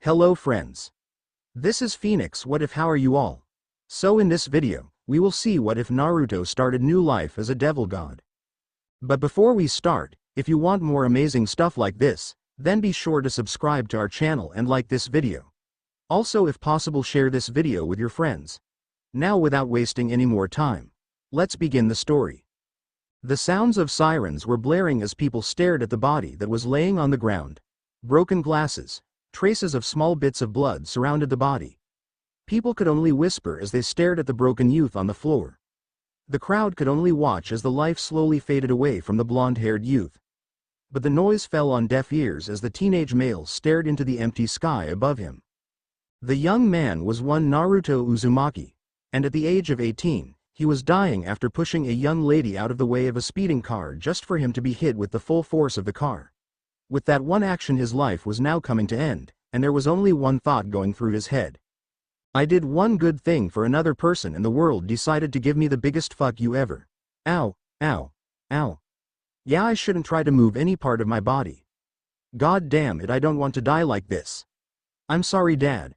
Hello friends. This is Phoenix. What if? How are you all? So in this video, we will see what if Naruto started new life as a devil god. But before we start, if you want more amazing stuff like this, then be sure to subscribe to our channel and like this video. Also, if possible, share this video with your friends. Now, without wasting any more time, let's begin the story. The sounds of sirens were blaring as people stared at the body that was laying on the ground. Broken glasses, traces of small bits of blood surrounded the body. People could only whisper as they stared at the broken youth on the floor. The crowd could only watch as the life slowly faded away from the blonde-haired youth. But the noise fell on deaf ears as the teenage male stared into the empty sky above him. The young man was one Naruto Uzumaki, and at the age of 18, he was dying after pushing a young lady out of the way of a speeding car just for him to be hit with the full force of the car. With that one action, his life was now coming to end, and there was only one thought going through his head. I did one good thing for another person and the world decided to give me the biggest fuck you ever. Ow, ow, ow. Yeah, I shouldn't try to move any part of my body. God damn it, I don't want to die like this. I'm sorry, Dad.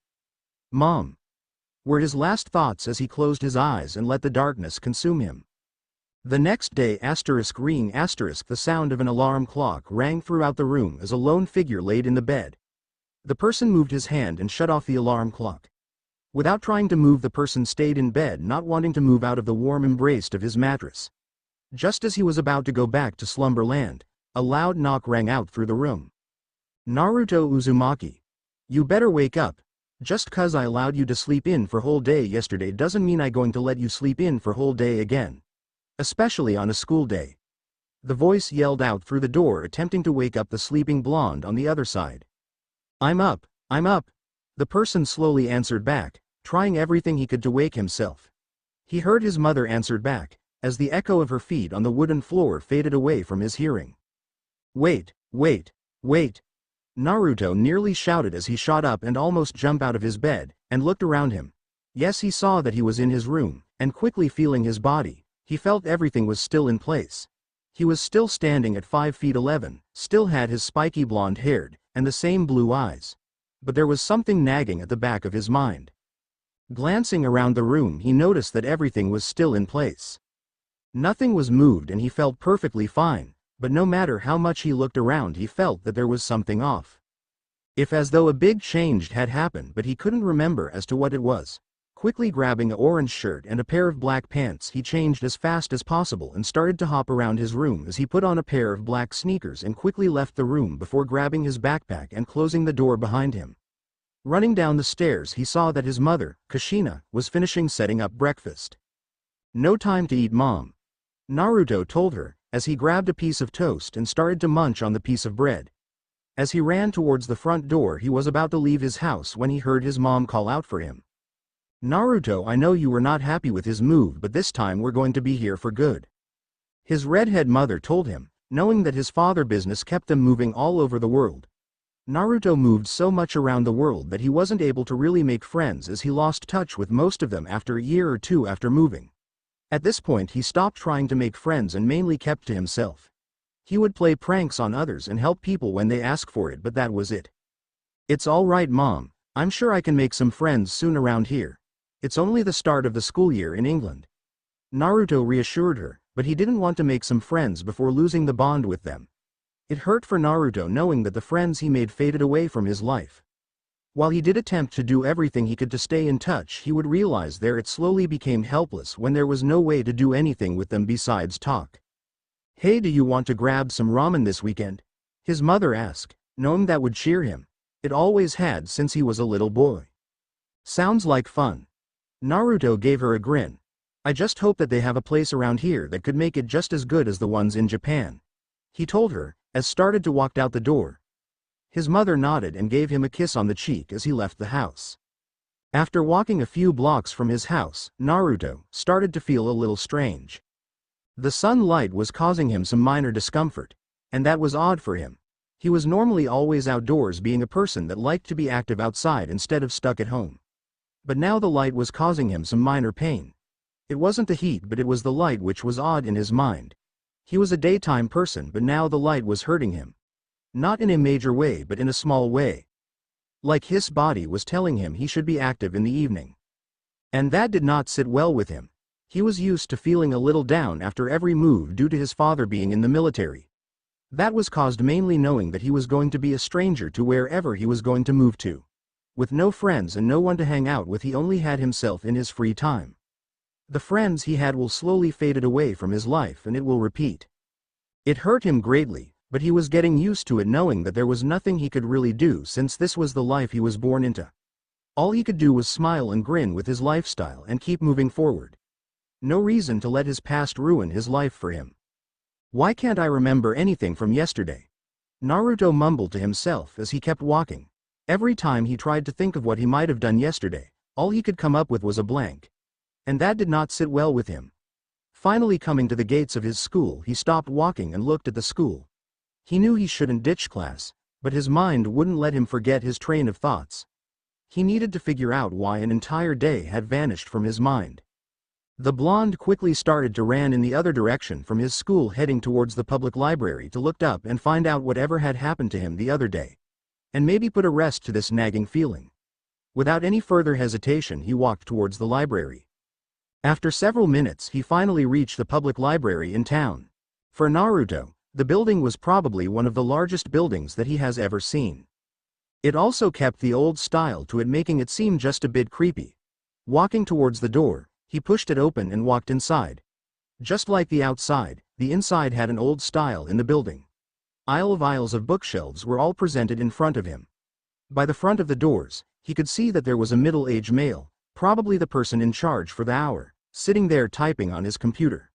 Mom. Were his last thoughts as he closed his eyes and let the darkness consume him. The next day, *ring*, the sound of an alarm clock rang throughout the room as a lone figure laid in the bed. The person moved his hand and shut off the alarm clock. Without trying to move, the person stayed in bed, not wanting to move out of the warm embrace of his mattress. Just as he was about to go back to slumberland, a loud knock rang out through the room. Naruto Uzumaki. You better wake up. Just 'cause I allowed you to sleep in for whole day yesterday doesn't mean I'm going to let you sleep in for whole day again. Especially on a school day. The voice yelled out through the door, attempting to wake up the sleeping blonde on the other side. I'm up, I'm up. The person slowly answered back, trying everything he could to wake himself. He heard his mother answered back, as the echo of her feet on the wooden floor faded away from his hearing. Wait, wait, wait. Naruto nearly shouted as he shot up and almost jumped out of his bed, and looked around him. Yes, he saw that he was in his room, and quickly feeling his body, he felt everything was still in place. He was still standing at 5 feet 11, still had his spiky blonde hair, and the same blue eyes. But there was something nagging at the back of his mind. Glancing around the room, he noticed that everything was still in place. Nothing was moved and he felt perfectly fine, but no matter how much he looked around, he felt that there was something off. If as though a big change had happened, but he couldn't remember as to what it was. Quickly grabbing an orange shirt and a pair of black pants, he changed as fast as possible and started to hop around his room as he put on a pair of black sneakers and quickly left the room before grabbing his backpack and closing the door behind him. Running down the stairs, he saw that his mother, Kushina, was finishing setting up breakfast. No time to eat, Mom. Naruto told her, as he grabbed a piece of toast and started to munch on the piece of bread. As he ran towards the front door, he was about to leave his house when he heard his mom call out for him. Naruto, I know you were not happy with his move, but this time we're going to be here for good. His redhead mother told him, knowing that his father's business kept them moving all over the world. Naruto moved so much around the world that he wasn't able to really make friends, as he lost touch with most of them after a year or two after moving. At this point, he stopped trying to make friends and mainly kept to himself. He would play pranks on others and help people when they asked for it, but that was it. It's all right, Mom. I'm sure I can make some friends soon around here. It's only the start of the school year in England. Naruto reassured her, but he didn't want to make some friends before losing the bond with them. It hurt for Naruto knowing that the friends he made faded away from his life. While he did attempt to do everything he could to stay in touch, he would realize there it slowly became helpless when there was no way to do anything with them besides talk. Hey, do you want to grab some ramen this weekend? His mother asked, knowing that would cheer him. It always had since he was a little boy. Sounds like fun. Naruto gave her a grin. I just hope that they have a place around here that could make it just as good as the ones in Japan. He told her, as started to walk out the door. His mother nodded and gave him a kiss on the cheek as he left the house. After walking a few blocks from his house, Naruto started to feel a little strange. The sunlight was causing him some minor discomfort, and that was odd for him. He was normally always outdoors, being a person that liked to be active outside instead of stuck at home. But now the light was causing him some minor pain. It wasn't the heat, but it was the light which was odd in his mind. He was a daytime person, but now the light was hurting him. Not in a major way, but in a small way. Like his body was telling him he should be active in the evening. And that did not sit well with him. He was used to feeling a little down after every move due to his father being in the military. That was caused mainly knowing that he was going to be a stranger to wherever he was going to move to. With no friends and no one to hang out with, he only had himself in his free time. The friends he had will slowly faded away from his life and it will repeat. It hurt him greatly, but he was getting used to it, knowing that there was nothing he could really do since this was the life he was born into. All he could do was smile and grin with his lifestyle and keep moving forward. No reason to let his past ruin his life for him. Why can't I remember anything from yesterday? Naruto mumbled to himself as he kept walking. Every time he tried to think of what he might have done yesterday, all he could come up with was a blank. And that did not sit well with him. Finally coming to the gates of his school, he stopped walking and looked at the school. He knew he shouldn't ditch class, but his mind wouldn't let him forget his train of thoughts. He needed to figure out why an entire day had vanished from his mind. The blonde quickly started to run in the other direction from his school, heading towards the public library to look up and find out whatever had happened to him the other day. And maybe put a rest to this nagging feeling. Without any further hesitation, he walked towards the library. After several minutes, he finally reached the public library in town. For Naruto, the building was probably one of the largest buildings that he has ever seen. It also kept the old style to it, making it seem just a bit creepy. Walking towards the door, he pushed it open and walked inside. Just like the outside, the inside had an old style in the building. Aisles of bookshelves were all presented in front of him. By the front of the doors, he could see that there was a middle-aged male, probably the person in charge for the hour, sitting there typing on his computer.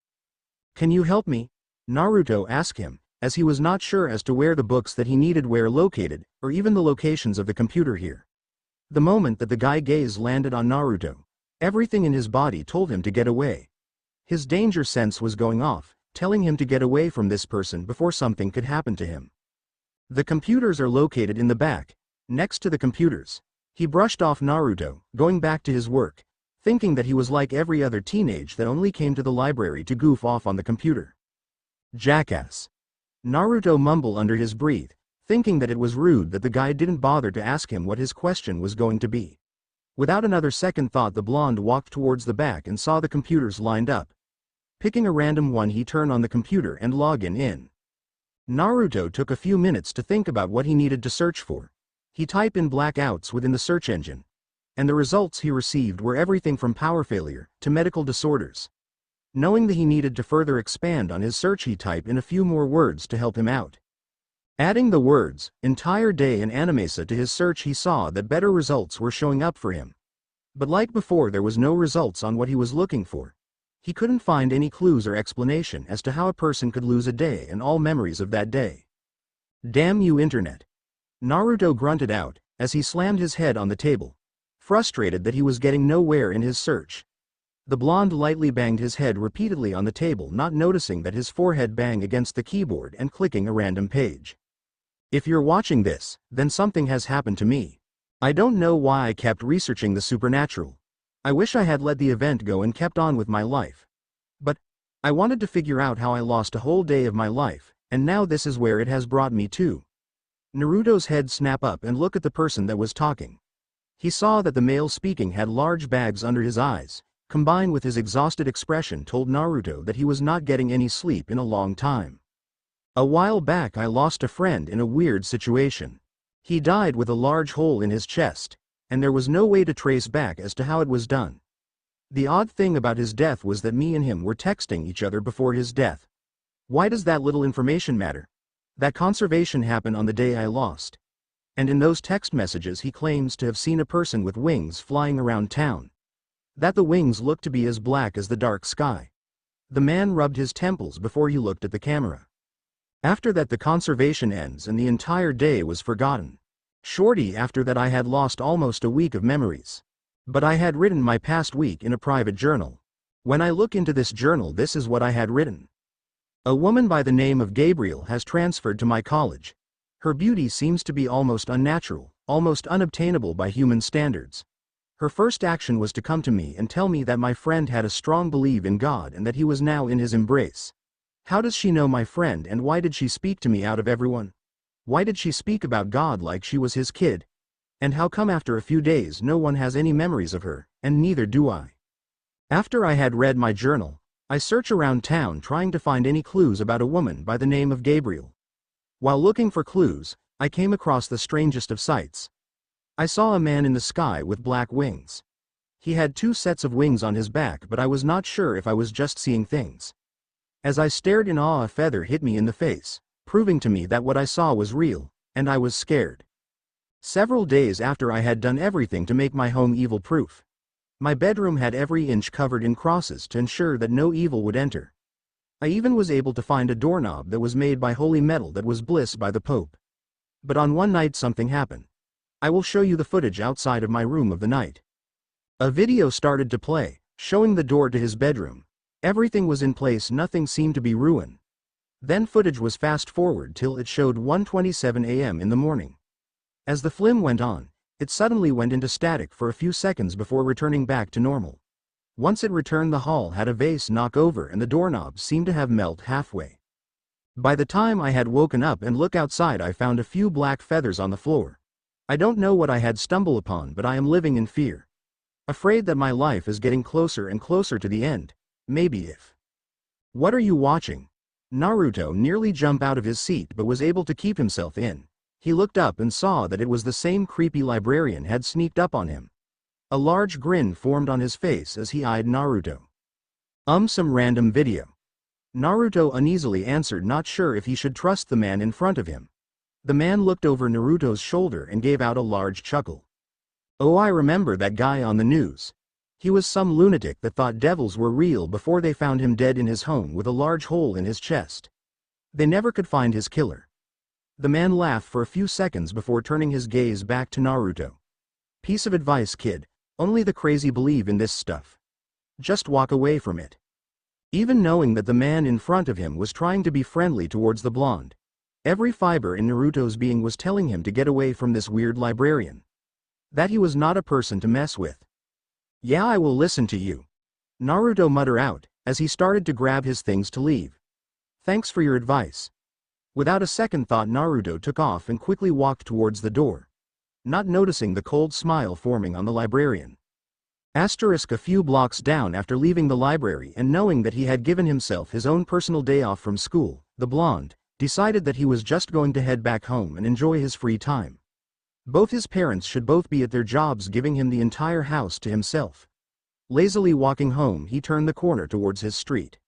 "Can you help me?" Naruto asked him, as he was not sure as to where the books that he needed were located, or even the locations of the computer here. The moment that the guy's gaze landed on Naruto, everything in his body told him to get away. His danger sense was going off, telling him to get away from this person before something could happen to him. The computers are located in the back. Next to the computers, he brushed off Naruto, going back to his work, thinking that he was like every other teenage that only came to the library to goof off on the computer. "Jackass." Naruto mumbled under his breath, thinking that it was rude that the guy didn't bother to ask him what his question was going to be. Without another second thought, the blonde walked towards the back and saw the computers lined up. Picking a random one, he turned on the computer and logged in. Naruto took a few minutes to think about what he needed to search for. He typed in blackouts within the search engine. And the results he received were everything from power failure to medical disorders. Knowing that he needed to further expand on his search, he typed in a few more words to help him out. Adding the words, "entire day and animesa" to his search, he saw that better results were showing up for him. But like before, there was no results on what he was looking for. He couldn't find any clues or explanation as to how a person could lose a day and all memories of that day. "Damn you, internet." Naruto grunted out, as he slammed his head on the table, frustrated that he was getting nowhere in his search. The blonde lightly banged his head repeatedly on the table, not noticing that his forehead banged against the keyboard and clicking a random page. "If you're watching this, then something has happened to me. I don't know why I kept researching the supernatural. I wish I had let the event go and kept on with my life. But I wanted to figure out how I lost a whole day of my life, and now this is where it has brought me to." Naruto's head snapped up and looked at the person that was talking. He saw that the male speaking had large bags under his eyes, combined with his exhausted expression told Naruto that he was not getting any sleep in a long time. "A while back I lost a friend in a weird situation. He died with a large hole in his chest, and there was no way to trace back as to how it was done. The odd thing about his death was that me and him were texting each other before his death. Why does that little information matter? That conservation happened on the day I lost. And in those text messages he claims to have seen a person with wings flying around town. That the wings looked to be as black as the dark sky. The man rubbed his temples before he looked at the camera. After that the conservation ends and the entire day was forgotten. Shortly after that I had lost almost a week of memories. But I had written my past week in a private journal. When I look into this journal, this is what I had written. A woman by the name of Gabriel has transferred to my college. Her beauty seems to be almost unnatural, almost unobtainable by human standards. Her first action was to come to me and tell me that my friend had a strong belief in God and that he was now in his embrace. How does she know my friend, and why did she speak to me out of everyone? Why did she speak about God like she was his kid? And how come after a few days no one has any memories of her, and neither do I? After I had read my journal, I search around town trying to find any clues about a woman by the name of Gabriel. While looking for clues, I came across the strangest of sights. I saw a man in the sky with black wings. He had 2 sets of wings on his back, but I was not sure if I was just seeing things. As I stared in awe, a feather hit me in the face, proving to me that what I saw was real, and I was scared. Several days after I had done everything to make my home evil-proof. My bedroom had every inch covered in crosses to ensure that no evil would enter. I even was able to find a doorknob that was made by holy metal that was blessed by the Pope. But on one night something happened. I will show you the footage outside of my room of the night. A video started to play, showing the door to his bedroom. Everything was in place, nothing seemed to be ruined. Then footage was fast forward till it showed 1:27 a.m. in the morning. As the film went on, it suddenly went into static for a few seconds before returning back to normal. Once it returned, the hall had a vase knock over and the doorknob seemed to have melted halfway. By the time I had woken up and looked outside, I found a few black feathers on the floor. I don't know what I had stumbled upon, but I am living in fear. Afraid that my life is getting closer and closer to the end. Maybe if. What are you watching? Naruto nearly jumped out of his seat but was able to keep himself in. He looked up and saw that it was the same creepy librarian had sneaked up on him. A large grin formed on his face as he eyed Naruto. Some random video. Naruto uneasily answered, not sure if he should trust the man in front of him. The man looked over Naruto's shoulder and gave out a large chuckle. Oh, I remember that guy on the news. He was some lunatic that thought devils were real before they found him dead in his home with a large hole in his chest. They never could find his killer. The man laughed for a few seconds before turning his gaze back to Naruto. Piece of advice, kid. Only the crazy believe in this stuff. Just walk away from it. Even knowing that the man in front of him was trying to be friendly towards the blonde. Every fiber in Naruto's being was telling him to get away from this weird librarian. That he was not a person to mess with. Yeah, I will listen to you. Naruto muttered out, as he started to grab his things to leave. Thanks for your advice. Without a second thought, Naruto took off and quickly walked towards the door. Not noticing the cold smile forming on the librarian. A few blocks down after leaving the library and knowing that he had given himself his own personal day off from school, the blonde decided that he was just going to head back home and enjoy his free time. Both his parents should both be at their jobs, giving him the entire house to himself. Lazily walking home, he turned the corner towards his street.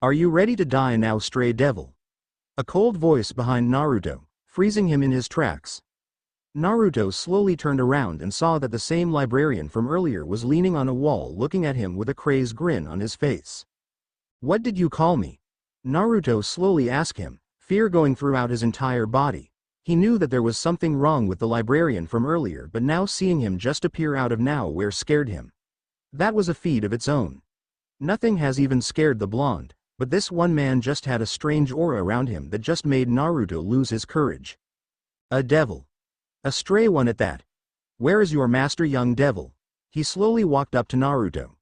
Are you ready to die now, stray devil? A cold voice behind Naruto, freezing him in his tracks. Naruto slowly turned around and saw that the same librarian from earlier was leaning on a wall looking at him with a crazed grin on his face. What did you call me? Naruto slowly asked him, fear going throughout his entire body. He knew that there was something wrong with the librarian from earlier, but now seeing him just appear out of nowhere scared him. That was a feat of its own. Nothing has even scared the blonde, but this one man just had a strange aura around him that just made Naruto lose his courage. A devil. A stray one at that. Where is your master, young devil? He slowly walked up to Naruto.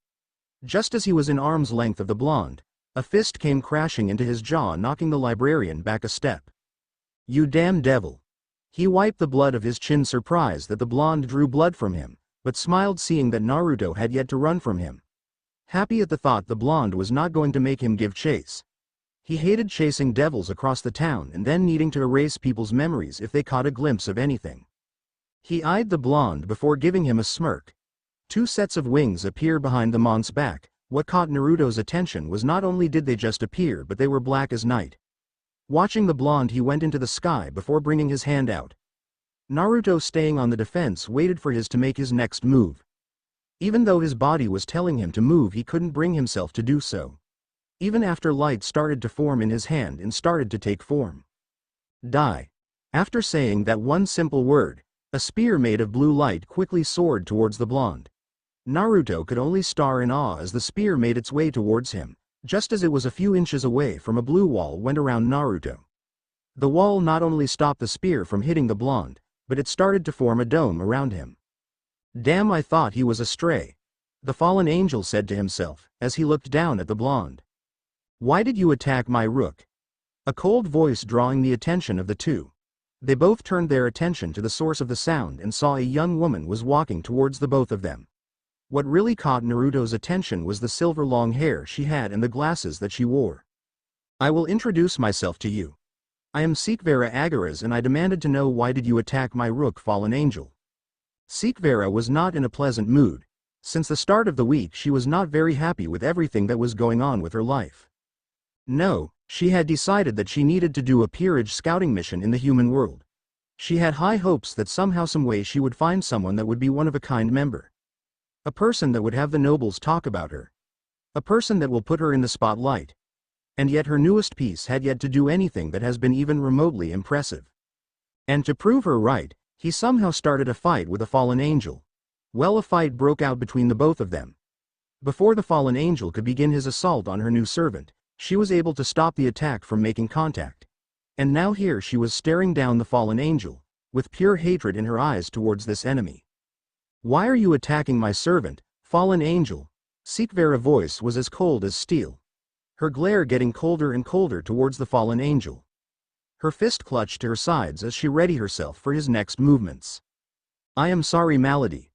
Just as he was in arm's length of the blonde, a fist came crashing into his jaw, knocking the librarian back a step. You damn devil. He wiped the blood of his chin, surprised that the blonde drew blood from him, but smiled seeing that Naruto had yet to run from him. Happy at the thought the blonde was not going to make him give chase. He hated chasing devils across the town and then needing to erase people's memories if they caught a glimpse of anything. He eyed the blonde before giving him a smirk. 2 sets of wings appear behind the mon's back. What caught Naruto's attention was not only did they just appear, but they were black as night. Watching the blonde, he went into the sky before bringing his hand out. Naruto, staying on the defense, waited for his to make his next move. Even though his body was telling him to move, he couldn't bring himself to do so. Even after light started to form in his hand and started to take form. Die. After saying that one simple word, a spear made of blue light quickly soared towards the blonde. Naruto could only stare in awe as the spear made its way towards him. Just as it was a few inches away from, a blue wall went around Naruto. The wall not only stopped the spear from hitting the blonde, but it started to form a dome around him. Damn, I thought he was a stray. The fallen angel said to himself, as he looked down at the blonde. Why did you attack my rook? A cold voice drawing the attention of the two. They both turned their attention to the source of the sound and saw a young woman was walking towards the both of them. What really caught Naruto's attention was the silver long hair she had and the glasses that she wore. "I will introduce myself to you. I am Sikvera Agaras and I demanded to know why did you attack my rook fallen angel." Sikvera was not in a pleasant mood. Since the start of the week she was not very happy with everything that was going on with her life. No, she had decided that she needed to do a peerage scouting mission in the human world. She had high hopes that somehow some way she would find someone that would be one of a kind member. A person that would have the nobles talk about her. A person that will put her in the spotlight. And yet her newest piece had yet to do anything that has been even remotely impressive. And to prove her right, he somehow started a fight with a fallen angel. Well, a fight broke out between the both of them. Before the fallen angel could begin his assault on her new servant, she was able to stop the attack from making contact. And now here she was staring down the fallen angel, with pure hatred in her eyes towards this enemy. "Why are you attacking my servant, fallen angel?" Sikvera's voice was as cold as steel. Her glare getting colder and colder towards the fallen angel. Her fist clutched to her sides as she readied herself for his next movements. "I am sorry, Malady.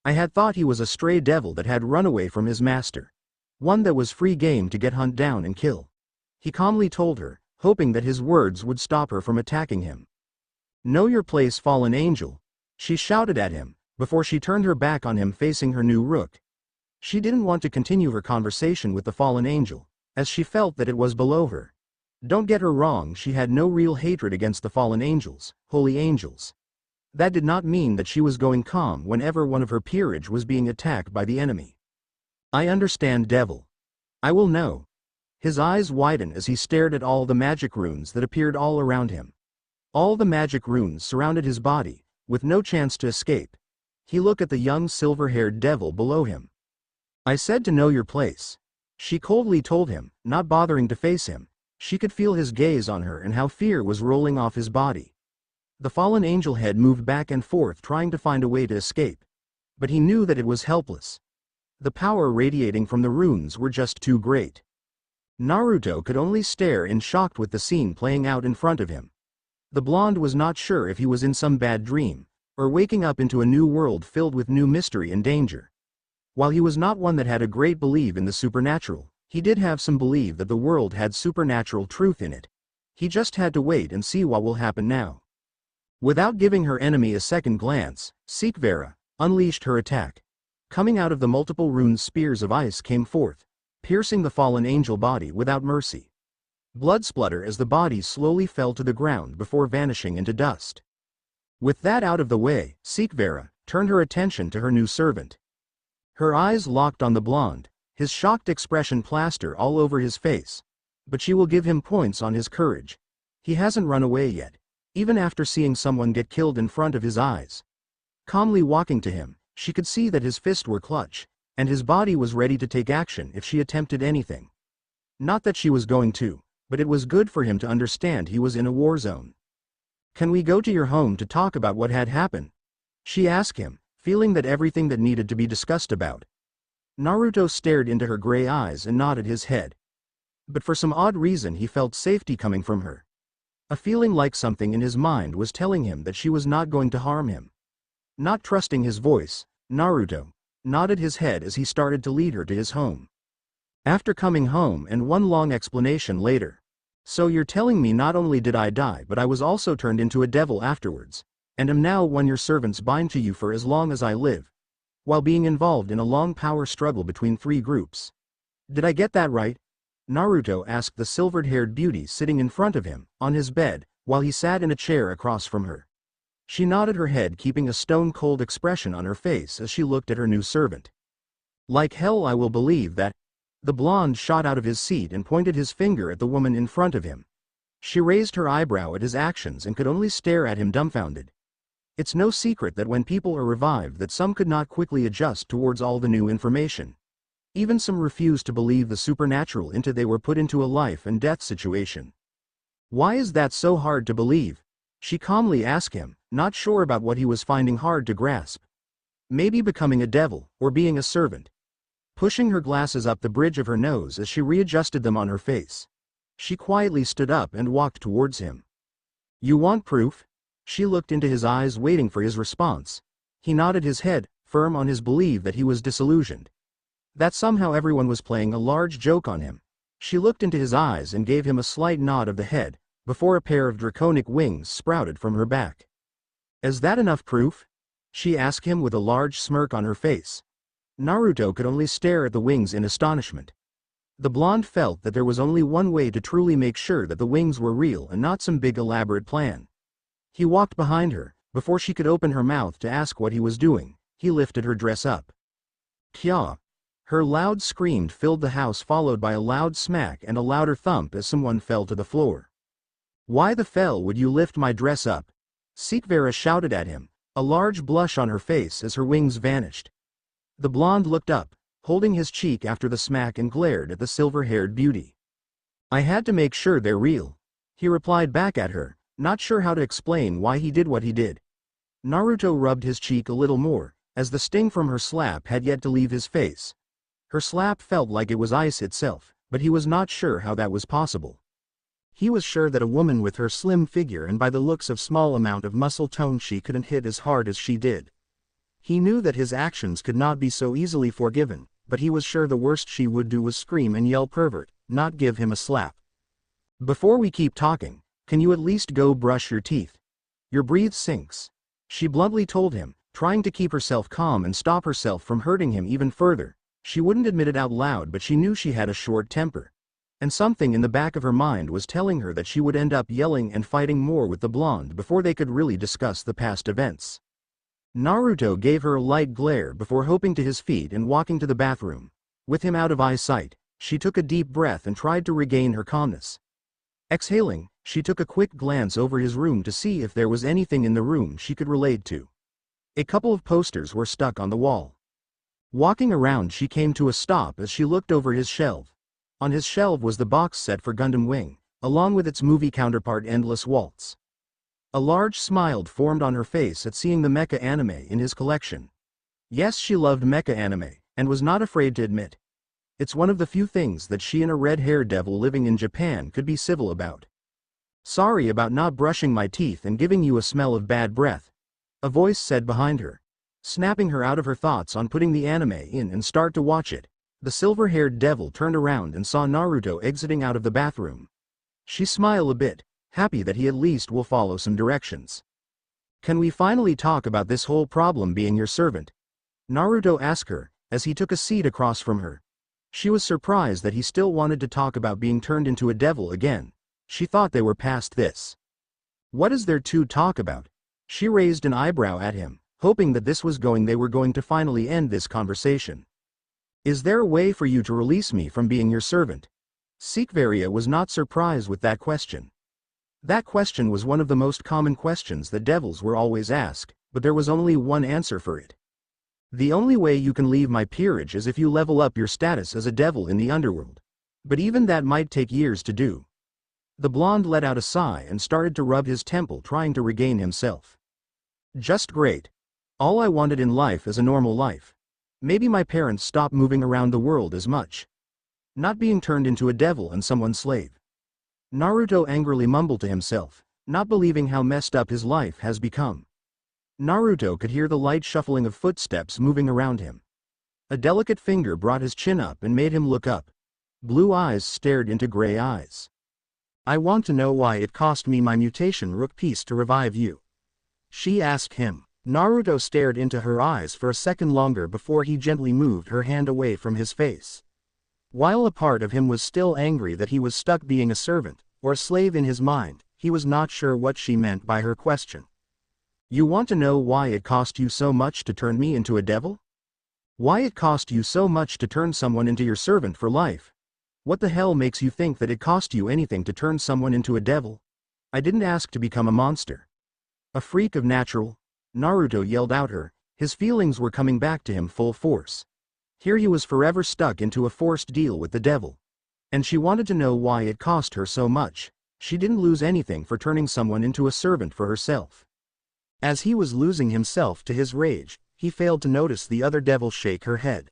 I had thought he was a stray devil that had run away from his master. One that was free game to get hunt down and kill," he calmly told her, hoping that his words would stop her from attacking him. "Know your place, fallen angel," she shouted at him, before she turned her back on him facing her new rook. She didn't want to continue her conversation with the fallen angel, as she felt that it was below her. Don't get her wrong, she had no real hatred against the fallen angels, holy angels. That did not mean that she was going calm whenever one of her peerage was being attacked by the enemy. "I understand, devil. I will know." His eyes widened as he stared at all the magic runes that appeared all around him. All the magic runes surrounded his body, with no chance to escape. He looked at the young silver-haired devil below him. "I said to know your place," she coldly told him, not bothering to face him. She could feel his gaze on her and how fear was rolling off his body. The fallen angel head moved back and forth trying to find a way to escape. But he knew that it was helpless. The power radiating from the runes were just too great. Naruto could only stare in shock with the scene playing out in front of him. The blonde was not sure if he was in some bad dream, or waking up into a new world filled with new mystery and danger. While he was not one that had a great belief in the supernatural, he did have some belief that the world had supernatural truth in it. He just had to wait and see what will happen now. Without giving her enemy a second glance, Sikvera unleashed her attack. Coming out of the multiple runes, spears of ice came forth, piercing the fallen angel body without mercy. Blood splatter as the body slowly fell to the ground before vanishing into dust. With that out of the way, Sikvera turned her attention to her new servant. Her eyes locked on the blonde, his shocked expression plaster all over his face. But she will give him points on his courage. He hasn't run away yet, even after seeing someone get killed in front of his eyes. Calmly walking to him, she could see that his fists were clutched, and his body was ready to take action if she attempted anything. Not that she was going to, but it was good for him to understand he was in a war zone. "Can we go to your home to talk about what had happened?" she asked him, feeling that everything that needed to be discussed about. Naruto stared into her gray eyes and nodded his head. But for some odd reason he felt safety coming from her. A feeling like something in his mind was telling him that she was not going to harm him. Not trusting his voice, Naruto nodded his head as he started to lead her to his home. After coming home and one long explanation later. "So you're telling me not only did I die but I was also turned into a devil afterwards, and am now one your servants bind to you for as long as I live, while being involved in a long power struggle between three groups. Did I get that right?" Naruto asked the silvered-haired beauty sitting in front of him, on his bed, while he sat in a chair across from her. She nodded her head, keeping a stone-cold expression on her face as she looked at her new servant. "Like hell I will believe that." The blonde shot out of his seat and pointed his finger at the woman in front of him. She raised her eyebrow at his actions and could only stare at him dumbfounded. It's no secret that when people are revived that some could not quickly adjust towards all the new information. Even some refused to believe the supernatural until they were put into a life and death situation. "Why is that so hard to believe?" she calmly asked him, not sure about what he was finding hard to grasp. Maybe becoming a devil, or being a servant. Pushing her glasses up the bridge of her nose as she readjusted them on her face. She quietly stood up and walked towards him. "You want proof?" She looked into his eyes waiting for his response. He nodded his head, firm on his belief that he was disillusioned. That somehow everyone was playing a large joke on him. She looked into his eyes and gave him a slight nod of the head, before a pair of draconic wings sprouted from her back. Is that enough proof? She asked him with a large smirk on her face. Naruto could only stare at the wings in astonishment. The blonde felt that there was only one way to truly make sure that the wings were real and not some big elaborate plan. He walked behind her. Before she could open her mouth to ask what he was doing, he lifted her dress up. Kya! Her loud scream filled the house, followed by a loud smack and a louder thump as someone fell to the floor. Why the fell would you lift my dress up? Sikvera shouted at him, a large blush on her face as her wings vanished. The blonde looked up, holding his cheek after the smack, and glared at the silver-haired beauty. I had to make sure they're real. He replied back at her, not sure how to explain why he did what he did. Naruto rubbed his cheek a little more, as the sting from her slap had yet to leave his face. Her slap felt like it was ice itself, but he was not sure how that was possible. He was sure that a woman with her slim figure and by the looks of small amount of muscle tone she couldn't hit as hard as she did. He knew that his actions could not be so easily forgiven, but he was sure the worst she would do was scream and yell pervert, not give him a slap. Before we keep talking, can you at least go brush your teeth? Your breath sinks. She bluntly told him, trying to keep herself calm and stop herself from hurting him even further. She wouldn't admit it out loud, but she knew she had a short temper. And something in the back of her mind was telling her that she would end up yelling and fighting more with the blonde before they could really discuss the past events. Naruto gave her a light glare before hopping to his feet and walking to the bathroom. With him out of eyesight, she took a deep breath and tried to regain her calmness. Exhaling, she took a quick glance over his room to see if there was anything in the room she could relate to. A couple of posters were stuck on the wall. Walking around, she came to a stop as she looked over his shelf. On his shelf was the box set for Gundam Wing, along with its movie counterpart Endless Waltz. A large smile formed on her face at seeing the mecha anime in his collection. Yes, she loved mecha anime, and was not afraid to admit. It's one of the few things that she and a red-haired devil living in Japan could be civil about. Sorry about not brushing my teeth and giving you a smell of bad breath, a voice said behind her. Snapping her out of her thoughts on putting the anime in and start to watch it, the silver-haired devil turned around and saw Naruto exiting out of the bathroom. She smiled a bit, happy that he at least will follow some directions. Can we finally talk about this whole problem being your servant? Naruto asked her, as he took a seat across from her. She was surprised that he still wanted to talk about being turned into a devil again. She thought they were past this. What is there to talk about? She raised an eyebrow at him, hoping that they were going to finally end this conversation. Is there a way for you to release me from being your servant? Sikveria was not surprised with that question. That question was one of the most common questions that devils were always asked, but there was only one answer for it. The only way you can leave my peerage is if you level up your status as a devil in the underworld. But even that might take years to do. The blonde let out a sigh and started to rub his temple, trying to regain himself. Just great. All I wanted in life is a normal life. Maybe my parents stopped moving around the world as much. Not being turned into a devil and someone's slave. Naruto angrily mumbled to himself, not believing how messed up his life has become. Naruto could hear the light shuffling of footsteps moving around him. A delicate finger brought his chin up and made him look up. Blue eyes stared into gray eyes. I want to know why it cost me my mutation rook piece to revive you. She asked him. Naruto stared into her eyes for a second longer before he gently moved her hand away from his face. While a part of him was still angry that he was stuck being a servant, or a slave in his mind, he was not sure what she meant by her question. You want to know why it cost you so much to turn me into a devil? Why it cost you so much to turn someone into your servant for life? What the hell makes you think that it cost you anything to turn someone into a devil? I didn't ask to become a monster. A freak of natural? Naruto yelled out her, his feelings were coming back to him full force. Here he was forever stuck into a forced deal with the devil. And she wanted to know why it cost her so much. She didn't lose anything for turning someone into a servant for herself. As he was losing himself to his rage, he failed to notice the other devil shake her head.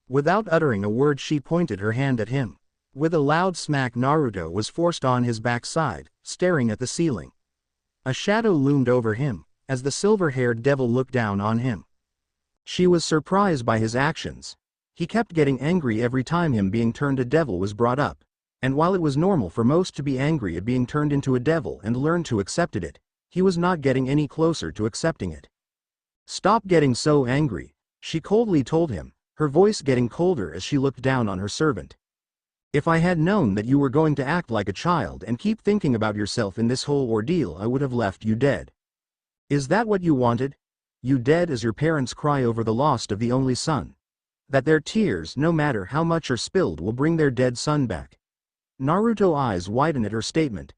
Without uttering a word, she pointed her hand at him. With a loud smack, Naruto was forced on his backside, staring at the ceiling. A shadow loomed over him, as the silver-haired devil looked down on him. She was surprised by his actions. He kept getting angry every time him being turned a devil was brought up, and while it was normal for most to be angry at being turned into a devil and learn to accept it, he was not getting any closer to accepting it. "Stop getting so angry," she coldly told him, her voice getting colder as she looked down on her servant. "If I had known that you were going to act like a child and keep thinking about yourself in this whole ordeal, I would have left you dead." "Is that what you wanted? You dead as your parents cry over the loss of the only son? That their tears, no matter how much are spilled, will bring their dead son back?" Naruto's eyes widened at her statement.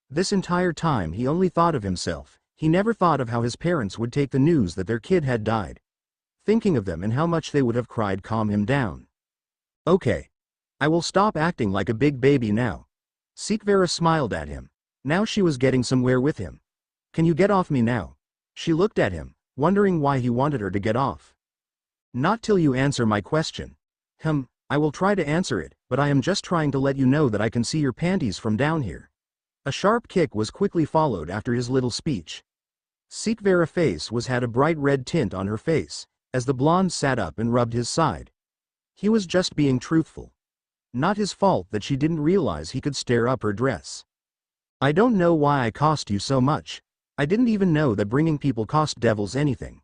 This entire time he only thought of himself. He never thought of how his parents would take the news that their kid had died. Thinking of them and how much they would have cried calmed him down. "Okay. I will stop acting like a big baby now." Sikvera smiled at him. Now she was getting somewhere with him. "Can you get off me now?" She looked at him, wondering why he wanted her to get off. "Not till you answer my question." I will try to answer it, but I am just trying to let you know that I can see your panties from down here." A sharp kick was quickly followed after his little speech. Sikvera's face had a bright red tint on her face, as the blonde sat up and rubbed his side. He was just being truthful. Not his fault that she didn't realize he could stare up her dress. "I don't know why I cost you so much. I didn't even know that bringing people cost devils anything,"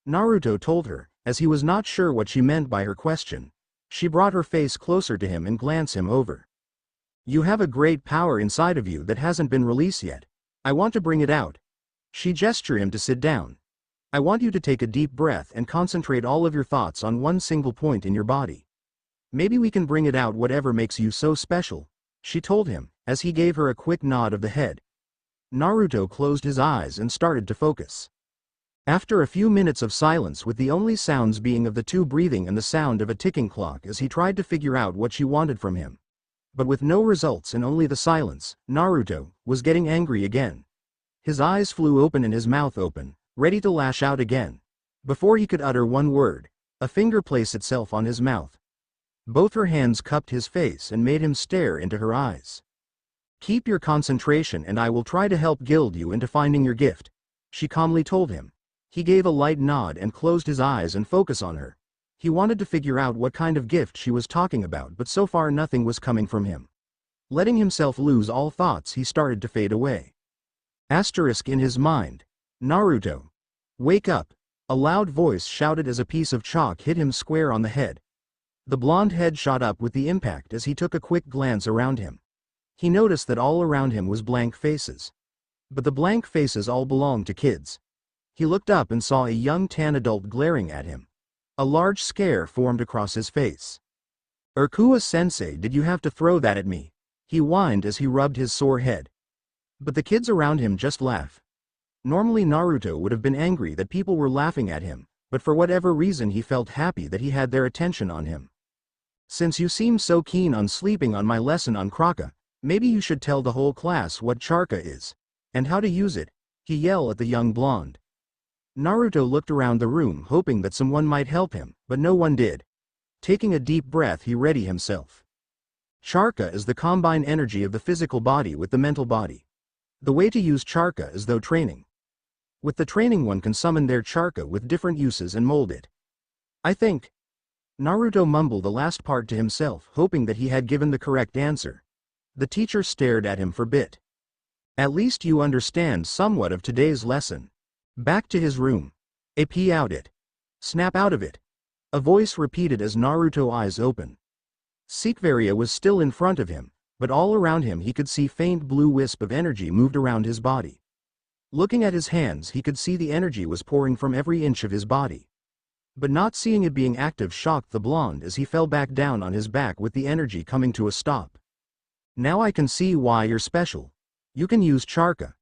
Naruto told her, as he was not sure what she meant by her question. She brought her face closer to him and glanced him over. "You have a great power inside of you that hasn't been released yet. I want to bring it out." She gestured him to sit down. "I want you to take a deep breath and concentrate all of your thoughts on one single point in your body. Maybe we can bring it out, whatever makes you so special," she told him, as he gave her a quick nod of the head. Naruto closed his eyes and started to focus. After a few minutes of silence, with the only sounds being of the two breathing and the sound of a ticking clock as he tried to figure out what she wanted from him, but with no results and only the silence, Naruto was getting angry again. His eyes flew open and his mouth open, ready to lash out again. Before he could utter one word, a finger placed itself on his mouth. Both her hands cupped his face and made him stare into her eyes. "Keep your concentration and I will try to help guide you into finding your gift," she calmly told him. He gave a light nod and closed his eyes and focused on her. He wanted to figure out what kind of gift she was talking about, but so far nothing was coming from him. Letting himself lose all thoughts, he started to fade away. Asterisk in his mind. "Naruto! Wake up!" A loud voice shouted as a piece of chalk hit him square on the head. The blonde head shot up with the impact as he took a quick glance around him. He noticed that all around him was blank faces. But the blank faces all belonged to kids. He looked up and saw a young tan adult glaring at him. A large scare formed across his face. "Urkua-sensei, did you have to throw that at me?" he whined as he rubbed his sore head. But the kids around him just laughed. Normally Naruto would have been angry that people were laughing at him, but for whatever reason he felt happy that he had their attention on him. "Since you seem so keen on sleeping on my lesson on Kraka, maybe you should tell the whole class what Charka is, and how to use it," he yelled at the young blonde. Naruto looked around the room hoping that someone might help him, but no one did. Taking a deep breath, he readied himself. Charka is the combined energy of the physical body with the mental body. The way to use Charka is through training. With the training, one can summon their Charka with different uses and mold it. "I think." Naruto mumbled the last part to himself, hoping that he had given the correct answer. The teacher stared at him for a bit. "At least you understand somewhat of today's lesson." Back to his room. "AP out it. Snap out of it," a voice repeated as Naruto's eyes opened. Sikvera was still in front of him, but all around him he could see faint blue wisp of energy moved around his body. Looking at his hands, he could see the energy was pouring from every inch of his body. But not seeing it being active shocked the blonde as he fell back down on his back with the energy coming to a stop. "Now I can see why you're special. You can use Charka."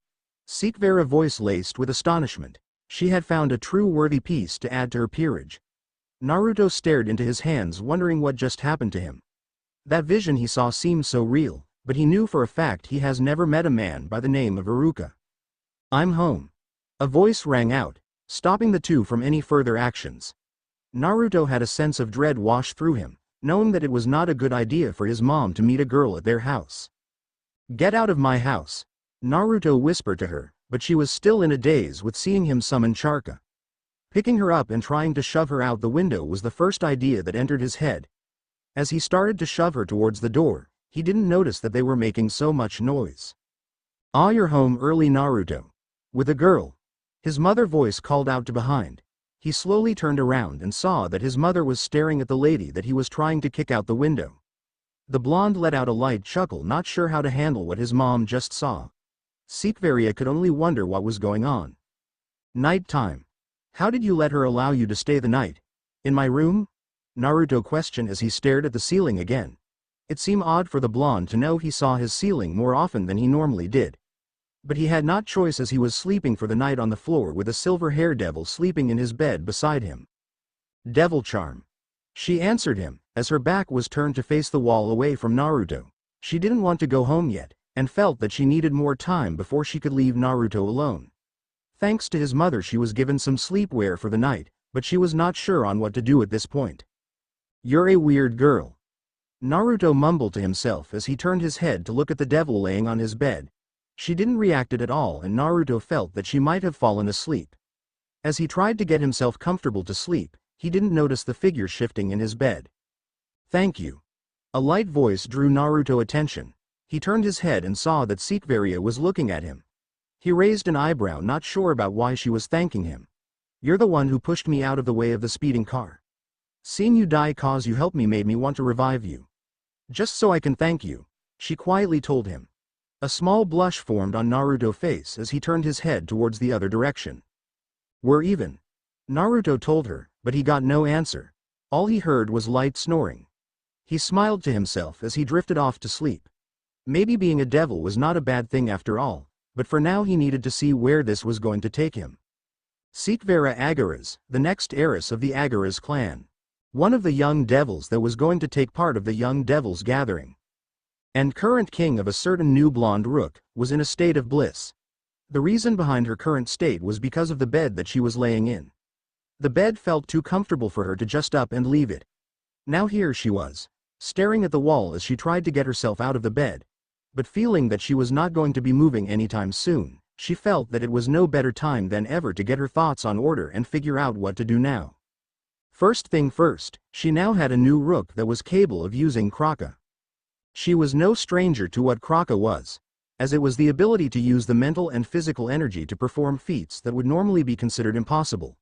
Sikvera's voice laced with astonishment. She had found a true worthy piece to add to her peerage. Naruto stared into his hands, wondering what just happened to him. That vision he saw seemed so real, but he knew for a fact he has never met a man by the name of Iruka. "I'm home." A voice rang out, stopping the two from any further actions. Naruto had a sense of dread wash through him, knowing that it was not a good idea for his mom to meet a girl at their house. "Get out of my house," Naruto whispered to her, but she was still in a daze with seeing him summon Charka. Picking her up and trying to shove her out the window was the first idea that entered his head. As he started to shove her towards the door, he didn't notice that they were making so much noise. "Ah, you're home early, Naruto. With a girl?" His mother voice called out to behind. He slowly turned around and saw that his mother was staring at the lady that he was trying to kick out the window. The blonde let out a light chuckle, not sure how to handle what his mom just saw. Sikvaria could only wonder what was going on. "Night time. How did you let her allow you to stay the night? In my room?" Naruto questioned as he stared at the ceiling again. It seemed odd for the blonde to know he saw his ceiling more often than he normally did. But he had not choice as he was sleeping for the night on the floor with a silver-haired devil sleeping in his bed beside him. "Devil charm." She answered him, as her back was turned to face the wall away from Naruto. She didn't want to go home yet, and felt that she needed more time before she could leave Naruto alone. Thanks to his mother, she was given some sleepwear for the night, but she was not sure on what to do at this point. "You're a weird girl." Naruto mumbled to himself as he turned his head to look at the devil laying on his bed. She didn't react at all, and Naruto felt that she might have fallen asleep. As he tried to get himself comfortable to sleep, he didn't notice the figure shifting in his bed. "Thank you." A light voice drew Naruto's attention. He turned his head and saw that Sikvaria was looking at him. He raised an eyebrow, not sure about why she was thanking him. "You're the one who pushed me out of the way of the speeding car. Seeing you die cause you helped me made me want to revive you. Just so I can thank you," she quietly told him. A small blush formed on Naruto's face as he turned his head towards the other direction. "We're even," Naruto told her, but he got no answer. All he heard was light snoring. He smiled to himself as he drifted off to sleep. Maybe being a devil was not a bad thing after all, but for now he needed to see where this was going to take him. Sikvara Agaras, the next heiress of the Agaras clan. One of the young devils that was going to take part of the young devils gathering. And current king of a certain new blonde rook, was in a state of bliss. The reason behind her current state was because of the bed that she was laying in. The bed felt too comfortable for her to just up and leave it. Now here she was, staring at the wall as she tried to get herself out of the bed. But feeling that she was not going to be moving anytime soon, she felt that it was no better time than ever to get her thoughts on order and figure out what to do now. First thing first, she now had a new rook that was capable of using Kraka. She was no stranger to what Kraka was, as it was the ability to use the mental and physical energy to perform feats that would normally be considered impossible.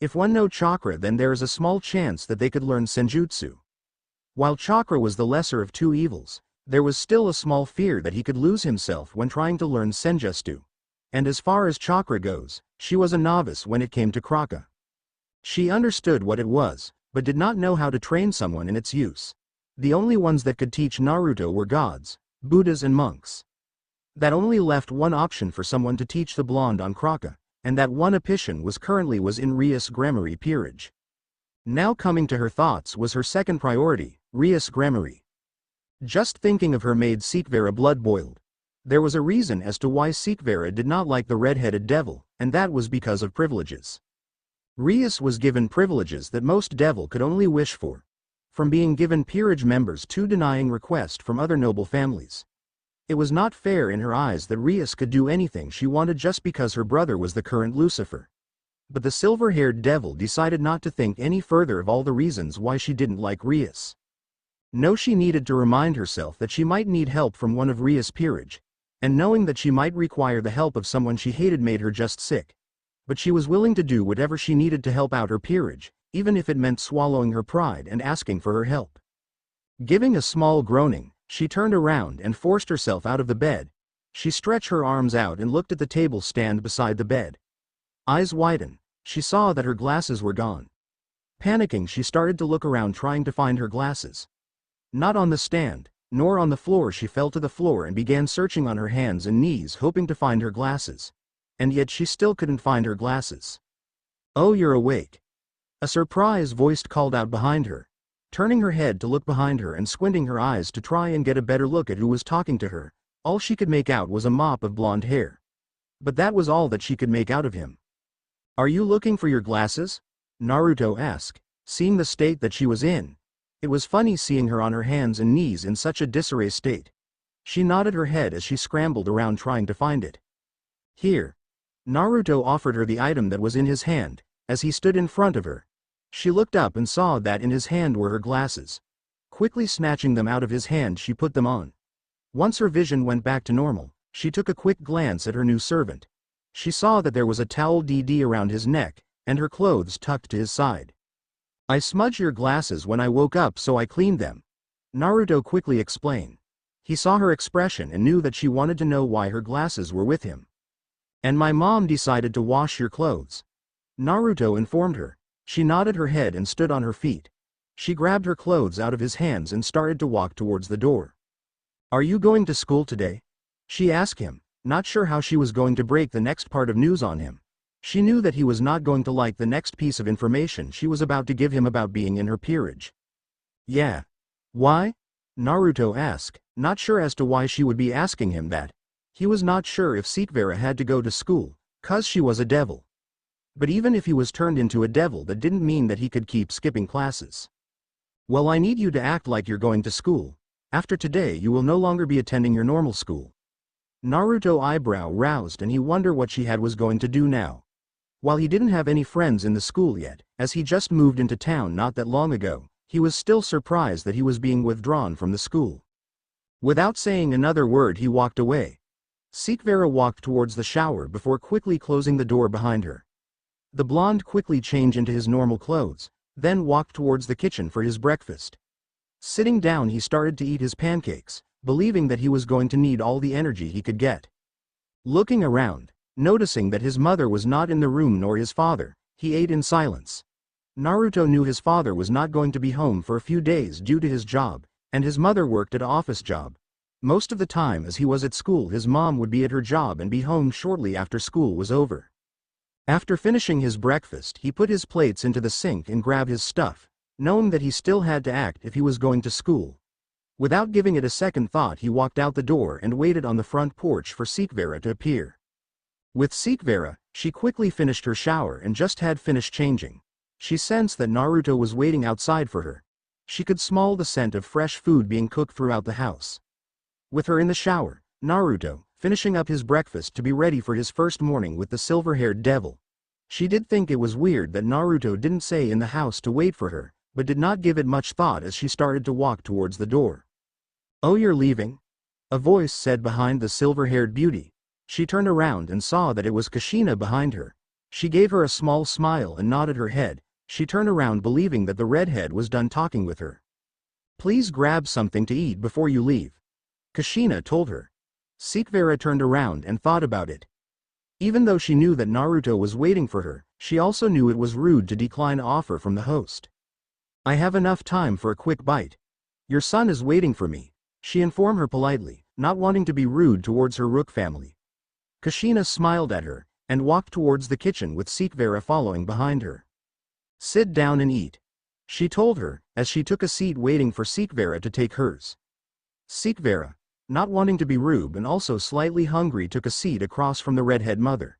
If one knew chakra, then there is a small chance that they could learn senjutsu. While chakra was the lesser of two evils, there was still a small fear that he could lose himself when trying to learn senjutsu. And as far as chakra goes, she was a novice when it came to Kraka. She understood what it was, but did not know how to train someone in its use. The only ones that could teach Naruto were gods, Buddhas and monks. That only left one option for someone to teach the blonde on Kraka, and that one option was in Rias Grammary Peerage. Now coming to her thoughts was her second priority, Rias Grammary. Just thinking of her made Sikvara blood boiled. There was a reason as to why Sikvara did not like the red-headed devil, and that was because of privileges. Rias was given privileges that most devil could only wish for. From being given peerage members to denying request from other noble families. It was not fair in her eyes that Rias could do anything she wanted just because her brother was the current Lucifer. But the silver-haired devil decided not to think any further of all the reasons why she didn't like Rias. No, she needed to remind herself that she might need help from one of Rias' peerage, and knowing that she might require the help of someone she hated made her just sick. But she was willing to do whatever she needed to help out her peerage, even if it meant swallowing her pride and asking for her help. Giving a small groaning, she turned around and forced herself out of the bed. She stretched her arms out and looked at the table stand beside the bed. Eyes widened, she saw that her glasses were gone. Panicking, she started to look around trying to find her glasses. Not on the stand, nor on the floor. She fell to the floor and began searching on her hands and knees hoping to find her glasses. And yet she still couldn't find her glasses. "Oh, you're awake." A surprise voice called out behind her. Turning her head to look behind her and squinting her eyes to try and get a better look at who was talking to her, all she could make out was a mop of blonde hair. But that was all that she could make out of him. "Are you looking for your glasses?" Naruto asked, seeing the state that she was in. It was funny seeing her on her hands and knees in such a disarray state. She nodded her head as she scrambled around trying to find it. "Here." Naruto offered her the item that was in his hand, as he stood in front of her. She looked up and saw that in his hand were her glasses. Quickly snatching them out of his hand, she put them on. Once her vision went back to normal, she took a quick glance at her new servant. She saw that there was a towel around his neck, and her clothes tucked to his side. "I smudged your glasses when I woke up, so I cleaned them," Naruto quickly explained. He saw her expression and knew that she wanted to know why her glasses were with him. "And my mom decided to wash your clothes," Naruto informed her. She nodded her head and stood on her feet. She grabbed her clothes out of his hands and started to walk towards the door. "Are you going to school today?" she asked him, not sure how she was going to break the next part of news on him. She knew that he was not going to like the next piece of information she was about to give him about being in her peerage. "Yeah." "Why?" Naruto asked, not sure as to why she would be asking him that. He was not sure if Sekvera had to go to school, 'cause she was a devil. But even if he was turned into a devil, that didn't mean that he could keep skipping classes. "Well, I need you to act like you're going to school. After today you will no longer be attending your normal school." Naruto eyebrow roused and he wondered what she had was going to do now. While he didn't have any friends in the school yet, as he just moved into town not that long ago, he was still surprised that he was being withdrawn from the school. Without saying another word, he walked away. Sekvera walked towards the shower before quickly closing the door behind her. The blonde quickly changed into his normal clothes, then walked towards the kitchen for his breakfast. Sitting down, he started to eat his pancakes, believing that he was going to need all the energy he could get. Looking around, noticing that his mother was not in the room nor his father, he ate in silence. Naruto knew his father was not going to be home for a few days due to his job, and his mother worked at an office job. Most of the time as he was at school, his mom would be at her job and be home shortly after school was over. After finishing his breakfast, he put his plates into the sink and grabbed his stuff, knowing that he still had to act if he was going to school. Without giving it a second thought, he walked out the door and waited on the front porch for Sekvera to appear. With Sekvera, she quickly finished her shower and just had finished changing. She sensed that Naruto was waiting outside for her. She could smell the scent of fresh food being cooked throughout the house. With her in the shower, Naruto, finishing up his breakfast to be ready for his first morning with the silver-haired devil. She did think it was weird that Naruto didn't stay in the house to wait for her, but did not give it much thought as she started to walk towards the door. "Oh, you're leaving?" a voice said behind the silver-haired beauty. She turned around and saw that it was Kushina behind her. She gave her a small smile and nodded her head. She turned around believing that the redhead was done talking with her. "Please grab something to eat before you leave," Kushina told her. Sekvera turned around and thought about it. Even though she knew that Naruto was waiting for her, she also knew it was rude to decline an offer from the host. "I have enough time for a quick bite. Your son is waiting for me," she informed her politely, not wanting to be rude towards her Rook family. Kushina smiled at her, and walked towards the kitchen with Sekvera following behind her. "Sit down and eat," she told her, as she took a seat waiting for Sekvera to take hers. Sekvera, not wanting to be rude and also slightly hungry, took a seat across from the redhead mother.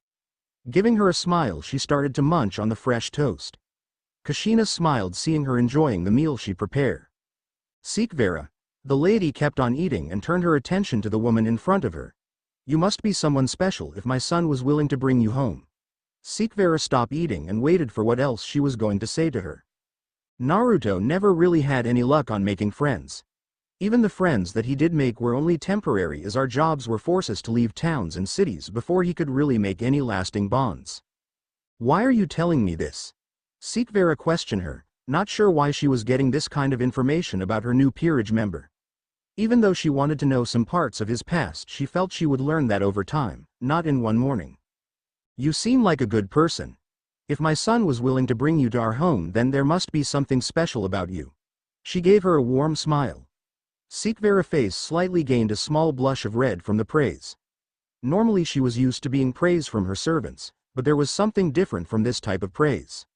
Giving her a smile, she started to munch on the fresh toast. Kushina smiled seeing her enjoying the meal she prepared. Sekvera, the lady, kept on eating and turned her attention to the woman in front of her. "You must be someone special if my son was willing to bring you home." Sekvera stopped eating and waited for what else she was going to say to her. Naruto never really had any luck on making friends. Even the friends that he did make were only temporary, as our jobs were forced us to leave towns and cities before he could really make any lasting bonds. "Why are you telling me this?" Sekvera questioned her, not sure why she was getting this kind of information about her new peerage member. Even though she wanted to know some parts of his past, she felt she would learn that over time, not in one morning. "You seem like a good person. If my son was willing to bring you to our home, then there must be something special about you." She gave her a warm smile. Sekvera's face slightly gained a small blush of red from the praise. Normally she was used to being praised from her servants, but there was something different from this type of praise.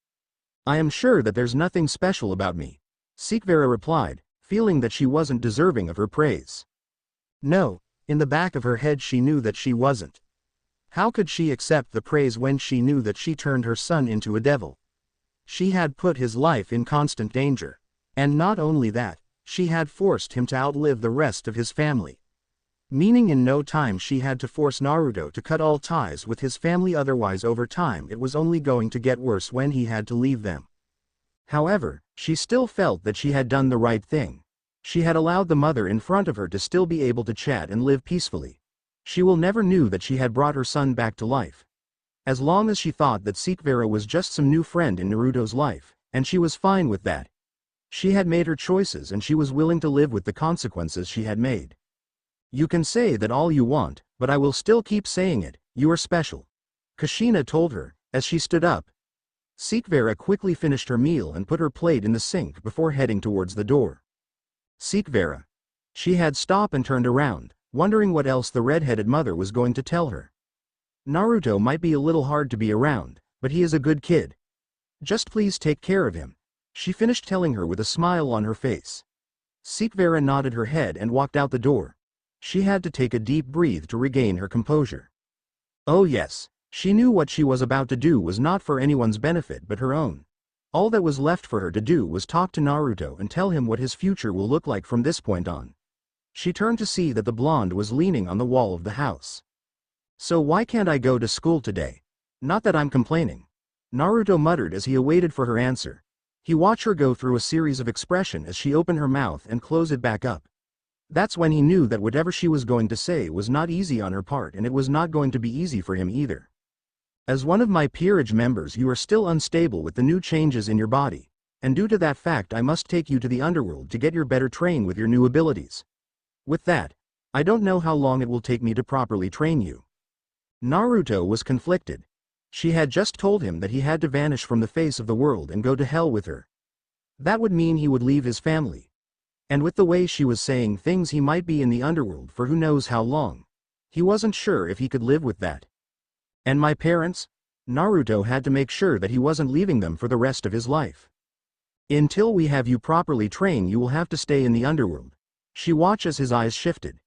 "I am sure that there's nothing special about me," Sekvera replied, feeling that she wasn't deserving of her praise. No, in the back of her head she knew that she wasn't. How could she accept the praise when she knew that she turned her son into a devil? She had put his life in constant danger. And not only that, she had forced him to outlive the rest of his family. meaning in no time she had to force Naruto to cut all ties with his family, otherwise over time it was only going to get worse when he had to leave them. However, she still felt that she had done the right thing. She had allowed the mother in front of her to still be able to chat and live peacefully. She will never knew that she had brought her son back to life. As long as she thought that Sekvera was just some new friend in Naruto's life, and she was fine with that. She had made her choices and she was willing to live with the consequences she had made. You can say that all you want, but I will still keep saying it, you are special. Kushina told her, as she stood up. Sekvera quickly finished her meal and put her plate in the sink before heading towards the door. Sekvera. She had stopped and turned around, wondering what else the red-headed mother was going to tell her. Naruto might be a little hard to be around, but he is a good kid. Just please take care of him. She finished telling her with a smile on her face. Sekvera nodded her head and walked out the door. She had to take a deep breath to regain her composure. Oh yes, she knew what she was about to do was not for anyone's benefit but her own. All that was left for her to do was talk to Naruto and tell him what his future will look like from this point on. She turned to see that the blonde was leaning on the wall of the house. So why can't I go to school today? Not that I'm complaining. Naruto muttered as he awaited for her answer. He watched her go through a series of expressions as she opened her mouth and closed it back up. That's when he knew that whatever she was going to say was not easy on her part and it was not going to be easy for him either. As one of my peerage members, you are still unstable with the new changes in your body, and due to that fact I must take you to the underworld to get your better train with your new abilities. With that, I don't know how long it will take me to properly train you. Naruto was conflicted. She had just told him that he had to vanish from the face of the world and go to hell with her. That would mean he would leave his family. And with the way she was saying things, he might be in the underworld for who knows how long. He wasn't sure if he could live with that. And my parents? Naruto had to make sure that he wasn't leaving them for the rest of his life. Until we have you properly trained, you will have to stay in the underworld. She watched as his eyes shifted.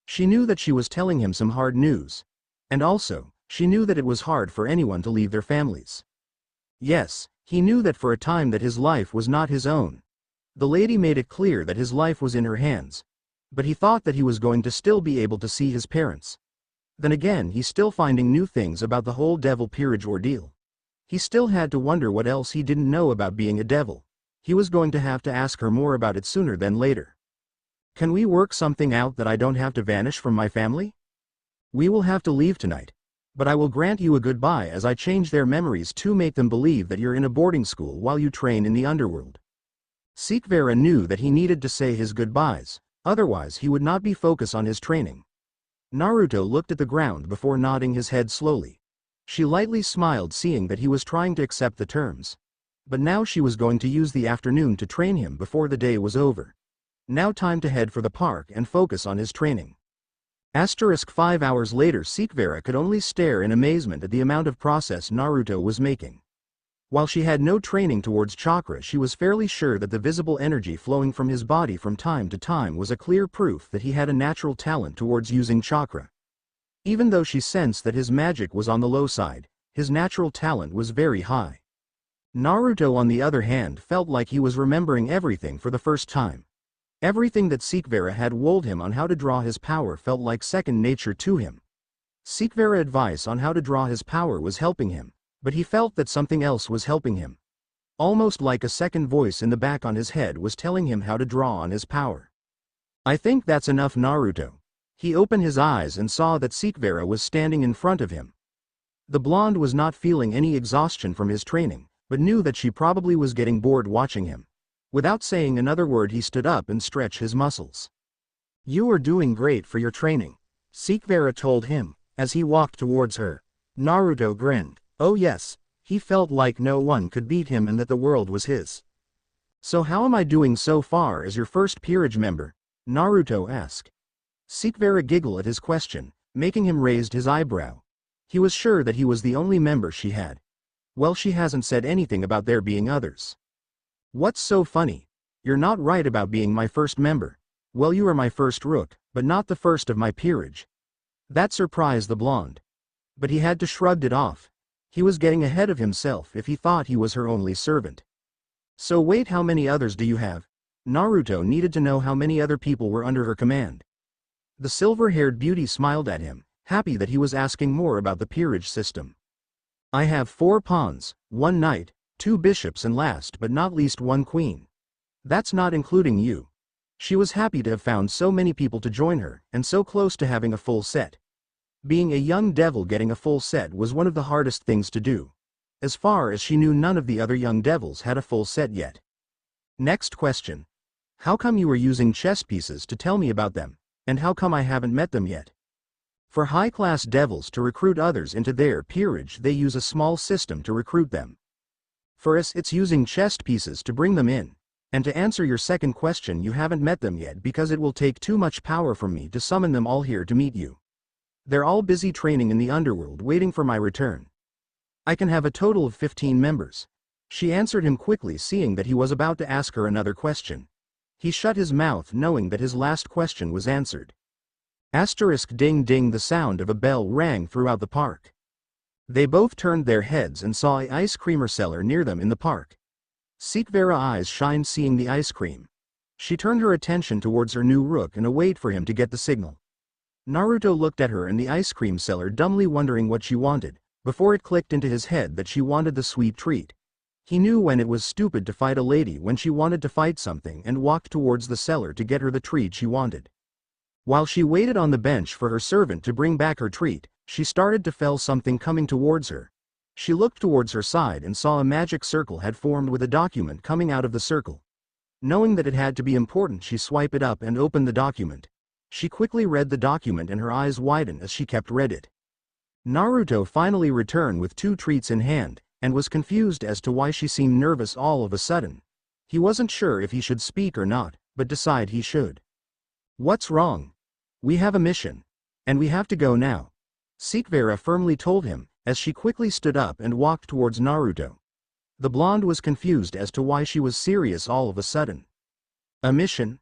She knew that she was telling him some hard news. And also, she knew that it was hard for anyone to leave their families. Yes, he knew that for a time that his life was not his own. The lady made it clear that his life was in her hands. But he thought that he was going to still be able to see his parents. Then again, he's still finding new things about the whole devil peerage ordeal. He still had to wonder what else he didn't know about being a devil. He was going to have to ask her more about it sooner than later. Can we work something out that I don't have to vanish from my family? We will have to leave tonight. But I will grant you a goodbye as I change their memories to make them believe that you're in a boarding school while you train in the underworld. Sekvera knew that he needed to say his goodbyes, otherwise he would not be focused on his training. Naruto looked at the ground before nodding his head slowly. She lightly smiled, seeing that he was trying to accept the terms. But now she was going to use the afternoon to train him before the day was over. Now time to head for the park and focus on his training. 5 hours later, Sekvera could only stare in amazement at the amount of progress Naruto was making. While she had no training towards chakra, she was fairly sure that the visible energy flowing from his body from time to time was a clear proof that he had a natural talent towards using chakra. Even though she sensed that his magic was on the low side, his natural talent was very high. Naruto, on the other hand, felt like he was remembering everything for the first time. Everything that Sekvera had told him on how to draw his power felt like second nature to him. Sekvera's advice on how to draw his power was helping him, but he felt that something else was helping him. Almost like a second voice in the back on his head was telling him how to draw on his power. I think that's enough, Naruto. He opened his eyes and saw that Sekvera was standing in front of him. The blonde was not feeling any exhaustion from his training, but knew that she probably was getting bored watching him. Without saying another word, he stood up and stretched his muscles. You are doing great for your training, Sekvera told him, as he walked towards her. Naruto grinned. Oh yes, he felt like no one could beat him and that the world was his. So how am I doing so far as your first peerage member? Naruto asked. Sekvera giggled at his question, making him raise his eyebrow. He was sure that he was the only member she had. Well, she hasn't said anything about there being others. What's so funny? You're not right about being my first member. Well, you are my first rook, but not the first of my peerage. That surprised the blonde. But he had to shrug it off. He was getting ahead of himself if he thought he was her only servant. So wait, how many others do you have? Naruto needed to know how many other people were under her command. The silver-haired beauty smiled at him, happy that he was asking more about the peerage system. I have 4 pawns, 1 knight, 2 bishops and last but not least 1 queen. That's not including you. She was happy to have found so many people to join her, and so close to having a full set. Being a young devil, getting a full set was one of the hardest things to do. As far as she knew, none of the other young devils had a full set yet. Next question. How come you were using chess pieces to tell me about them, and how come I haven't met them yet? For high-class devils to recruit others into their peerage, they use a small system to recruit them. For us, it's using chess pieces to bring them in. And to answer your second question, you haven't met them yet because it will take too much power from me to summon them all here to meet you. They're all busy training in the underworld waiting for my return. I can have a total of 15 members. She answered him quickly, seeing that he was about to ask her another question. He shut his mouth knowing that his last question was answered. Asterisk ding ding, the sound of a bell rang throughout the park. They both turned their heads and saw an ice creamer seller near them in the park. Sikvera's eyes shined seeing the ice cream. She turned her attention towards her new rook and awaited for him to get the signal. Naruto looked at her and the ice cream seller, dumbly wondering what she wanted, before it clicked into his head that she wanted the sweet treat. He knew when it was stupid to fight a lady when she wanted to fight something, and walked towards the seller to get her the treat she wanted. While she waited on the bench for her servant to bring back her treat, she started to feel something coming towards her. She looked towards her side and saw a magic circle had formed with a document coming out of the circle. Knowing that it had to be important, she swiped it up and opened the document. She quickly read the document and her eyes widened as she kept read it. Naruto finally returned with 2 treats in hand, and was confused as to why she seemed nervous all of a sudden. He wasn't sure if he should speak or not, but decided he should. What's wrong? We have a mission. And we have to go now. Sikvera firmly told him, as she quickly stood up and walked towards Naruto. The blonde was confused as to why she was serious all of a sudden. A mission?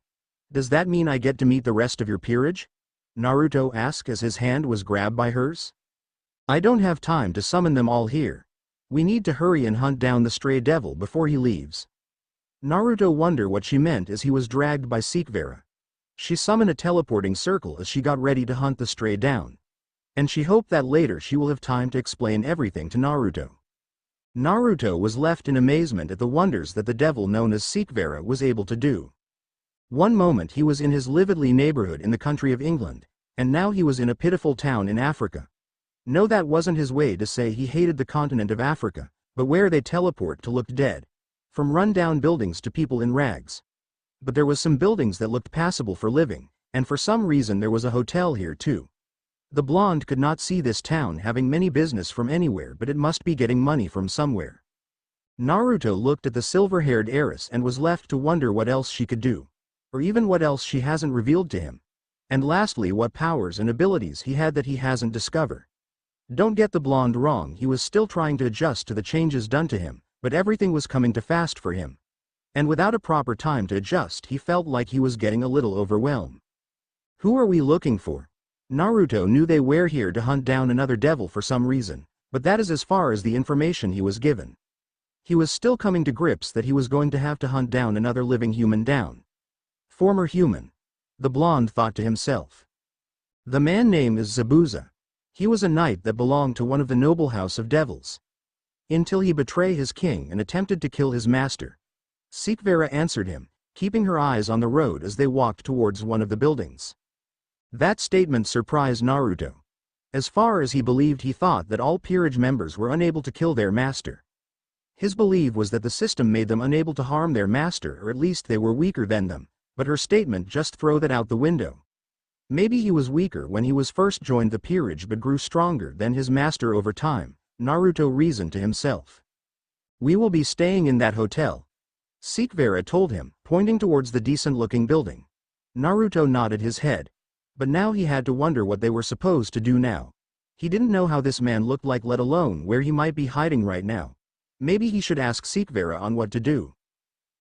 Does that mean I get to meet the rest of your peerage? Naruto asked as his hand was grabbed by hers. I don't have time to summon them all here. We need to hurry and hunt down the stray devil before he leaves. Naruto wondered what she meant as he was dragged by Sikvera. She summoned a teleporting circle as she got ready to hunt the stray down. And she hoped that later she will have time to explain everything to Naruto. Naruto was left in amazement at the wonders that the devil known as Sikvera was able to do. One moment he was in his lively neighborhood in the country of England, and now he was in a pitiful town in Africa. No, that wasn't his way to say he hated the continent of Africa, but where they teleport to look dead. From run-down buildings to people in rags. But there was some buildings that looked passable for living, and for some reason there was a hotel here too. The blonde could not see this town having many business from anywhere, but it must be getting money from somewhere. Naruto looked at the silver-haired heiress and was left to wonder what else she could do. Or even what else she hasn't revealed to him. And lastly, what powers and abilities he had that he hasn't discovered. Don't get the blonde wrong, he was still trying to adjust to the changes done to him, but everything was coming too fast for him. And without a proper time to adjust, he felt like he was getting a little overwhelmed. Who are we looking for? Naruto knew they were here to hunt down another devil for some reason, but that is as far as the information he was given. He was still coming to grips that he was going to have to hunt down another living human down. Former human. The blonde thought to himself. The man name is Zabuza. He was a knight that belonged to one of the noble house of devils. Until he betrayed his king and attempted to kill his master. Sikvera answered him, keeping her eyes on the road as they walked towards one of the buildings. That statement surprised Naruto. As far as he believed, he thought that all peerage members were unable to kill their master. His belief was that the system made them unable to harm their master, or at least they were weaker than them, but her statement just threw that out the window. Maybe he was weaker when he was first joined the peerage but grew stronger than his master over time, Naruto reasoned to himself. We will be staying in that hotel. Sikvera told him, pointing towards the decent-looking building. Naruto nodded his head. But now he had to wonder what they were supposed to do now. He didn't know how this man looked like, let alone where he might be hiding right now. Maybe he should ask Sikvera on what to do.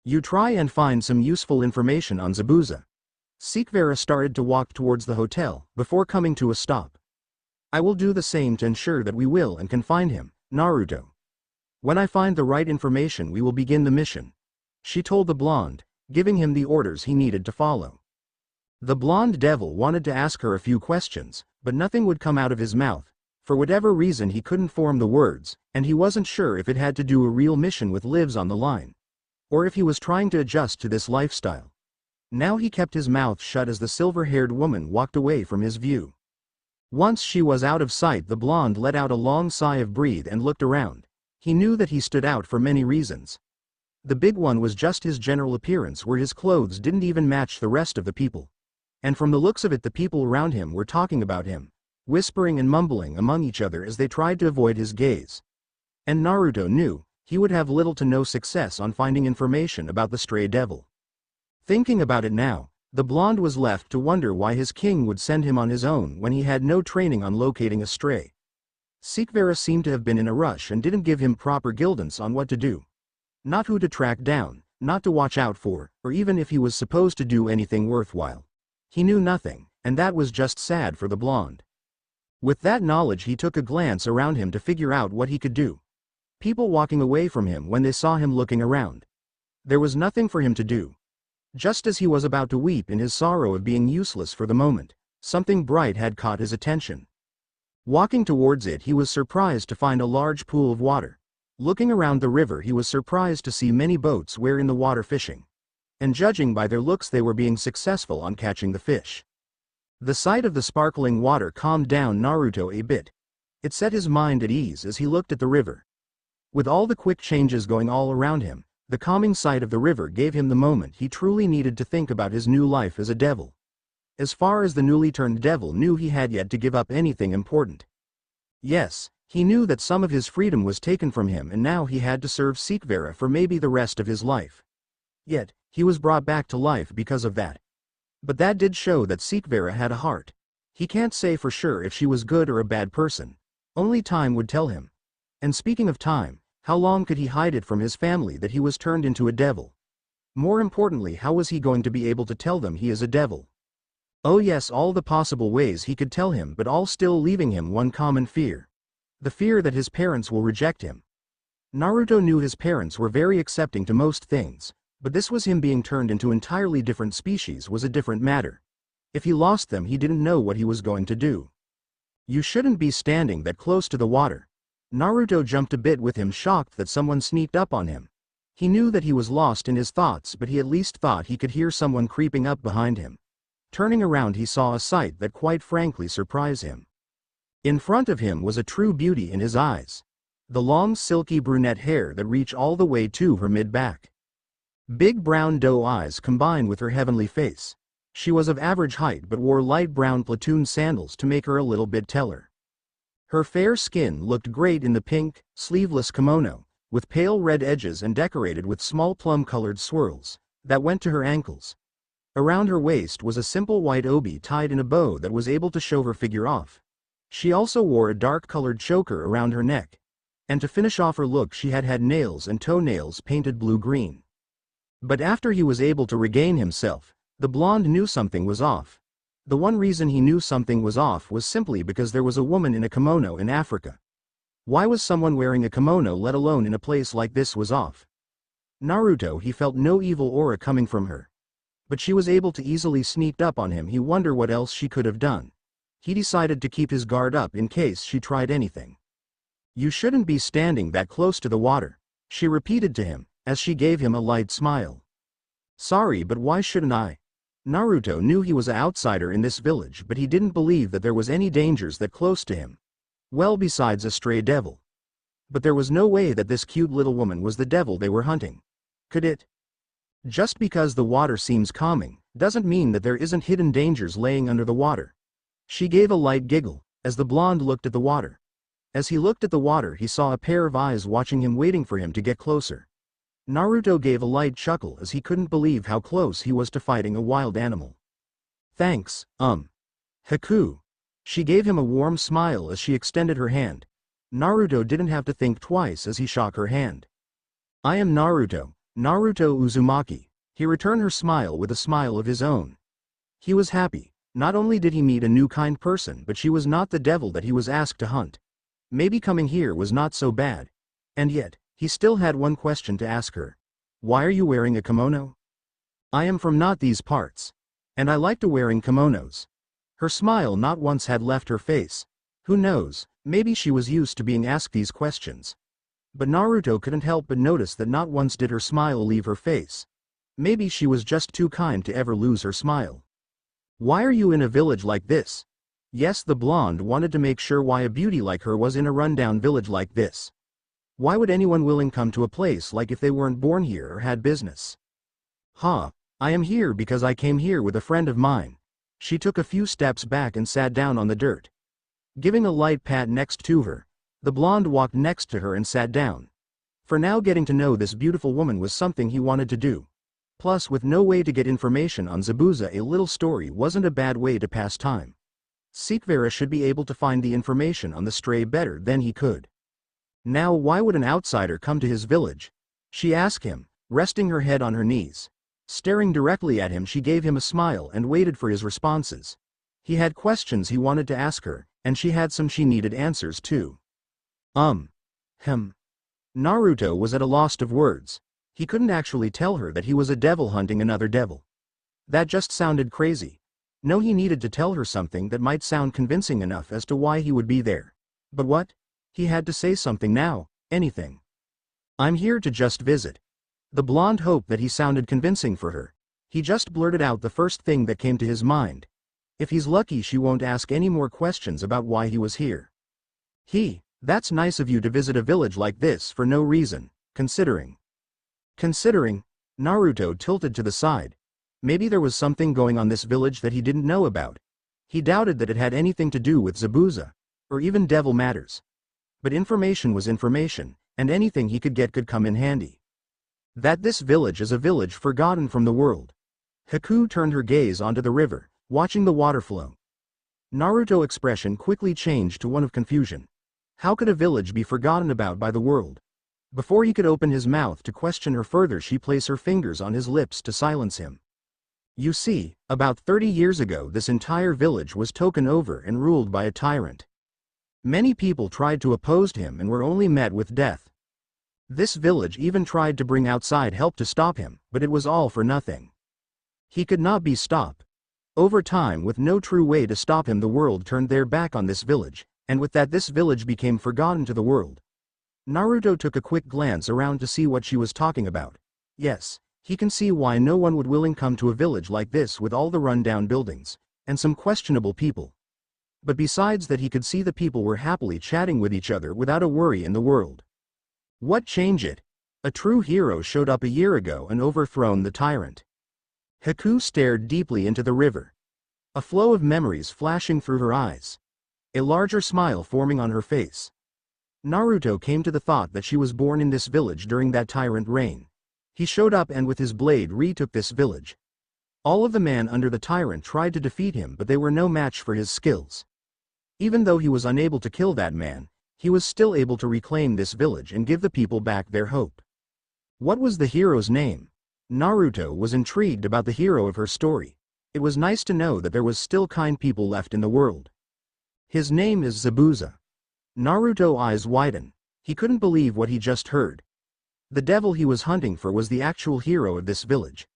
You try and find some useful information on Zabuza. Sikvera started to walk towards the hotel, before coming to a stop. I will do the same to ensure that we will and can find him, Naruto. When I find the right information, we will begin the mission. She told the blonde, giving him the orders he needed to follow. The blonde devil wanted to ask her a few questions, but nothing would come out of his mouth. For whatever reason he couldn't form the words, and he wasn't sure if it had to do a real mission with lives on the line, or if he was trying to adjust to this lifestyle. Now he kept his mouth shut as the silver-haired woman walked away from his view. Once she was out of sight, the blonde let out a long sigh of breath and looked around. He knew that he stood out for many reasons. The big one was just his general appearance, where his clothes didn't even match the rest of the people. And from the looks of it, the people around him were talking about him, whispering and mumbling among each other as they tried to avoid his gaze. And Naruto knew he would have little to no success on finding information about the stray devil. Thinking about it now, the blonde was left to wonder why his king would send him on his own when he had no training on locating a stray. Sikvera seemed to have been in a rush and didn't give him proper guidance on what to do. Not who to track down, not to watch out for, or even if he was supposed to do anything worthwhile. He knew nothing, and that was just sad for the blonde. With that knowledge, he took a glance around him to figure out what he could do. People walking away from him when they saw him looking around. There was nothing for him to do. Just as he was about to weep in his sorrow of being useless for the moment, something bright had caught his attention. Walking towards it, he was surprised to find a large pool of water. Looking around the river, he was surprised to see many boats were in the water fishing. And judging by their looks, they were being successful on catching the fish. The sight of the sparkling water calmed down Naruto a bit. It set his mind at ease as he looked at the river. With all the quick changes going all around him, the calming sight of the river gave him the moment he truly needed to think about his new life as a devil. As far as the newly turned devil knew, he had yet to give up anything important. Yes, he knew that some of his freedom was taken from him, and now he had to serve Sikvera for maybe the rest of his life. Yet, he was brought back to life because of that. But that did show that Sikvera had a heart. He can't say for sure if she was good or a bad person. Only time would tell him. And speaking of time, how long could he hide it from his family that he was turned into a devil? More importantly, how was he going to be able to tell them he is a devil? Oh yes, all the possible ways he could tell him, but all still leaving him one common fear. The fear that his parents will reject him. Naruto knew his parents were very accepting to most things, but this was him being turned into entirely different species was a different matter. If he lost them, he didn't know what he was going to do. You shouldn't be standing that close to the water. Naruto jumped a bit with him, shocked that someone sneaked up on him. He knew that he was lost in his thoughts, but he at least thought he could hear someone creeping up behind him. Turning around, he saw a sight that quite frankly surprised him. In front of him was a true beauty in his eyes. The long silky brunette hair that reached all the way to her mid-back. Big brown doe eyes combined with her heavenly face. She was of average height but wore light brown platoon sandals to make her a little bit taller. Her fair skin looked great in the pink, sleeveless kimono, with pale red edges and decorated with small plum-colored swirls that went to her ankles. Around her waist was a simple white obi tied in a bow that was able to show her figure off. She also wore a dark-colored choker around her neck. And to finish off her look, she had nails and toenails painted blue-green. But after he was able to regain himself, the blonde knew something was off. The one reason he knew something was off was simply because there was a woman in a kimono in Africa. Why was someone wearing a kimono, let alone in a place like this, was off? Naruto, he felt no evil aura coming from her. But she was able to easily sneak up on him. He wondered what else she could have done. He decided to keep his guard up in case she tried anything. You shouldn't be standing that close to the water, she repeated to him, as she gave him a light smile. Sorry, but why shouldn't I? Naruto knew he was an outsider in this village, but he didn't believe that there was any dangers that close to him. Well, besides a stray devil. But there was no way that this cute little woman was the devil they were hunting. Could it? Just because the water seems calming, doesn't mean that there isn't hidden dangers laying under the water. She gave a light giggle, as the blonde looked at the water. As he looked at the water, he saw a pair of eyes watching him, waiting for him to get closer. Naruto gave a light chuckle as he couldn't believe how close he was to fighting a wild animal. Thanks, Haku. She gave him a warm smile as she extended her hand. Naruto didn't have to think twice as he shook her hand. I am Naruto, Naruto Uzumaki. He returned her smile with a smile of his own. He was happy. Not only did he meet a new kind person, but she was not the devil that he was asked to hunt. Maybe coming here was not so bad. And yet, he still had one question to ask her. Why are you wearing a kimono? I am from not these parts. And I liked wearing kimonos. Her smile not once had left her face. Who knows, maybe she was used to being asked these questions. But Naruto couldn't help but notice that not once did her smile leave her face. Maybe she was just too kind to ever lose her smile. Why are you in a village like this? Yes, the blonde wanted to make sure why a beauty like her was in a rundown village like this. Why would anyone willing come to a place like if they weren't born here or had business? I am here because I came here with a friend of mine. She took a few steps back and sat down on the dirt. Giving a light pat next to her, the blonde walked next to her and sat down. For now, getting to know this beautiful woman was something he wanted to do. Plus, with no way to get information on Zabuza, a little story wasn't a bad way to pass time. Sikvera should be able to find the information on the stray better than he could. Now, why would an outsider come to his village? She asked him, resting her head on her knees. Staring directly at him, she gave him a smile and waited for his responses. He had questions he wanted to ask her, and she had some she needed answers to. Naruto was at a loss of words. He couldn't actually tell her that he was a devil hunting another devil. That just sounded crazy. No, he needed to tell her something that might sound convincing enough as to why he would be there. But what? He had to say something now, anything. I'm here to just visit. The blonde hoped that he sounded convincing for her. He just blurted out the first thing that came to his mind. If he's lucky, she won't ask any more questions about why he was here. That's nice of you to visit a village like this for no reason, considering, Naruto tilted to the side. Maybe there was something going on this village that he didn't know about. He doubted that it had anything to do with Zabuza, or even devil matters. But information was information, and anything he could get could come in handy. That this village is a village forgotten from the world. Haku turned her gaze onto the river, watching the water flow. Naruto's expression quickly changed to one of confusion. How could a village be forgotten about by the world? Before he could open his mouth to question her further, she placed her fingers on his lips to silence him. You see, about 30 years ago this entire village was taken over and ruled by a tyrant. Many people tried to oppose him and were only met with death. This village even tried to bring outside help to stop him, but it was all for nothing. He could not be stopped. Over time, with no true way to stop him, the world turned their back on this village, and with that this village became forgotten to the world. Naruto took a quick glance around to see what she was talking about. Yes, he can see why no one would willing come to a village like this with all the rundown buildings, and some questionable people. But besides that, he could see the people were happily chatting with each other without a worry in the world. What changed it? A true hero showed up a year ago and overthrown the tyrant. Haku stared deeply into the river. A flow of memories flashing through her eyes. A larger smile forming on her face. Naruto came to the thought that she was born in this village during that tyrant reign. He showed up and with his blade retook this village. All of the men under the tyrant tried to defeat him, but they were no match for his skills. Even though he was unable to kill that man, he was still able to reclaim this village and give the people back their hope. What was the hero's name? Naruto was intrigued about the hero of her story. It was nice to know that there was still kind people left in the world. His name is Zabuza. Naruto's eyes widened. He couldn't believe what he just heard. The devil he was hunting for was the actual hero of this village.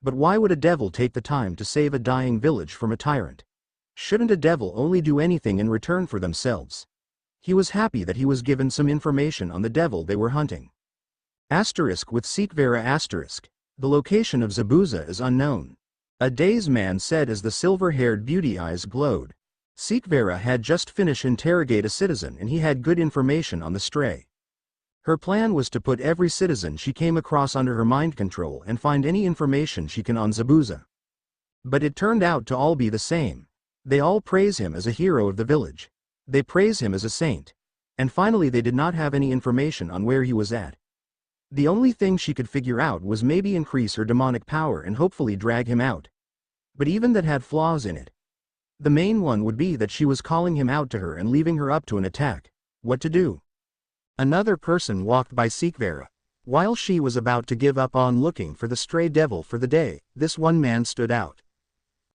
But why would a devil take the time to save a dying village from a tyrant? Shouldn't a devil only do anything in return for themselves? He was happy that he was given some information on the devil they were hunting. Asterisk with Sikvera asterisk. The location of Zabuza is unknown. A dazed man said as the silver-haired beauty eyes glowed. Sikvera had just finished interrogate a citizen and he had good information on the stray. Her plan was to put every citizen she came across under her mind control and find any information she can on Zabuza. But it turned out to all be the same. They all praise him as a hero of the village. They praise him as a saint. And finally they did not have any information on where he was at. The only thing she could figure out was maybe increase her demonic power and hopefully drag him out. But even that had flaws in it. The main one would be that she was calling him out to her and leaving her up to an attack. What to do? Another person walked by Sikvera. While she was about to give up on looking for the stray devil for the day, this one man stood out.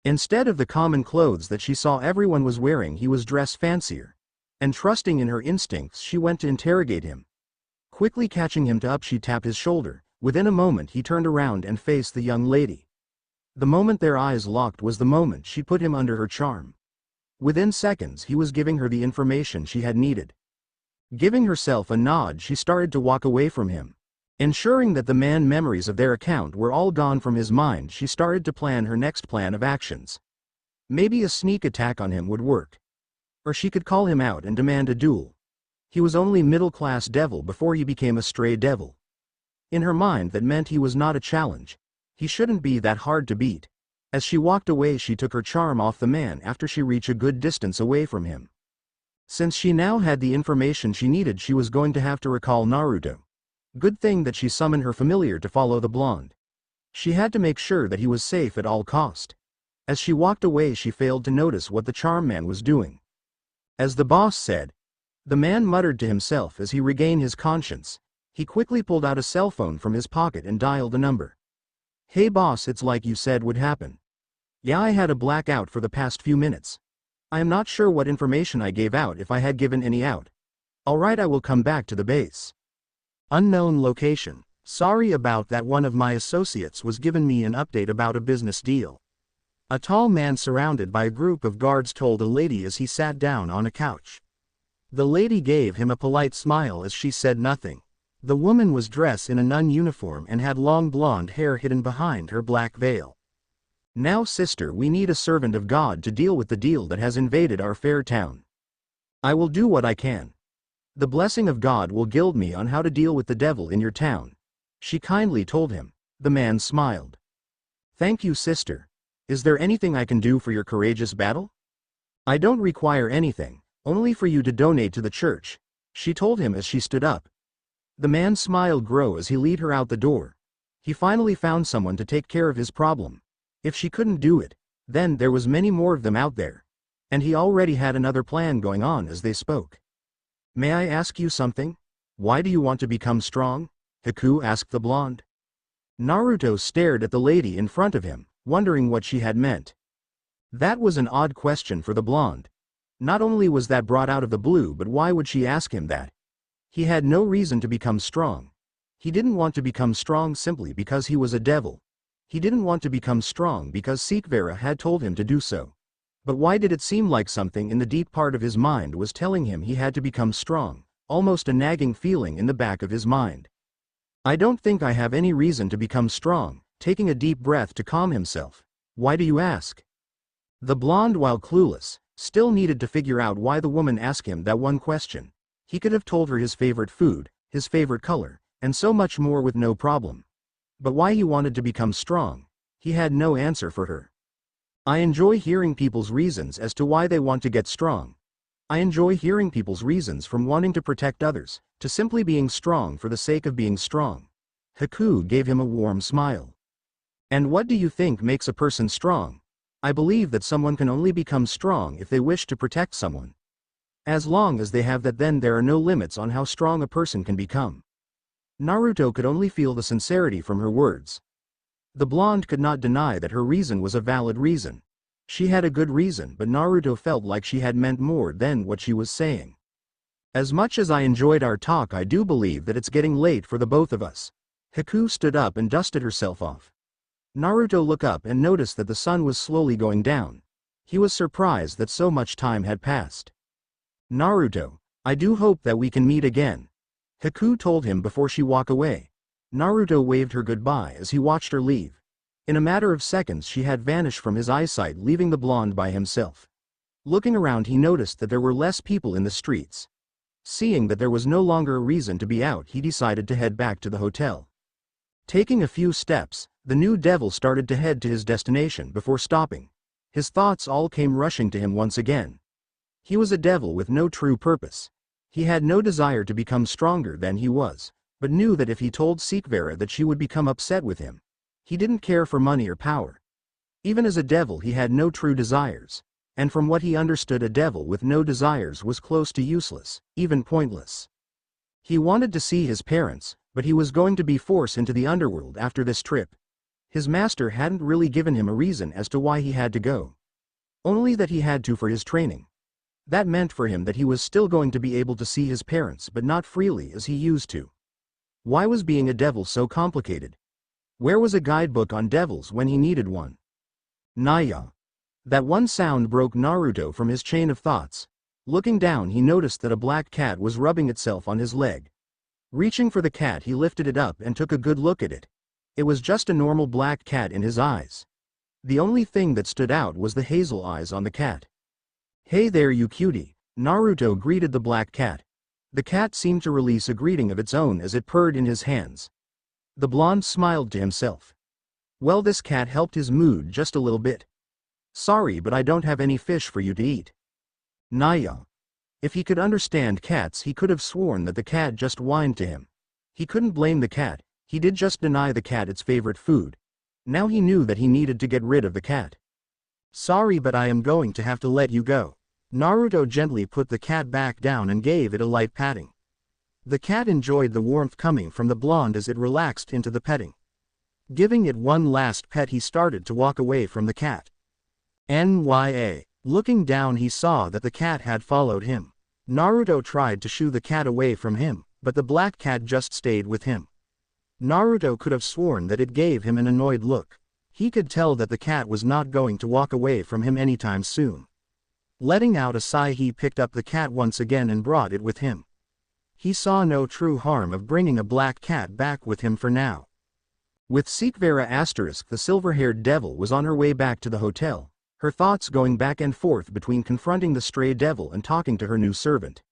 Instead of the common clothes that she saw everyone was wearing, he was dressed fancier. And trusting in her instincts, she went to interrogate him. Quickly catching him up, she tapped his shoulder. Within a moment he turned around and faced the young lady. The moment their eyes locked was the moment she put him under her charm. Within seconds he was giving her the information she had needed. Giving herself a nod, she started to walk away from him. Ensuring that the memories of their account were all gone from his mind, she started to plan her next plan of actions. Maybe a sneak attack on him would work. Or she could call him out and demand a duel. He was only middle-class devil before he became a stray devil. In her mind that meant he was not a challenge. He shouldn't be that hard to beat. As she walked away, she took her charm off the man after she reached a good distance away from him. Since she now had the information she needed, she was going to have to recall Naruto. Good thing that she summoned her familiar to follow the blonde. She had to make sure that he was safe at all cost. As she walked away, she failed to notice what the charm man was doing. As the boss said, the man muttered to himself as he regained his conscience. He quickly pulled out a cell phone from his pocket and dialed a number. "Hey boss, it's like you said would happen. Yeah, I had a blackout for the past few minutes. I am not sure what information I gave out, if I had given any out. Alright, I will come back to the base. Unknown location. Sorry about that, one of my associates was giving me an update about a business deal." A tall man surrounded by a group of guards told a lady as he sat down on a couch. The lady gave him a polite smile as she said nothing. The woman was dressed in a nun uniform and had long blonde hair hidden behind her black veil. "Now sister, we need a servant of God to deal with the deal that has invaded our fair town. I will do what I can. The blessing of God will guide me on how to deal with the devil in your town," she kindly told him. The man smiled. "Thank you sister. Is there anything I can do for your courageous battle?" "I don't require anything, only for you to donate to the church," she told him as she stood up. The man's smile grew as he led her out the door. He finally found someone to take care of his problem. If she couldn't do it, then there was many more of them out there. And he already had another plan going on as they spoke. "May I ask you something? Why do you want to become strong?" Haku asked the blonde. Naruto stared at the lady in front of him, wondering what she had meant. That was an odd question for the blonde. Not only was that brought out of the blue, but why would she ask him that? He had no reason to become strong. He didn't want to become strong simply because he was a devil. He didn't want to become strong because Sikvera had told him to do so. But why did it seem like something in the deep part of his mind was telling him he had to become strong, almost a nagging feeling in the back of his mind? "I don't think I have any reason to become strong," taking a deep breath to calm himself. "Why do you ask?" The blonde, while clueless, still needed to figure out why the woman asked him that one question. He could have told her his favorite food, his favorite color, and so much more with no problem. But why he wanted to become strong, he had no answer for her. "I enjoy hearing people's reasons as to why they want to get strong. I enjoy hearing people's reasons from wanting to protect others, to simply being strong for the sake of being strong." Haku gave him a warm smile. "And what do you think makes a person strong?" "I believe that someone can only become strong if they wish to protect someone. As long as they have that, then there are no limits on how strong a person can become." Naruto could only feel the sincerity from her words. The blonde could not deny that her reason was a valid reason. She had a good reason, but Naruto felt like she had meant more than what she was saying. "As much as I enjoyed our talk, I do believe that it's getting late for the both of us." Haku stood up and dusted herself off. Naruto looked up and noticed that the sun was slowly going down. He was surprised that so much time had passed. "Naruto, I do hope that we can meet again," Haku told him before she walked away. Naruto waved her goodbye as he watched her leave. In a matter of seconds she had vanished from his eyesight, leaving the blonde by himself. Looking around, he noticed that there were less people in the streets. Seeing that there was no longer a reason to be out, he decided to head back to the hotel. Taking a few steps, the new devil started to head to his destination before stopping. His thoughts all came rushing to him once again. He was a devil with no true purpose. He had no desire to become stronger than he was, but knew that if he told Sikvera that she would become upset with him. He didn't care for money or power. Even as a devil he had no true desires, and from what he understood, a devil with no desires was close to useless, even pointless. He wanted to see his parents, but he was going to be forced into the underworld after this trip. His master hadn't really given him a reason as to why he had to go. Only that he had to for his training. That meant for him that he was still going to be able to see his parents, but not freely as he used to. Why was being a devil so complicated? Where was a guidebook on devils when he needed one? Naya. That one sound broke Naruto from his chain of thoughts. Looking down, he noticed that a black cat was rubbing itself on his leg. Reaching for the cat, he lifted it up and took a good look at it. It was just a normal black cat in his eyes. The only thing that stood out was the hazel eyes on the cat. "Hey there, you cutie," Naruto greeted the black cat. The cat seemed to release a greeting of its own as it purred in his hands. The blonde smiled to himself. Well, this cat helped his mood just a little bit. "Sorry, but I don't have any fish for you to eat." Naya. If he could understand cats, he could have sworn that the cat just whined to him. He couldn't blame the cat, he did just deny the cat its favorite food. Now he knew that he needed to get rid of the cat. "Sorry, but I am going to have to let you go." Naruto gently put the cat back down and gave it a light patting. The cat enjoyed the warmth coming from the blonde as it relaxed into the petting. Giving it one last pet, he started to walk away from the cat. Nya. Looking down, he saw that the cat had followed him. Naruto tried to shoo the cat away from him, but the black cat just stayed with him. Naruto could have sworn that it gave him an annoyed look. He could tell that the cat was not going to walk away from him anytime soon. Letting out a sigh, he picked up the cat once again and brought it with him. He saw no true harm of bringing a black cat back with him for now. With Sikvera *, the silver-haired devil was on her way back to the hotel, her thoughts going back and forth between confronting the stray devil and talking to her new servant.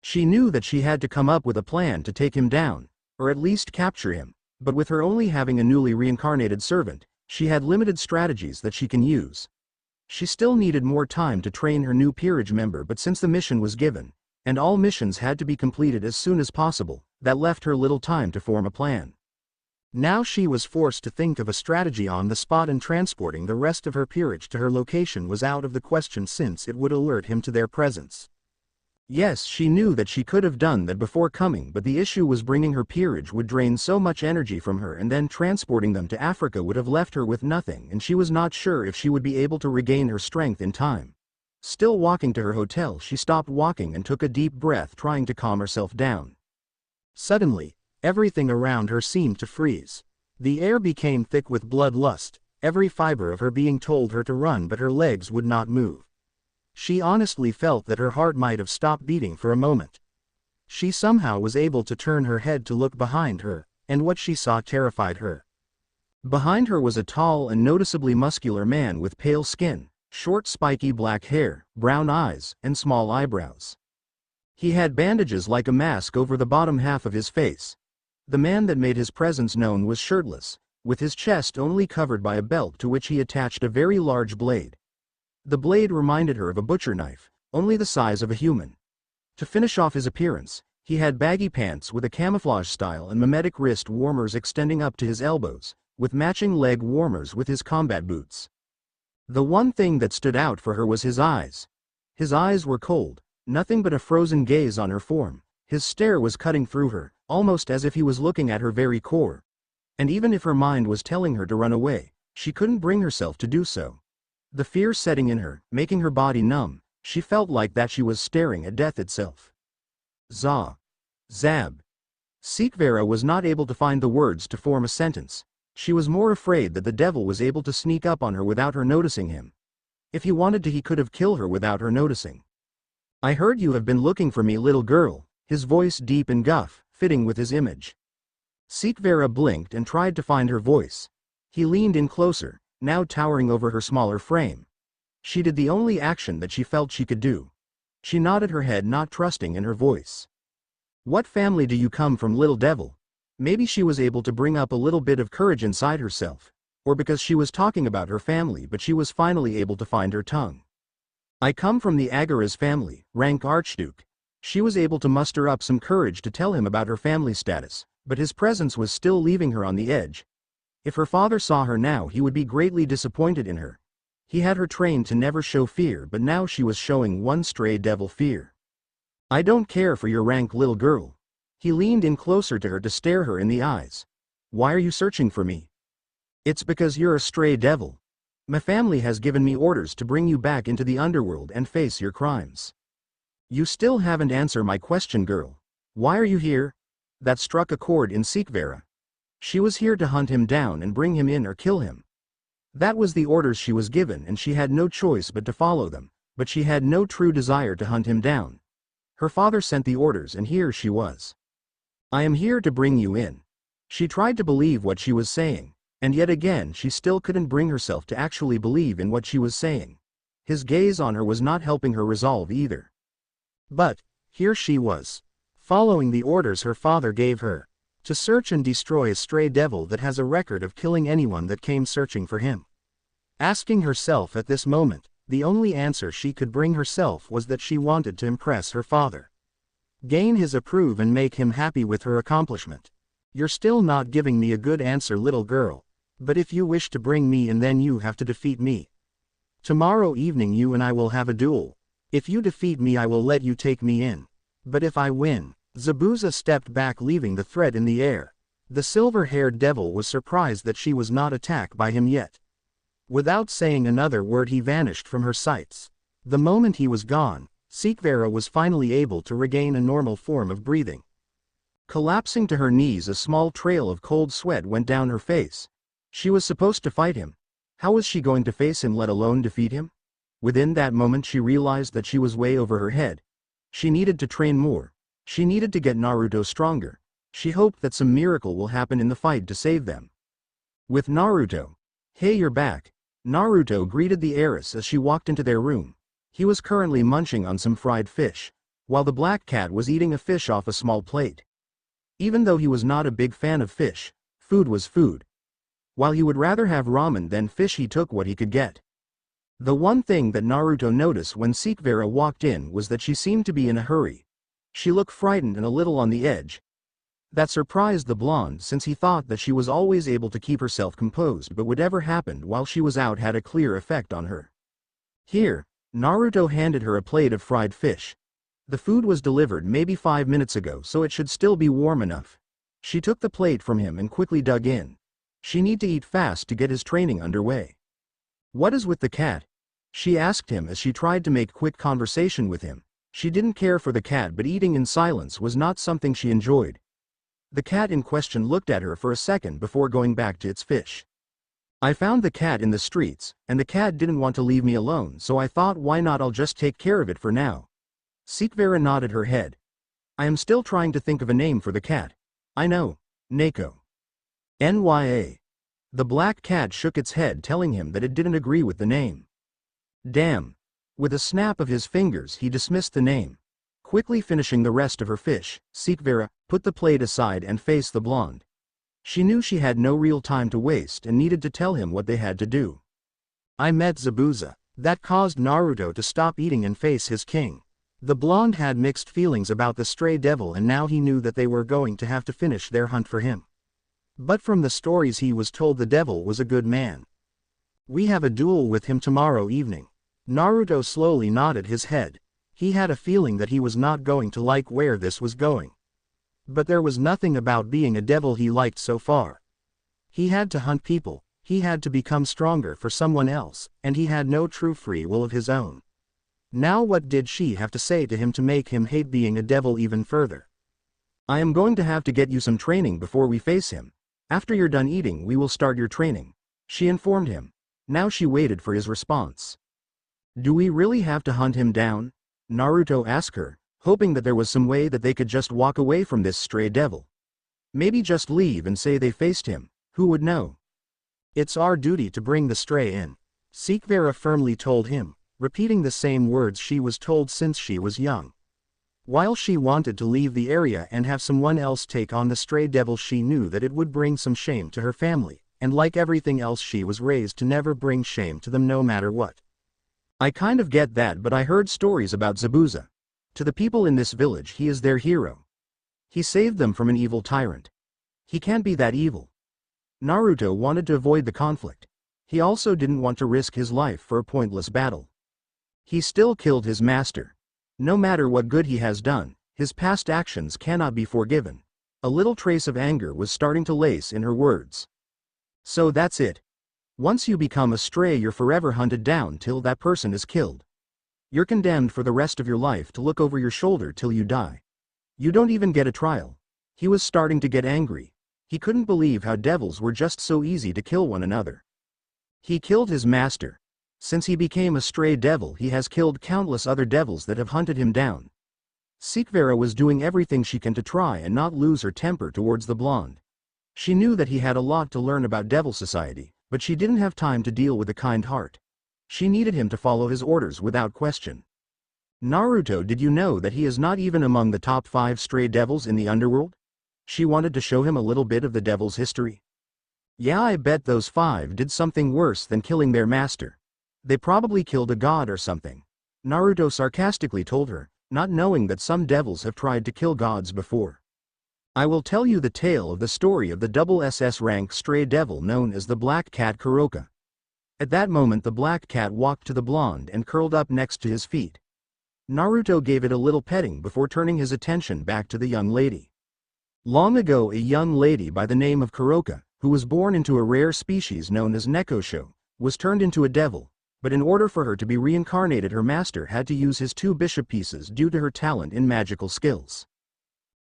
She knew that she had to come up with a plan to take him down, or at least capture him, but with her only having a newly reincarnated servant, she had limited strategies that she can use. She still needed more time to train her new peerage member, but since the mission was given, and all missions had to be completed as soon as possible, that left her little time to form a plan. Now she was forced to think of a strategy on the spot, and transporting the rest of her peerage to her location was out of the question since it would alert him to their presence. Yes, she knew that she could have done that before coming, but the issue was bringing her peerage would drain so much energy from her, and then transporting them to Africa would have left her with nothing, and she was not sure if she would be able to regain her strength in time. Still walking to her hotel, she stopped walking and took a deep breath, trying to calm herself down. Suddenly, everything around her seemed to freeze. The air became thick with bloodlust. Every fiber of her being told her to run, but her legs would not move. She honestly felt that her heart might have stopped beating for a moment. She somehow was able to turn her head to look behind her, and what she saw terrified her. Behind her was a tall and noticeably muscular man with pale skin, short spiky black hair, brown eyes, and small eyebrows. He had bandages like a mask over the bottom half of his face. The man that made his presence known was shirtless, with his chest only covered by a belt to which he attached a very large blade. The blade reminded her of a butcher knife, only the size of a human. To finish off his appearance, he had baggy pants with a camouflage style and mimetic wrist warmers extending up to his elbows, with matching leg warmers with his combat boots. The one thing that stood out for her was his eyes. His eyes were cold, nothing but a frozen gaze on her form. His stare was cutting through her, almost as if he was looking at her very core. And even if her mind was telling her to run away, she couldn't bring herself to do so. The fear setting in her, making her body numb, she felt like that she was staring at death itself. Za. Zab. Sikvera was not able to find the words to form a sentence. She was more afraid that the devil was able to sneak up on her without her noticing him. If he wanted to, he could have killed her without her noticing. "I heard you have been looking for me, little girl," his voice deep and gruff, fitting with his image. Sikvera blinked and tried to find her voice. He leaned in closer, now towering over her smaller frame. She did the only action that she felt she could do. She nodded her head, not trusting in her voice. "What family do you come from, little devil?" Maybe she was able to bring up a little bit of courage inside herself, or because she was talking about her family, but she was finally able to find her tongue. "I come from the Agaras family, rank Archduke." She was able to muster up some courage to tell him about her family status, but his presence was still leaving her on the edge. If her father saw her now, he would be greatly disappointed in her. He had her trained to never show fear, but now she was showing one stray devil fear. "I don't care for your rank, little girl." He leaned in closer to her to stare her in the eyes. "Why are you searching for me?" "It's because you're a stray devil. My family has given me orders to bring you back into the underworld and face your crimes." "You still haven't answered my question, girl. Why are you here?" That struck a chord in Sikvera. She was here to hunt him down and bring him in or kill him. That was the orders she was given and she had no choice but to follow them, but she had no true desire to hunt him down. Her father sent the orders and here she was. I am here to bring you in. She tried to believe what she was saying, and yet again she still couldn't bring herself to actually believe in what she was saying. His gaze on her was not helping her resolve either. But, here she was, following the orders her father gave her, to search and destroy a stray devil that has a record of killing anyone that came searching for him. Asking herself at this moment, the only answer she could bring herself was that she wanted to impress her father. Gain his approval and make him happy with her accomplishment. You're still not giving me a good answer, little girl, but if you wish to bring me in then you have to defeat me. Tomorrow evening you and I will have a duel. If you defeat me I will let you take me in. But if I win... Zabuza stepped back leaving the threat in the air. The silver-haired devil was surprised that she was not attacked by him yet. Without saying another word he vanished from her sights. The moment he was gone, Sikvera was finally able to regain a normal form of breathing. Collapsing to her knees, a small trail of cold sweat went down her face. She was supposed to fight him. How was she going to face him, let alone defeat him? Within that moment she realized that she was way over her head. She needed to train more. She needed to get Naruto stronger. She hoped that some miracle will happen in the fight to save them. With Naruto. Hey, you're back. Naruto greeted the heiress as she walked into their room. He was currently munching on some fried fish, while the black cat was eating a fish off a small plate. Even though he was not a big fan of fish, food was food. While he would rather have ramen than fish, he took what he could get. The one thing that Naruto noticed when Sikvera walked in was that she seemed to be in a hurry. She looked frightened and a little on the edge. That surprised the blonde since he thought that she was always able to keep herself composed, but whatever happened while she was out had a clear effect on her. Here, Naruto handed her a plate of fried fish. The food was delivered maybe 5 minutes ago, so it should still be warm enough. She took the plate from him and quickly dug in. She needed to eat fast to get his training underway. What is with the cat? She asked him as she tried to make quick conversation with him. She didn't care for the cat, but eating in silence was not something she enjoyed. The cat in question looked at her for a second before going back to its fish. I found the cat in the streets, and the cat didn't want to leave me alone, so I thought, why not, I'll just take care of it for now. Sikvera nodded her head. I am still trying to think of a name for the cat. I know. Neko. Nya. The black cat shook its head, telling him that it didn't agree with the name. Damn. With a snap of his fingers he dismissed the name. Quickly finishing the rest of her fish, Sikvera put the plate aside and faced the blonde. She knew she had no real time to waste and needed to tell him what they had to do. I met Zabuza. That caused Naruto to stop eating and face his king. The blonde had mixed feelings about the stray devil, and now he knew that they were going to have to finish their hunt for him. But from the stories he was told, the devil was a good man. We have a duel with him tomorrow evening. Naruto slowly nodded his head. He had a feeling that he was not going to like where this was going. But there was nothing about being a devil he liked so far. He had to hunt people, he had to become stronger for someone else, and he had no true free will of his own. Now what did she have to say to him to make him hate being a devil even further? I am going to have to get you some training before we face him. After you're done eating we will start your training, she informed him. Now she waited for his response. Do we really have to hunt him down? Naruto asked her, hoping that there was some way that they could just walk away from this stray devil. Maybe just leave and say they faced him, who would know? It's our duty to bring the stray in, Sikvera firmly told him, repeating the same words she was told since she was young. While she wanted to leave the area and have someone else take on the stray devil, she knew that it would bring some shame to her family, and like everything else she was raised to never bring shame to them no matter what. I kind of get that, but I heard stories about Zabuza. To the people in this village he is their hero. He saved them from an evil tyrant. He can't be that evil. Naruto wanted to avoid the conflict. He also didn't want to risk his life for a pointless battle. He still killed his master. No matter what good he has done, his past actions cannot be forgiven. A little trace of anger was starting to lace in her words. So that's it. Once you become a stray, you're forever hunted down till that person is killed. You're condemned for the rest of your life to look over your shoulder till you die. You don't even get a trial. He was starting to get angry. He couldn't believe how devils were just so easy to kill one another. He killed his master. Since he became a stray devil, he has killed countless other devils that have hunted him down. Sikvera was doing everything she can to try and not lose her temper towards the blonde. She knew that he had a lot to learn about devil society, but she didn't have time to deal with a kind heart. She needed him to follow his orders without question. Naruto, did you know that he is not even among the top 5 stray devils in the underworld? She wanted to show him a little bit of the devil's history. Yeah, I bet those 5 did something worse than killing their master. They probably killed a god or something. Naruto sarcastically told her, not knowing that some devils have tried to kill gods before. I will tell you the tale of the story of the double SS rank stray devil known as the Black Cat Kuroka. At that moment the black cat walked to the blonde and curled up next to his feet. Naruto gave it a little petting before turning his attention back to the young lady. Long ago, a young lady by the name of Kuroka, who was born into a rare species known as Nekosho, was turned into a devil, but in order for her to be reincarnated, her master had to use his 2 bishop pieces due to her talent in magical skills.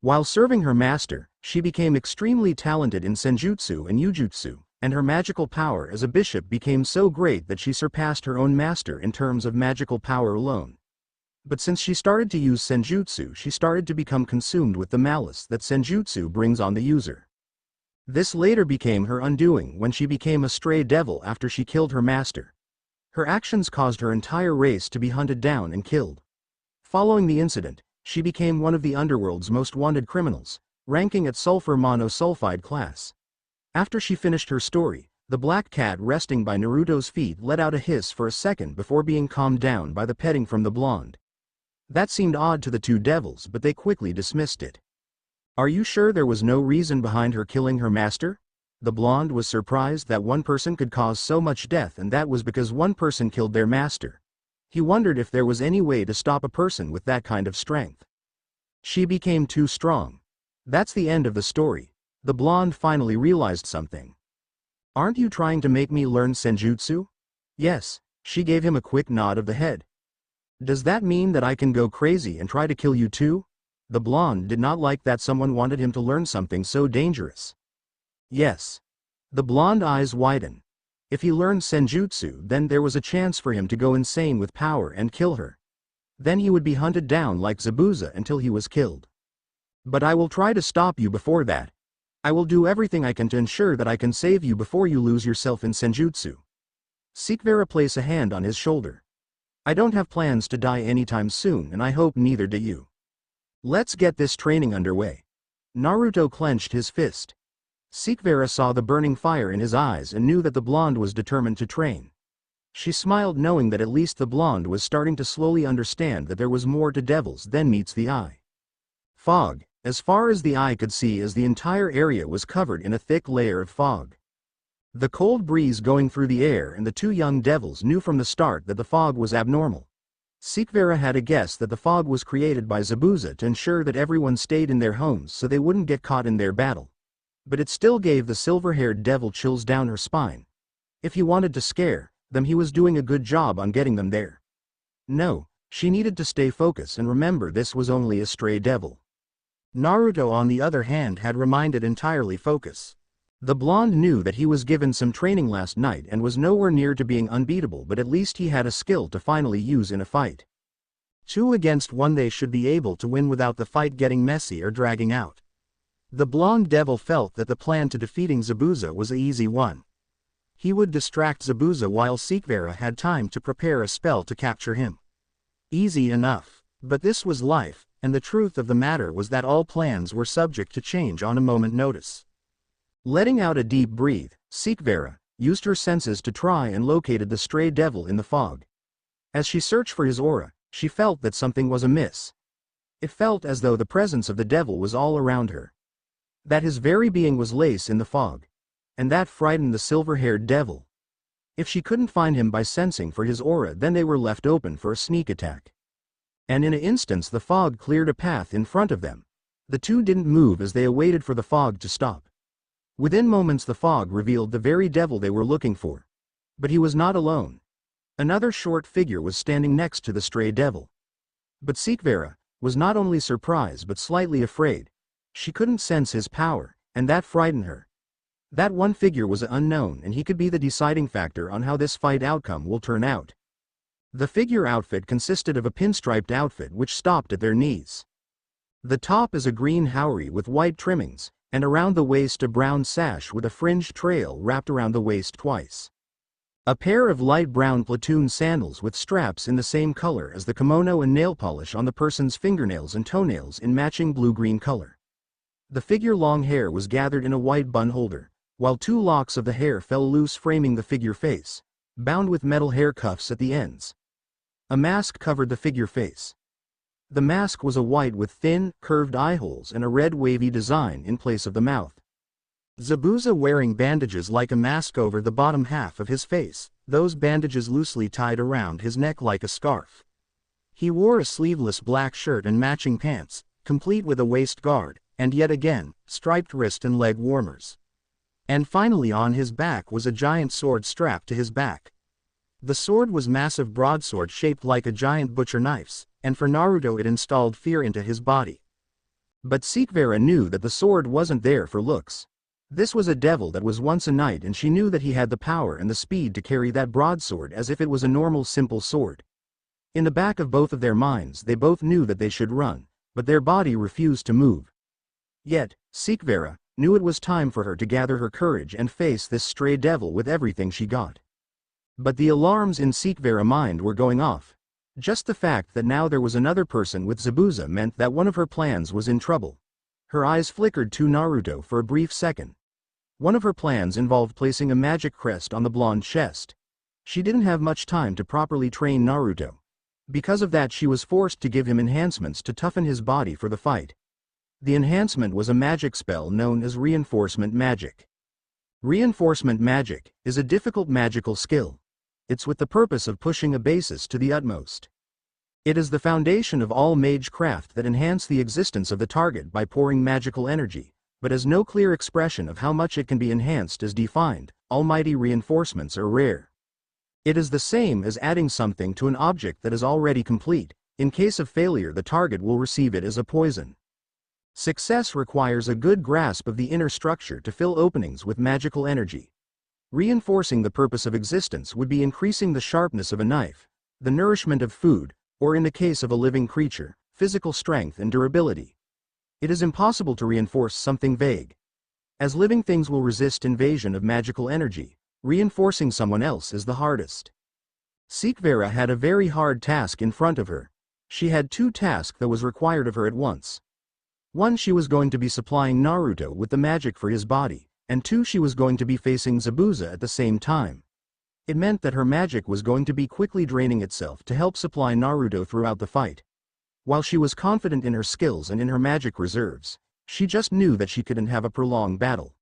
While serving her master, she became extremely talented in senjutsu and yujutsu, and her magical power as a bishop became so great that she surpassed her own master in terms of magical power alone. But since she started to use senjutsu, she started to become consumed with the malice that senjutsu brings on the user. This later became her undoing when she became a stray devil after she killed her master. Her actions caused her entire race to be hunted down and killed. Following the incident, she became one of the underworld's most wanted criminals, ranking at sulfur monosulfide class. After she finished her story, the black cat resting by Naruto's feet let out a hiss for a second before being calmed down by the petting from the blonde. That seemed odd to the 2 devils, but they quickly dismissed it. Are you sure there was no reason behind her killing her master? The blonde was surprised that one person could cause so much death, and that was because one person killed their master. He wondered if there was any way to stop a person with that kind of strength. She became too strong. That's the end of the story. The blonde finally realized something. Aren't you trying to make me learn senjutsu? Yes, she gave him a quick nod of the head. Does that mean that I can go crazy and try to kill you too? The blonde did not like that someone wanted him to learn something so dangerous. Yes. The blonde eyes widened. If he learned senjutsu, then there was a chance for him to go insane with power and kill her. Then he would be hunted down like Zabuza until he was killed. But I will try to stop you before that. I will do everything I can to ensure that I can save you before you lose yourself in senjutsu. Sikvera placed a hand on his shoulder. I don't have plans to die anytime soon, and I hope neither do you. Let's get this training underway. Naruto clenched his fist. Sikvera saw the burning fire in his eyes and knew that the blonde was determined to train. She smiled, knowing that at least the blonde was starting to slowly understand that there was more to devils than meets the eye. Fog, as far as the eye could see, as the entire area was covered in a thick layer of fog. The cold breeze going through the air, and the 2 young devils knew from the start that the fog was abnormal. Sikvera had a guess that the fog was created by Zabuza to ensure that everyone stayed in their homes so they wouldn't get caught in their battle. But it still gave the silver-haired devil chills down her spine. If he wanted to scare them, he was doing a good job on getting them there. No, she needed to stay focused and remember this was only a stray devil. Naruto, on the other hand, had remained entirely focused. The blonde knew that he was given some training last night and was nowhere near to being unbeatable, but at least he had a skill to finally use in a fight. 2 against 1, they should be able to win without the fight getting messy or dragging out. The blonde devil felt that the plan to defeating Zabuza was an easy one. He would distract Zabuza while Sikvera had time to prepare a spell to capture him. Easy enough. But this was life, and the truth of the matter was that all plans were subject to change on a moment's notice. Letting out a deep breath, Sikvera used her senses to try and located the stray devil in the fog. As she searched for his aura, she felt that something was amiss. It felt as though the presence of the devil was all around her. That his very being was lace in the fog. And that frightened the silver-haired devil. If she couldn't find him by sensing for his aura, then they were left open for a sneak attack. And in an instant the fog cleared a path in front of them. The 2 didn't move as they awaited for the fog to stop. Within moments the fog revealed the very devil they were looking for. But he was not alone. Another short figure was standing next to the stray devil. But Sikvera was not only surprised but slightly afraid. She couldn't sense his power, and that frightened her. That one figure was unknown and he could be the deciding factor on how this fight outcome will turn out. The figure outfit consisted of a pinstriped outfit which stopped at their knees. The top is a green haori with white trimmings, and around the waist a brown sash with a fringed trail wrapped around the waist twice. A pair of light brown platoon sandals with straps in the same color as the kimono and nail polish on the person's fingernails and toenails in matching blue-green color. The figure long hair was gathered in a white bun holder, while 2 locks of the hair fell loose framing the figure face, bound with metal hair cuffs at the ends. A mask covered the figure face. The mask was a white with thin, curved eye holes and a red wavy design in place of the mouth. Zabuza wearing bandages like a mask over the bottom half of his face, those bandages loosely tied around his neck like a scarf. He wore a sleeveless black shirt and matching pants, complete with a waist guard, and yet again, striped wrist and leg warmers. And finally on his back was a giant sword strapped to his back. The sword was massive broadsword shaped like a giant butcher knife's, and for Naruto it installed fear into his body. But Sekvera knew that the sword wasn't there for looks. This was a devil that was once a knight and she knew that he had the power and the speed to carry that broadsword as if it was a normal simple sword. In the back of both of their minds they both knew that they should run, but their body refused to move. Yet, Sekvera knew it was time for her to gather her courage and face this stray devil with everything she got. But the alarms in Sekvera's mind were going off. Just the fact that now there was another person with Zabuza meant that one of her plans was in trouble. Her eyes flickered to Naruto for a brief second. One of her plans involved placing a magic crest on the blonde chest. She didn't have much time to properly train Naruto. Because of that she was forced to give him enhancements to toughen his body for the fight. The enhancement was a magic spell known as reinforcement magic. Reinforcement magic is a difficult magical skill. It's with the purpose of pushing a basis to the utmost. It is the foundation of all mage craft that enhance the existence of the target by pouring magical energy, but as no clear expression of how much it can be enhanced is defined. Almighty reinforcements are rare. It is the same as adding something to an object that is already complete. In case of failure the target will receive it as a poison. Success requires a good grasp of the inner structure to fill openings with magical energy. Reinforcing the purpose of existence would be increasing the sharpness of a knife, the nourishment of food, or in the case of a living creature, physical strength and durability. It is impossible to reinforce something vague. As living things will resist invasion of magical energy, reinforcing someone else is the hardest. Sekvera had a very hard task in front of her. She had 2 tasks that was required of her at once. 1, she was going to be supplying Naruto with the magic for his body, and 2, she was going to be facing Zabuza at the same time. It meant that her magic was going to be quickly draining itself to help supply Naruto throughout the fight. While she was confident in her skills and in her magic reserves, she just knew that she couldn't have a prolonged battle.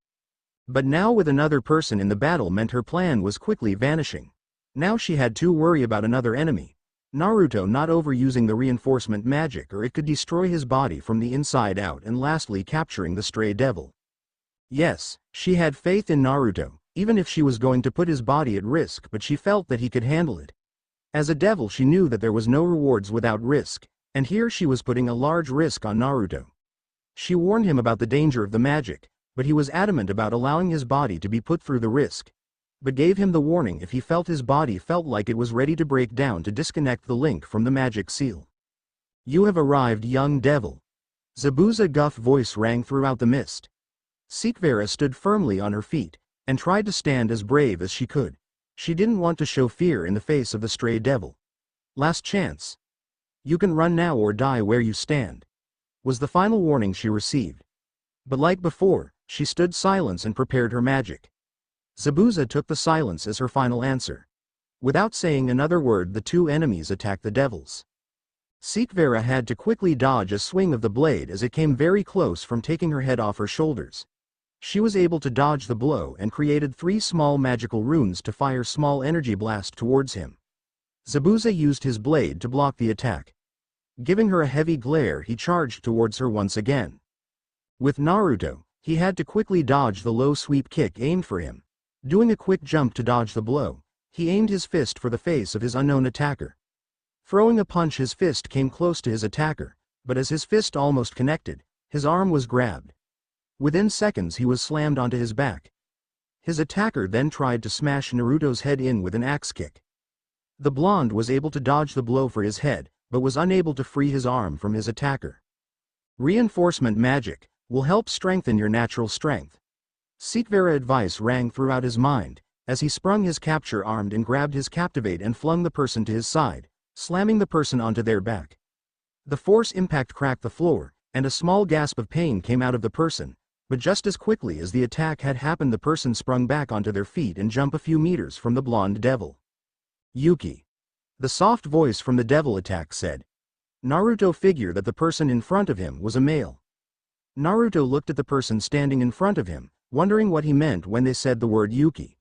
But now with another person in the battle meant her plan was quickly vanishing. Now she had to worry about another enemy. Naruto not overusing the reinforcement magic or it could destroy his body from the inside out, and lastly capturing the stray devil. Yes, she had faith in Naruto, even if she was going to put his body at risk, but she felt that he could handle it. As a devil she knew that there was no rewards without risk. And here she was putting a large risk on Naruto. She warned him about the danger of the magic, but he was adamant about allowing his body to be put through the risk. But gave him the warning if he felt his body felt like it was ready to break down to disconnect the link from the magic seal. You have arrived, young devil. Zabuza's gruff voice rang throughout the mist. Sekvera stood firmly on her feet, and tried to stand as brave as she could. She didn't want to show fear in the face of the stray devil. Last chance. You can run now or die where you stand, was the final warning she received. But like before, she stood silent and prepared her magic. Zabuza took the silence as her final answer. Without saying another word the 2 enemies attacked the devils. Sekvera had to quickly dodge a swing of the blade as it came very close from taking her head off her shoulders. She was able to dodge the blow and created 3 small magical runes to fire small energy blast towards him. Zabuza used his blade to block the attack. Giving her a heavy glare he charged towards her once again. With Naruto, he had to quickly dodge the low sweep kick aimed for him. Doing a quick jump to dodge the blow, he aimed his fist for the face of his unknown attacker. Throwing a punch his fist came close to his attacker, but as his fist almost connected, his arm was grabbed. Within seconds he was slammed onto his back. His attacker then tried to smash Naruto's head in with an axe kick. The blonde was able to dodge the blow for his head, but was unable to free his arm from his attacker. Reinforcement magic will help strengthen your natural strength. Seekvera advice rang throughout his mind, as he sprung his capture armed and grabbed his captivate and flung the person to his side, slamming the person onto their back. The force impact cracked the floor, and a small gasp of pain came out of the person, but just as quickly as the attack had happened the person sprung back onto their feet and jumped a few meters from the blonde devil. Yuki. The soft voice from the devil attack said. Naruto figured that the person in front of him was a male. Naruto looked at the person standing in front of him, wondering what he meant when they said the word Yuki.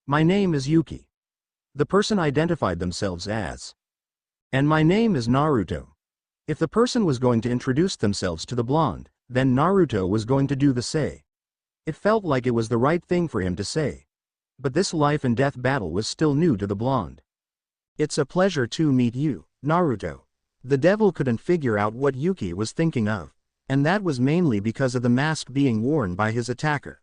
My name is Yuki. The person identified themselves as. And my name is Naruto. If the person was going to introduce themselves to the blonde, then Naruto was going to do the same. It felt like it was the right thing for him to say. But this life and death battle was still new to the blonde. It's a pleasure to meet you, Naruto. The devil couldn't figure out what Yuki was thinking of, and that was mainly because of the mask being worn by his attacker.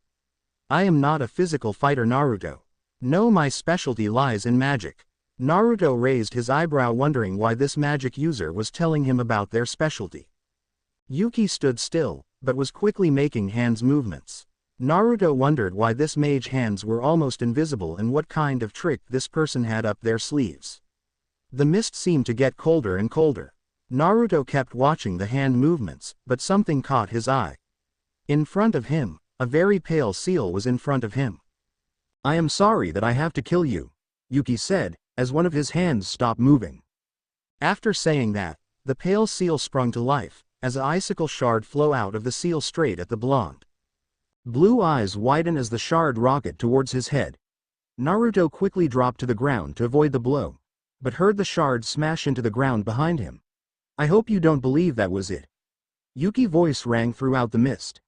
I am not a physical fighter, Naruto. No, my specialty lies in magic. Naruto raised his eyebrow wondering why this magic user was telling him about their specialty. Yuki stood still, but was quickly making hands movements. Naruto wondered why this mage hands were almost invisible and what kind of trick this person had up their sleeves. The mist seemed to get colder and colder. Naruto kept watching the hand movements, but something caught his eye. In front of him, a very pale seal was in front of him. I am sorry that I have to kill you, Yuki said, as one of his hands stopped moving. After saying that, the pale seal sprung to life, as an icicle shard flew out of the seal straight at the blonde. Blue eyes widen as the shard rocket towards his head. Naruto quickly dropped to the ground to avoid the blow, but heard the shard smash into the ground behind him. I hope you don't believe that was it. Yuki's voice rang throughout the mist.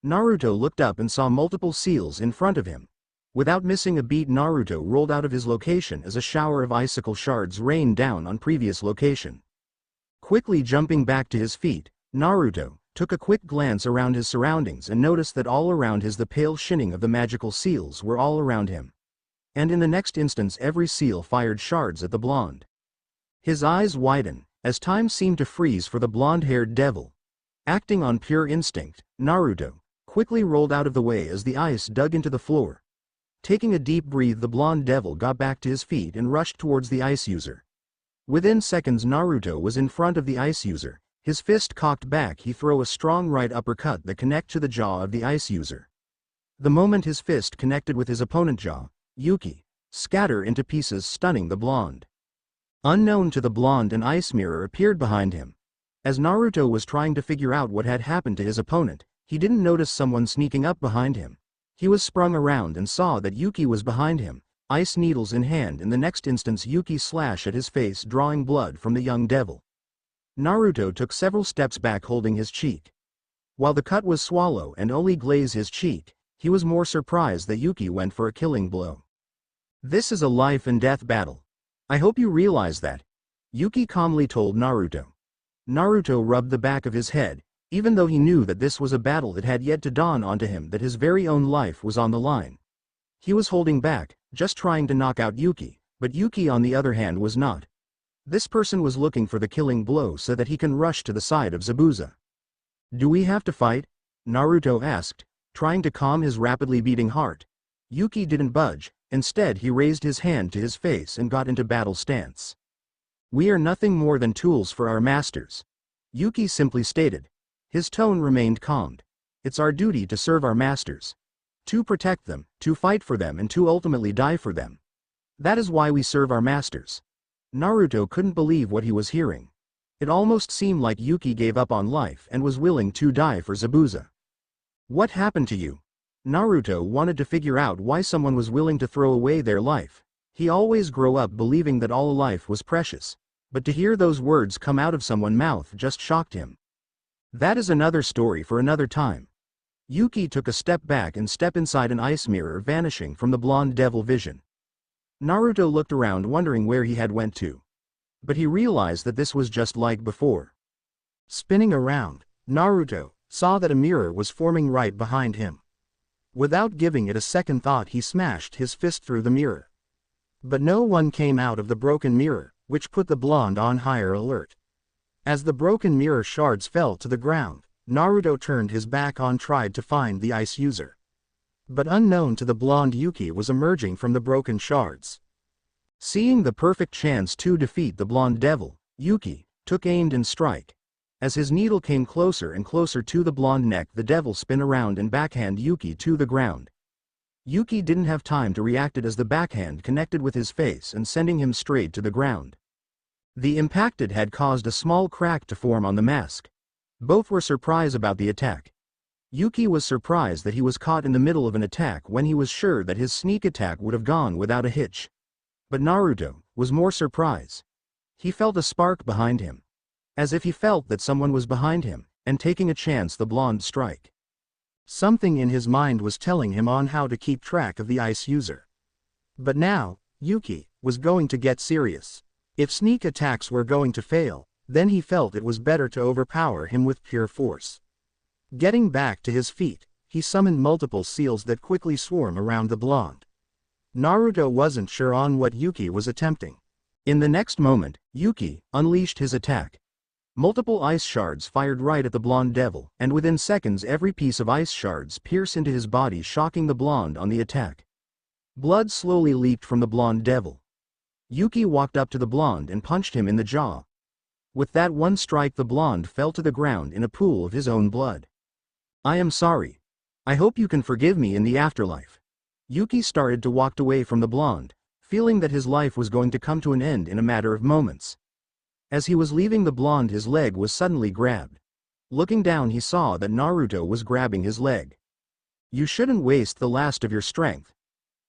Naruto looked up and saw multiple seals in front of him. Without missing a beat, Naruto rolled out of his location as a shower of icicle shards rained down on previous location. Quickly jumping back to his feet, Naruto took a quick glance around his surroundings and noticed that all around his the pale shining of the magical seals were all around him. And in the next instance every seal fired shards at the blonde. His eyes widened, as time seemed to freeze for the blonde-haired devil. Acting on pure instinct, Naruto quickly rolled out of the way as the ice dug into the floor. Taking a deep breath, the blonde devil got back to his feet and rushed towards the ice user. Within seconds Naruto was in front of the ice user. His fist cocked back, he threw a strong right uppercut that connected to the jaw of the ice user. The moment his fist connected with his opponent's jaw, Yuki scattered into pieces, stunning the blonde. Unknown to the blonde, an ice mirror appeared behind him. As Naruto was trying to figure out what had happened to his opponent, he didn't notice someone sneaking up behind him. He was sprung around and saw that Yuki was behind him, ice needles in hand. In the next instance Yuki slashed at his face, drawing blood from the young devil. Naruto took several steps back, holding his cheek. While the cut was swallow and only grazed his cheek, he was more surprised that Yuki went for a killing blow. This is a life and death battle. I hope you realize that, Yuki calmly told Naruto. Naruto rubbed the back of his head, even though he knew that this was a battle that had yet to dawn onto him, that his very own life was on the line. He was holding back, just trying to knock out Yuki, but Yuki on the other hand was not. This person was looking for the killing blow so that he can rush to the side of Zabuza. Do we have to fight? Naruto asked, trying to calm his rapidly beating heart. Yuki didn't budge, instead he raised his hand to his face and got into battle stance. We are nothing more than tools for our masters, Yuki simply stated. His tone remained calm. It's our duty to serve our masters. To protect them, to fight for them, and to ultimately die for them. That is why we serve our masters. Naruto couldn't believe what he was hearing. It almost seemed like Yuki gave up on life and was willing to die for Zabuza. What happened to you? Naruto wanted to figure out why someone was willing to throw away their life. He always grew up believing that all life was precious. But to hear those words come out of someone's mouth just shocked him. That is another story for another time. Yuki took a step back and stepped inside an ice mirror, vanishing from the blonde devil vision. Naruto looked around, wondering where he had went to. But he realized that this was just like before. Spinning around, Naruto saw that a mirror was forming right behind him. Without giving it a second thought, he smashed his fist through the mirror. But no one came out of the broken mirror, which put the blonde on higher alert. As the broken mirror shards fell to the ground, Naruto turned his back on tried to find the ice user. But unknown to the blonde, Yuki was emerging from the broken shards. Seeing the perfect chance to defeat the blonde devil, Yuki took aim and strike. As his needle came closer and closer to the blonde neck, the devil spun around and backhand Yuki to the ground. Yuki didn't have time to react as the backhand connected with his face and sending him straight to the ground. The impact had caused a small crack to form on the mask. Both were surprised about the attack. Yuki was surprised that he was caught in the middle of an attack when he was sure that his sneak attack would have gone without a hitch. But Naruto was more surprised. He felt a spark behind him. As if he felt that someone was behind him, and taking a chance the blonde strike. Something in his mind was telling him on how to keep track of the ice user. But now, Yuki was going to get serious. If sneak attacks were going to fail, then he felt it was better to overpower him with pure force. Getting back to his feet, he summoned multiple seals that quickly swarm around the blonde. Naruto wasn't sure on what Yuki was attempting. In the next moment, Yuki unleashed his attack. Multiple ice shards fired right at the blonde devil, and within seconds every piece of ice shards pierced into his body, shocking the blonde on the attack. Blood slowly leaked from the blonde devil. Yuki walked up to the blonde and punched him in the jaw. With that one strike, the blonde fell to the ground in a pool of his own blood. "I am sorry. I hope you can forgive me in the afterlife." Yuki started to walk away from the blonde, feeling that his life was going to come to an end in a matter of moments. As he was leaving the blonde, his leg was suddenly grabbed. Looking down, he saw that Naruto was grabbing his leg. "You shouldn't waste the last of your strength."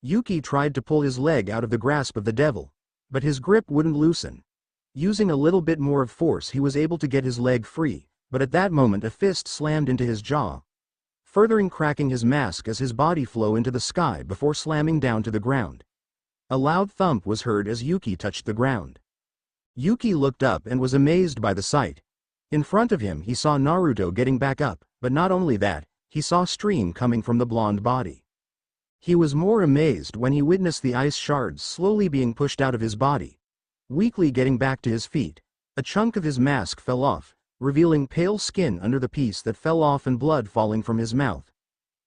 Yuki tried to pull his leg out of the grasp of the devil, but his grip wouldn't loosen. Using a little bit more of force, he was able to get his leg free, but at that moment a fist slammed into his jaw, furthering cracking his mask as his body flew into the sky before slamming down to the ground. A loud thump was heard as Yuki touched the ground. Yuki looked up and was amazed by the sight. In front of him he saw Naruto getting back up, but not only that, he saw steam coming from the blonde body. He was more amazed when he witnessed the ice shards slowly being pushed out of his body. Weakly getting back to his feet, a chunk of his mask fell off, revealing pale skin under the piece that fell off and blood falling from his mouth.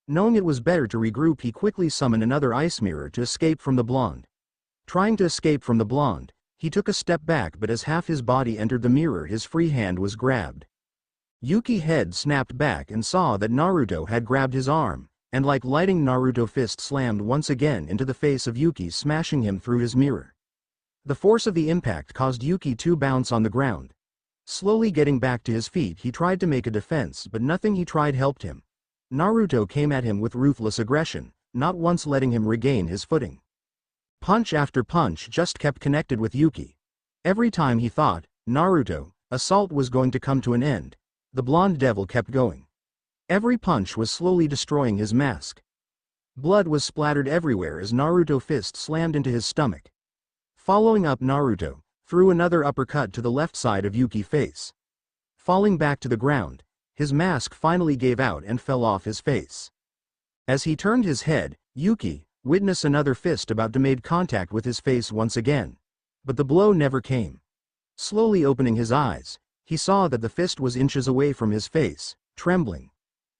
Knowing it was better to regroup, he quickly summoned another ice mirror to escape from the blonde. Trying to escape from the blonde, he took a step back, but as half his body entered the mirror, his free hand was grabbed. Yuki's head snapped back and saw that Naruto had grabbed his arm, and like lightning, Naruto fist slammed once again into the face of Yuki, smashing him through his mirror. The force of the impact caused Yuki to bounce on the ground. Slowly getting back to his feet, he tried to make a defense, but nothing he tried helped him. Naruto came at him with ruthless aggression, not once letting him regain his footing. Punch after punch just kept connected with Yuki. Every time he thought, Naruto, assault was going to come to an end, the blonde devil kept going. Every punch was slowly destroying his mask. Blood was splattered everywhere as Naruto fist slammed into his stomach. Following up, Naruto threw another uppercut to the left side of Yuki's face. Falling back to the ground, his mask finally gave out and fell off his face. As he turned his head, Yuki witnessed another fist about to make contact with his face once again. But the blow never came. Slowly opening his eyes, he saw that the fist was inches away from his face, trembling.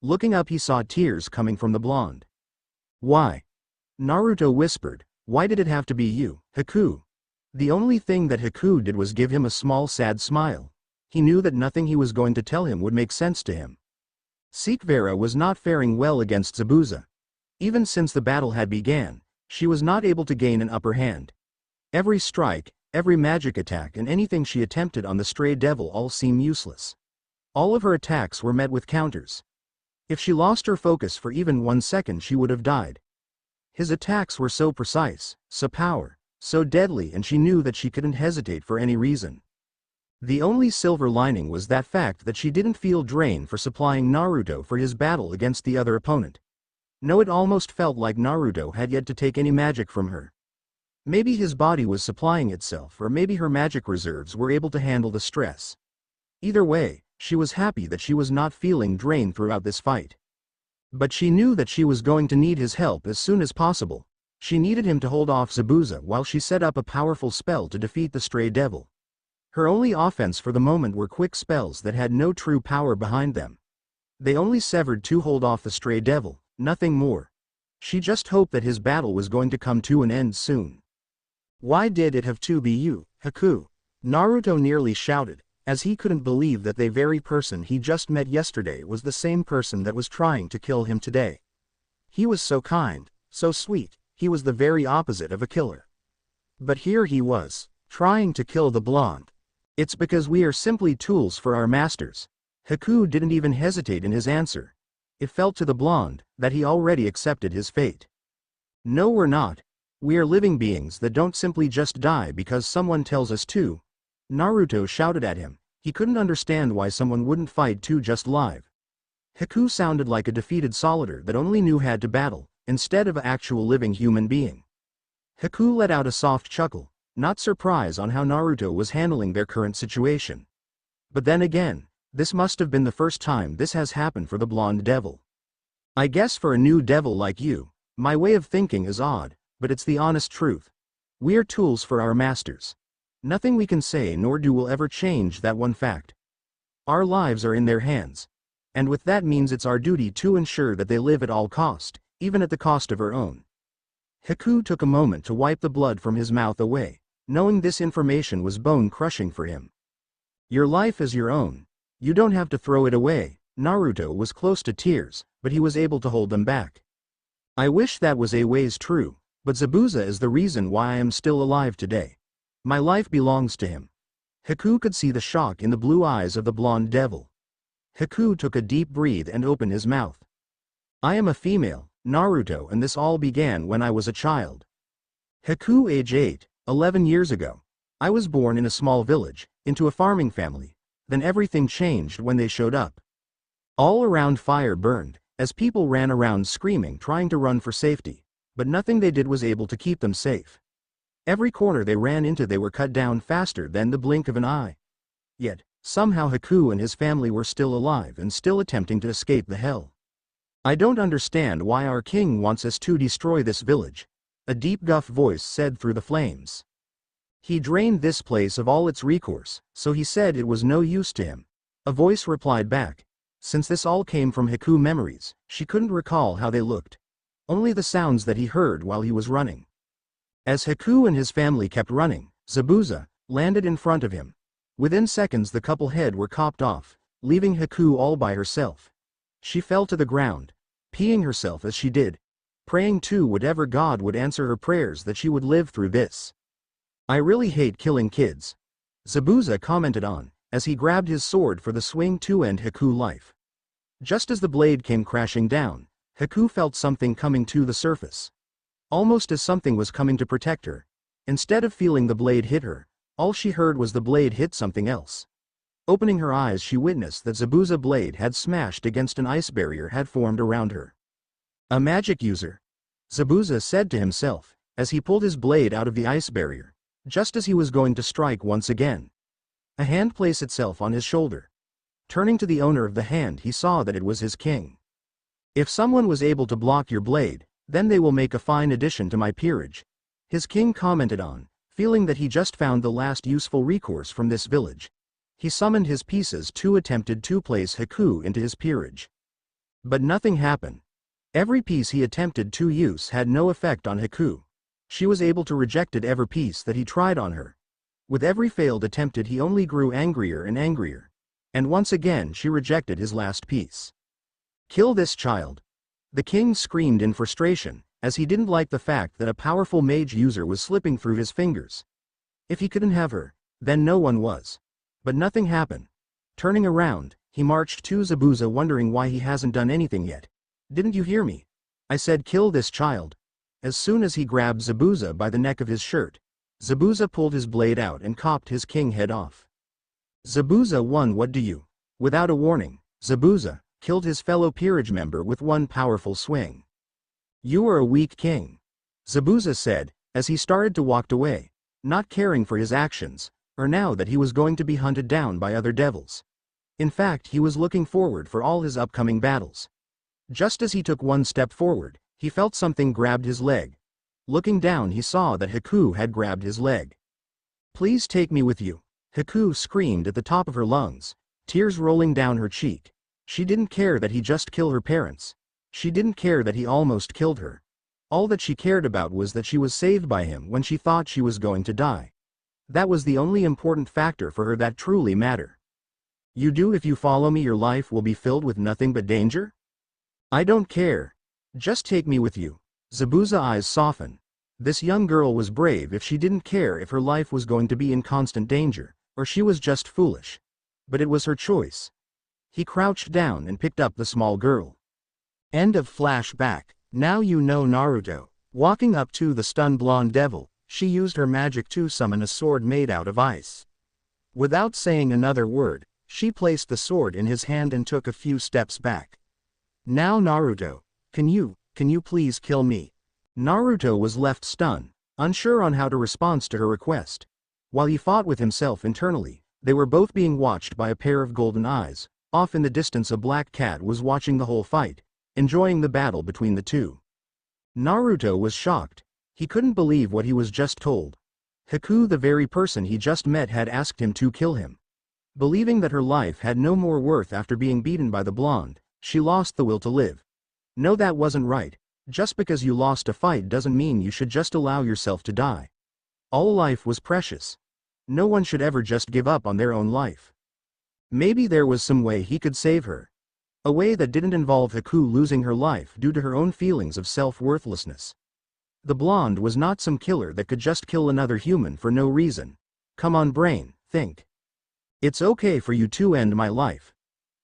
Looking up, he saw tears coming from the blonde. "Why?" Naruto whispered, "Why did it have to be you, Haku?" The only thing that Haku did was give him a small sad smile. He knew that nothing he was going to tell him would make sense to him. Sekvera was not faring well against Zabuza. Even since the battle had began, she was not able to gain an upper hand. Every strike, every magic attack, and anything she attempted on the stray devil all seemed useless. All of her attacks were met with counters. If she lost her focus for even 1 second, she would have died. His attacks were so precise, so powerful, so deadly, and she knew that she couldn't hesitate for any reason. The only silver lining was that fact that she didn't feel drained for supplying Naruto for his battle against the other opponent. No, it almost felt like Naruto had yet to take any magic from her. Maybe his body was supplying itself, or maybe her magic reserves were able to handle the stress. Either way, she was happy that she was not feeling drained throughout this fight. But she knew that she was going to need his help as soon as possible. She needed him to hold off Zabuza while she set up a powerful spell to defeat the stray devil. Her only offense for the moment were quick spells that had no true power behind them. They only severed to hold off the stray devil, nothing more. She just hoped that his battle was going to come to an end soon. "Why did it have to be you, Haku?" Naruto nearly shouted, as he couldn't believe that the very person he just met yesterday was the same person that was trying to kill him today. He was so kind, so sweet, he was the very opposite of a killer. But here he was, trying to kill the blonde. "It's because we are simply tools for our masters." Haku didn't even hesitate in his answer. It felt to the blonde that he already accepted his fate. "No, we're not. We are living beings that don't simply just die because someone tells us to." Naruto shouted at him. He couldn't understand why someone wouldn't fight to just live. Haku sounded like a defeated soldier that only knew how to battle, instead of an actual living human being. Haku let out a soft chuckle, not surprised on how Naruto was handling their current situation. But then again, this must have been the first time this has happened for the blonde devil. "I guess for a new devil like you, my way of thinking is odd, but it's the honest truth. We are tools for our masters. Nothing we can say nor do will ever change that one fact. Our lives are in their hands. And with that means it's our duty to ensure that they live at all cost, even at the cost of our own." Haku took a moment to wipe the blood from his mouth away, knowing this information was bone-crushing for him. "Your life is your own. You don't have to throw it away." Naruto was close to tears, but he was able to hold them back. "I wish that was always true, but Zabuza is the reason why I am still alive today. My life belongs to him." Haku could see the shock in the blue eyes of the blonde devil. Haku took a deep breath and opened his mouth. "I am a female, Naruto, and this all began when I was a child. Haku, age 8, 11 years ago. I was born in a small village, into a farming family. Then everything changed when they showed up. All around fire burned, as people ran around screaming trying to run for safety, but nothing they did was able to keep them safe. Every corner they ran into they were cut down faster than the blink of an eye. Yet, somehow Haku and his family were still alive and still attempting to escape the hell. I don't understand why our king wants us to destroy this village," a deep gruff voice said through the flames. "He drained this place of all its recourse, so he said it was no use to him." A voice replied back. Since this all came from Haku memories, she couldn't recall how they looked. Only the sounds that he heard while he was running. As Haku and his family kept running, Zabuza landed in front of him. Within seconds the couple head were chopped off, leaving Haku all by herself. She fell to the ground, peeing herself as she did, praying to whatever God would answer her prayers that she would live through this. "I really hate killing kids," Zabuza commented on, as he grabbed his sword for the swing to end Haku's life. Just as the blade came crashing down, Haku felt something coming to the surface. Almost as something was coming to protect her. Instead of feeling the blade hit her, all she heard was the blade hit something else. Opening her eyes, she witnessed that Zabuza's blade had smashed against an ice barrier had formed around her. "A magic user," Zabuza said to himself, as he pulled his blade out of the ice barrier, just as he was going to strike once again. A hand placed itself on his shoulder. Turning to the owner of the hand, he saw that it was his king. "If someone was able to block your blade, then they will make a fine addition to my peerage," his king commented on, feeling that he just found the last useful recourse from this village. He summoned his pieces to attempted to place Haku into his peerage. But nothing happened. Every piece he attempted to use had no effect on Haku. She was able to reject every piece that he tried on her. With every failed attempted he only grew angrier and angrier. And once again she rejected his last piece. "Kill this child," the king screamed in frustration, as he didn't like the fact that a powerful mage user was slipping through his fingers. If he couldn't have her, then no one was. But nothing happened. Turning around, he marched to Zabuza, wondering why he hasn't done anything yet. "Didn't you hear me? I said kill this child." As soon as he grabbed Zabuza by the neck of his shirt, Zabuza pulled his blade out and chopped his king head off. Zabuza won. What do you? Without a warning, Zabuza killed his fellow peerage member with one powerful swing. "You are a weak king," Zabuza said, as he started to walk away, not caring for his actions, or now that he was going to be hunted down by other devils. In fact, he was looking forward for all his upcoming battles. Just as he took one step forward, he felt something grabbed his leg. Looking down, he saw that Haku had grabbed his leg. "Please take me with you," Haku screamed at the top of her lungs, tears rolling down her cheek. She didn't care that he just killed her parents. She didn't care that he almost killed her. All that she cared about was that she was saved by him when she thought she was going to die. That was the only important factor for her that truly mattered. "You do. If you follow me, your life will be filled with nothing but danger?" "I don't care. Just take me with you." Zabuza's eyes softened. This young girl was brave if she didn't care if her life was going to be in constant danger, or she was just foolish. But it was her choice. He crouched down and picked up the small girl. End of flashback. Now you know Naruto. Walking up to the stunned blonde devil, she used her magic to summon a sword made out of ice. Without saying another word, she placed the sword in his hand and took a few steps back. "Now Naruto, can you please kill me?" Naruto was left stunned, unsure on how to respond to her request. While he fought with himself internally, they were both being watched by a pair of golden eyes. Off in the distance, a black cat was watching the whole fight, enjoying the battle between the two. Naruto was shocked. He couldn't believe what he was just told. Haku, the very person he just met, had asked him to kill him. Believing that her life had no more worth after being beaten by the blonde, she lost the will to live. No, that wasn't right. Just because you lost a fight doesn't mean you should just allow yourself to die. All life was precious. No one should ever just give up on their own life. Maybe there was some way he could save her. A way that didn't involve Haku losing her life due to her own feelings of self-worthlessness. The blonde was not some killer that could just kill another human for no reason. Come on, brain, think. It's okay for you to end my life.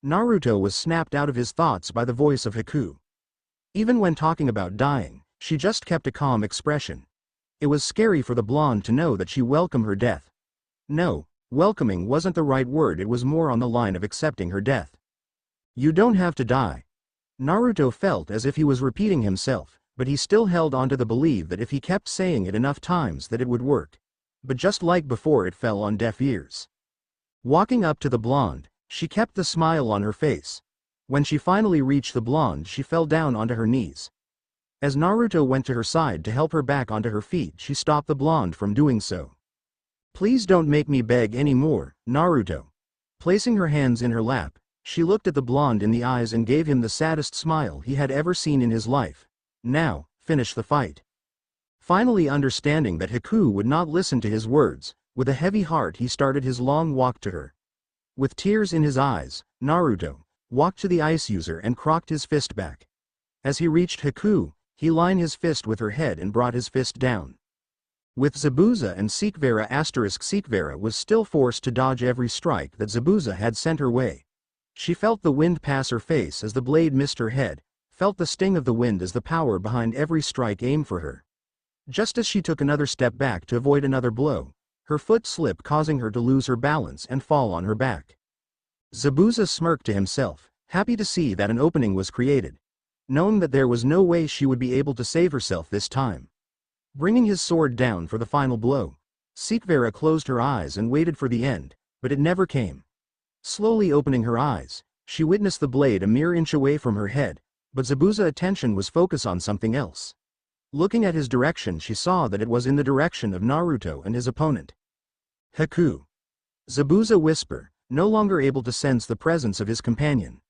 Naruto was snapped out of his thoughts by the voice of Haku. Even when talking about dying, she just kept a calm expression. It was scary for the blonde to know that she welcomed her death. No, welcoming wasn't the right word, it was more on the line of accepting her death. "You don't have to die." Naruto felt as if he was repeating himself, but he still held on to the belief that if he kept saying it enough times that it would work. But just like before, it fell on deaf ears. Walking up to the blonde, she kept the smile on her face. When she finally reached the blonde, she fell down onto her knees. As Naruto went to her side to help her back onto her feet, she stopped the blonde from doing so. "Please don't make me beg anymore, Naruto." Placing her hands in her lap, she looked at the blonde in the eyes and gave him the saddest smile he had ever seen in his life. "Now, finish the fight." Finally understanding that Haku would not listen to his words, with a heavy heart he started his long walk to her. With tears in his eyes, Naruto walked to the ice user and cocked his fist back. As he reached Haku, he lined his fist with her head and brought his fist down. With Zabuza and Sekvera was still forced to dodge every strike that Zabuza had sent her way. She felt the wind pass her face as the blade missed her head, felt the sting of the wind as the power behind every strike aimed for her. Just as she took another step back to avoid another blow, her foot slipped, causing her to lose her balance and fall on her back. Zabuza smirked to himself, happy to see that an opening was created, knowing that there was no way she would be able to save herself this time. Bringing his sword down for the final blow, Sekvera closed her eyes and waited for the end, but it never came. Slowly opening her eyes, she witnessed the blade a mere inch away from her head, but Zabuza's attention was focused on something else. Looking at his direction, she saw that it was in the direction of Naruto and his opponent. "Haku." Zabuza whispered, no longer able to sense the presence of his companion.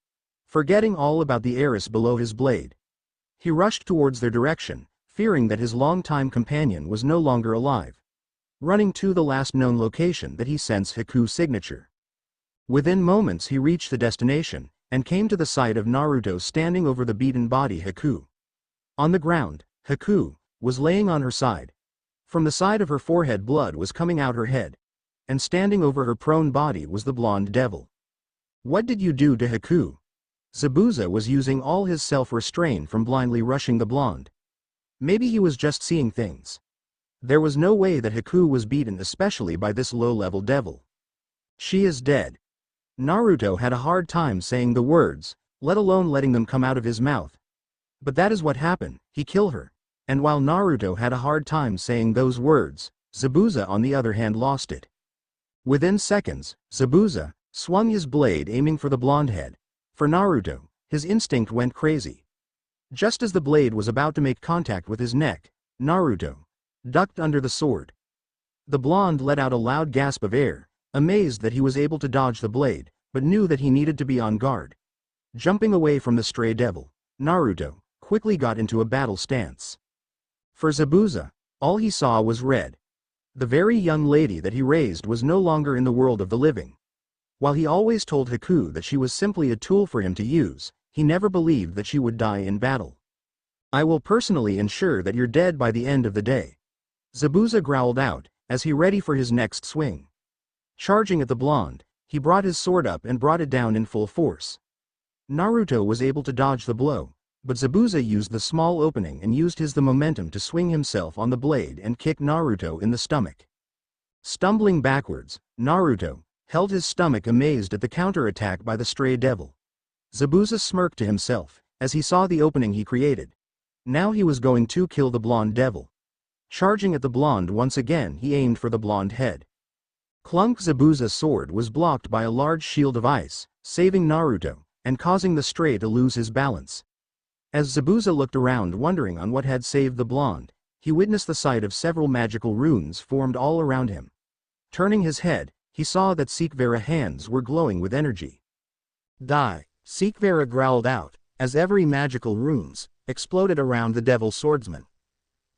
Forgetting all about the heiress below his blade, he rushed towards their direction, fearing that his longtime companion was no longer alive. Running to the last known location that he sensed Haku's signature. Within moments he reached the destination, and came to the sight of Naruto standing over the beaten body Haku. On the ground, Haku was laying on her side. From the side of her forehead blood was coming out her head, and standing over her prone body was the blonde devil. "What did you do to Haku?" Zabuza was using all his self-restraint from blindly rushing the blonde. Maybe he was just seeing things. There was no way that Haku was beaten, especially by this low-level devil. "She is dead." Naruto had a hard time saying the words, let alone letting them come out of his mouth. But that is what happened, he killed her. And while Naruto had a hard time saying those words, Zabuza on the other hand lost it. Within seconds, Zabuza swung his blade aiming for the blonde head. For Naruto, His instinct went crazy. Just as the blade was about to make contact with his neck, Naruto ducked under the sword. The blonde let out a loud gasp of air, amazed that he was able to dodge the blade, but knew that he needed to be on guard. Jumping away from the stray devil, Naruto quickly got into a battle stance. For Zabuza, all he saw was red. The very young lady that he raised was no longer in the world of the living. While he always told Haku that she was simply a tool for him to use, he never believed that she would die in battle. "I will personally ensure that you're dead by the end of the day," Zabuza growled out, as he ready for his next swing. Charging at the blonde, he brought his sword up and brought it down in full force. Naruto was able to dodge the blow, but Zabuza used the small opening and used the momentum to swing himself on the blade and kick Naruto in the stomach. Stumbling backwards, Naruto held his stomach amazed at the counterattack by the stray devil. Zabuza smirked to himself, as he saw the opening he created. Now he was going to kill the blonde devil. Charging at the blonde once again, he aimed for the blonde head. Clunk! Zabuza's sword was blocked by a large shield of ice, saving Naruto, and causing the stray to lose his balance. As Zabuza looked around wondering on what had saved the blonde, he witnessed the sight of several magical runes formed all around him. Turning his head, he saw that Sekvera's hands were glowing with energy. "Die!" Sekvera growled out, as every magical runes exploded around the devil swordsman,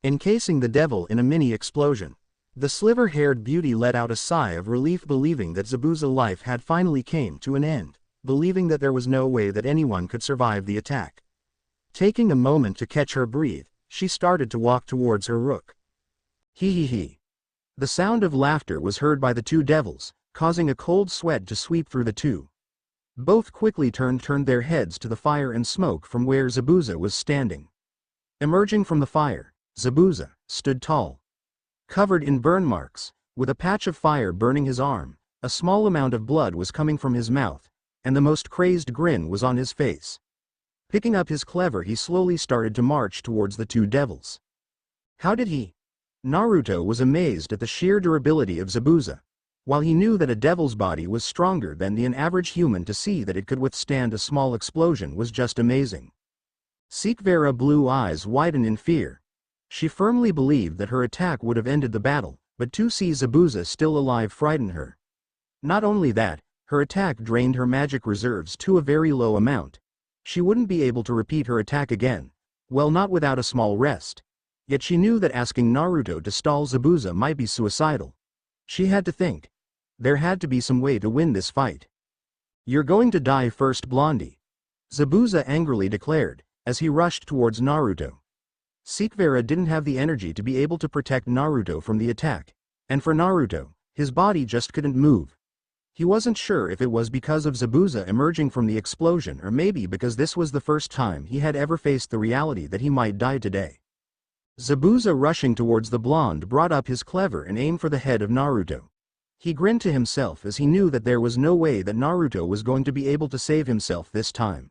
encasing the devil in a mini-explosion. The sliver-haired beauty let out a sigh of relief, believing that Zabuza's life had finally came to an end, believing that there was no way that anyone could survive the attack. Taking a moment to catch her breath, she started to walk towards her rook. Hee hee hee. The sound of laughter was heard by the two devils, causing a cold sweat to sweep through the two. Both quickly turned their heads to the fire and smoke from where Zabuza was standing. Emerging from the fire, Zabuza stood tall, covered in burn marks, with a patch of fire burning his arm. A small amount of blood was coming from his mouth, and the most crazed grin was on his face. Picking up his cleaver, he slowly started to march towards the two devils. How did he? Naruto was amazed at the sheer durability of Zabuza. While he knew that a devil's body was stronger than an average human, to see that it could withstand a small explosion was just amazing. Sekvera's blue eyes widened in fear. She firmly believed that her attack would have ended the battle, but to see Zabuza still alive frightened her. Not only that, her attack drained her magic reserves to a very low amount. She wouldn't be able to repeat her attack again, well, not without a small rest. Yet she knew that asking Naruto to stall Zabuza might be suicidal. She had to think. There had to be some way to win this fight. "You're going to die first, Blondie," Zabuza angrily declared, as he rushed towards Naruto. Sekvera didn't have the energy to be able to protect Naruto from the attack, and for Naruto, his body just couldn't move. He wasn't sure if it was because of Zabuza emerging from the explosion, or maybe because this was the first time he had ever faced the reality that he might die today. Zabuza, rushing towards the blonde, brought up his cleaver and aimed for the head of Naruto. He grinned to himself as he knew that there was no way that Naruto was going to be able to save himself this time.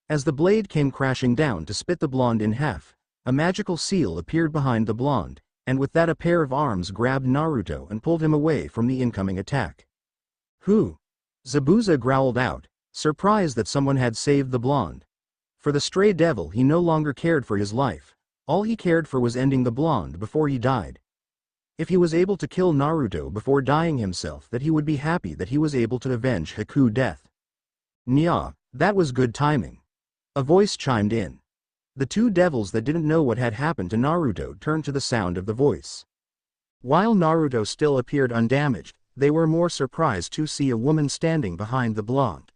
As the blade came crashing down to split the blonde in half, a magical seal appeared behind the blonde, and with that a pair of arms grabbed Naruto and pulled him away from the incoming attack. "Who?" Zabuza growled out, surprised that someone had saved the blonde. For the stray devil, he no longer cared for his life. All he cared for was ending the blonde before he died. If he was able to kill Naruto before dying himself, that he would be happy that he was able to avenge Haku's death. "Nya, that was good timing," a voice chimed in. The two devils that didn't know what had happened to Naruto turned to the sound of the voice. While Naruto still appeared undamaged, they were more surprised to see a woman standing behind the blonde.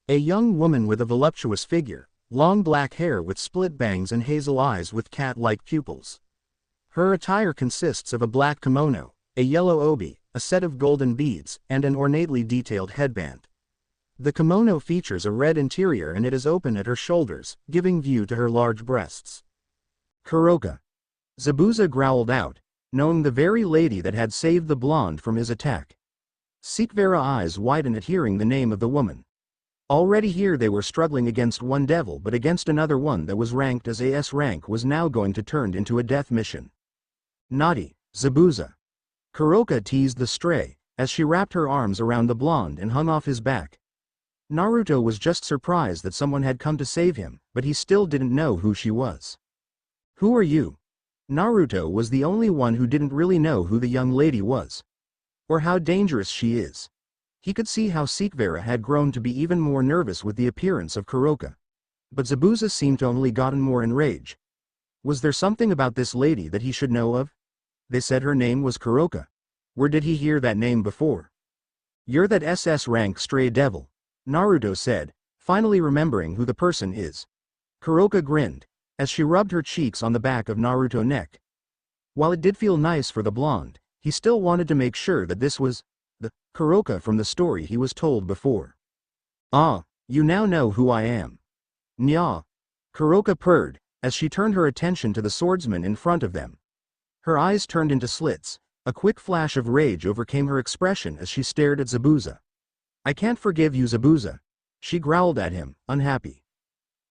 A young woman with a voluptuous figure, long black hair with split bangs and hazel eyes with cat-like pupils. Her attire consists of a black kimono, a yellow obi, a set of golden beads, and an ornately detailed headband. The kimono features a red interior and it is open at her shoulders, giving view to her large breasts. "Kuroka," Zabuza growled out, knowing the very lady that had saved the blonde from his attack. Sekvera's eyes widened at hearing the name of the woman. Already here they were struggling against one devil, but against another one that was ranked as AS rank was now going to turn into a death mission. "Naughty, Zabuza," Kuroka teased the stray, as she wrapped her arms around the blonde and hung off his back. Naruto was just surprised that someone had come to save him, but he still didn't know who she was. Who are you? Naruto was the only one who didn't really know who the young lady was. Or how dangerous she is. He could see how Sekivara had grown to be even more nervous with the appearance of Kuroka. But Zabuza seemed to only gotten more enraged. Was there something about this lady that he should know of? They said her name was Kuroka. Where did he hear that name before? You're that SS rank stray devil, Naruto said, finally remembering who the person is. Kuroka grinned, as she rubbed her cheeks on the back of Naruto's neck. While it did feel nice for the blonde, he still wanted to make sure that this was the Kuroka from the story he was told before. Ah, you now know who I am. Nya. Kuroka purred, as she turned her attention to the swordsman in front of them. Her eyes turned into slits. A quick flash of rage overcame her expression as she stared at Zabuza. I can't forgive you, Zabuza. She growled at him, unhappy.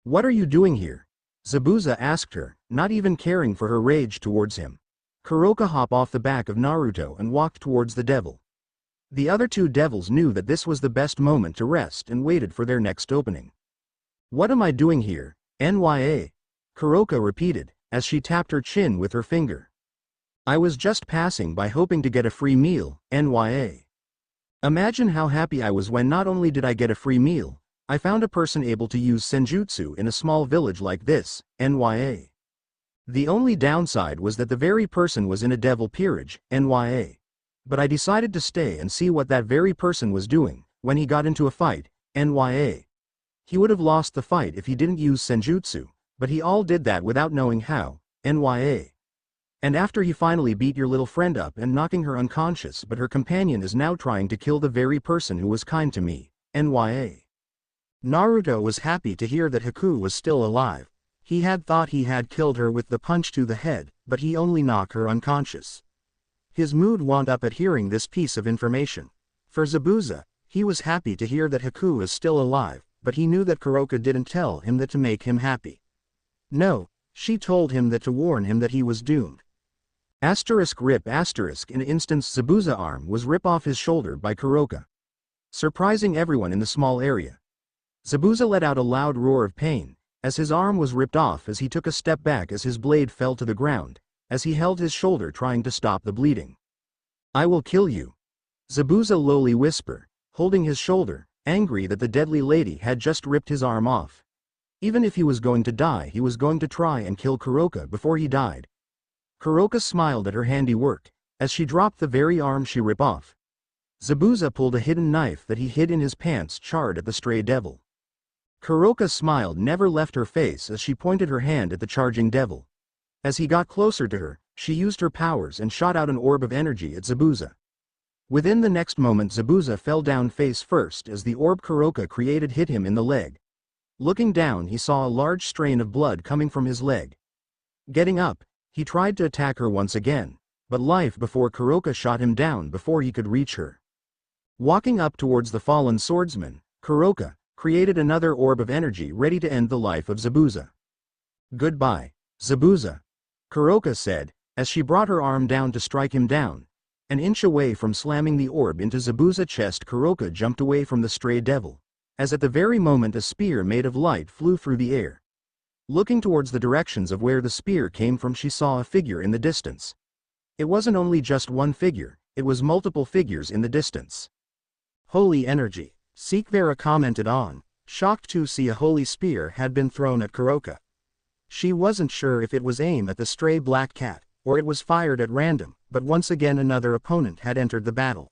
What are you doing here? Zabuza asked her, not even caring for her rage towards him. Kuroka hopped off the back of Naruto and walked towards the devil. The other two devils knew that this was the best moment to rest and waited for their next opening. What am I doing here, Nya? Kuroka repeated, as she tapped her chin with her finger. I was just passing by hoping to get a free meal, Nya. Imagine how happy I was when not only did I get a free meal, I found a person able to use senjutsu in a small village like this, Nya. The only downside was that the very person was in a devil peerage, Nya. But I decided to stay and see what that very person was doing when he got into a fight, Nya. He would have lost the fight if he didn't use senjutsu, but he all did that without knowing how, Nya. And after he finally beat your little friend up and knocking her unconscious, but her companion is now trying to kill the very person who was kind to me, Nya. Naruto was happy to hear that Haku was still alive. He had thought he had killed her with the punch to the head, but he only knocked her unconscious. His mood wound up at hearing this piece of information. For Zabuza, he was happy to hear that Haku is still alive, but he knew that Kuroka didn't tell him that to make him happy. No, she told him that to warn him that he was doomed. Rip in an instant Zabuza's arm was ripped off his shoulder by Kuroka, surprising everyone in the small area. Zabuza let out a loud roar of pain, as his arm was ripped off as he took a step back as his blade fell to the ground, as he held his shoulder trying to stop the bleeding. I will kill you. Zabuza lowly whispered, holding his shoulder, angry that the deadly lady had just ripped his arm off. Even if he was going to die, he was going to try and kill Kuroka before he died. Kuroka smiled at her handiwork, as she dropped the very arm she ripped off. Zabuza pulled a hidden knife that he hid in his pants, charred at the stray devil. Kuroka's smile never left her face as she pointed her hand at the charging devil. As he got closer to her, she used her powers and shot out an orb of energy at Zabuza. Within the next moment Zabuza fell down face first as the orb Kuroka created hit him in the leg. Looking down, he saw a large strain of blood coming from his leg. Getting up, he tried to attack her once again, but life before Kuroka shot him down before he could reach her. Walking up towards the fallen swordsman, Kuroka created another orb of energy ready to end the life of Zabuza. Goodbye, Zabuza, Kuroka said, as she brought her arm down to strike him down. An inch away from slamming the orb into Zabuza's chest, Kuroka jumped away from the stray devil, as at the very moment a spear made of light flew through the air. Looking towards the directions of where the spear came from, she saw a figure in the distance. It wasn't only just one figure, it was multiple figures in the distance. Holy energy, Sekivara commented on, shocked to see a holy spear had been thrown at Kuroka. She wasn't sure if it was aimed at the stray black cat, or it was fired at random, but once again another opponent had entered the battle.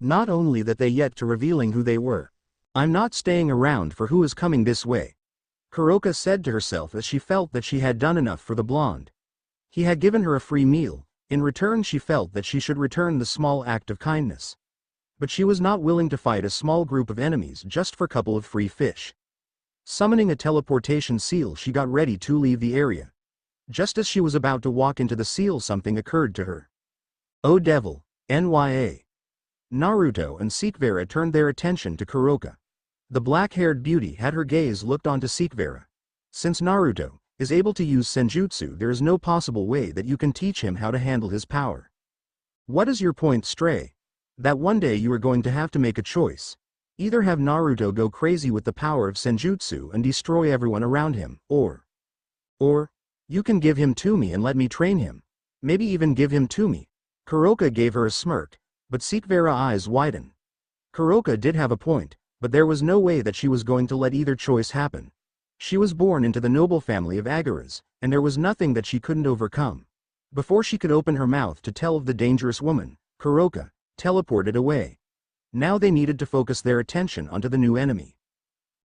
Not only that, they yet to revealing who they were. I'm not staying around for who is coming this way, Kuroka said to herself as she felt that she had done enough for the blonde. He had given her a free meal. In return she felt that she should return the small act of kindness. But she was not willing to fight a small group of enemies just for a couple of free fish. Summoning a teleportation seal, she got ready to leave the area. Just as she was about to walk into the seal, something occurred to her. Oh devil, Nya. Naruto and Sekivara turned their attention to Kuroka. The black-haired beauty had her gaze looked onto Sekivara. Since Naruto is able to use senjutsu, there is no possible way that you can teach him how to handle his power. What is your point, Stray? That one day you are going to have to make a choice. Either have Naruto go crazy with the power of Senjutsu and destroy everyone around him, or, you can give him to me and let me train him. Maybe even give him to me. Kuroka gave her a smirk, but Sekvera's eyes widened. Kuroka did have a point, but there was no way that she was going to let either choice happen. She was born into the noble family of Agaras, and there was nothing that she couldn't overcome. Before she could open her mouth to tell of the dangerous woman, Kuroka teleported away. Now they needed to focus their attention onto the new enemy.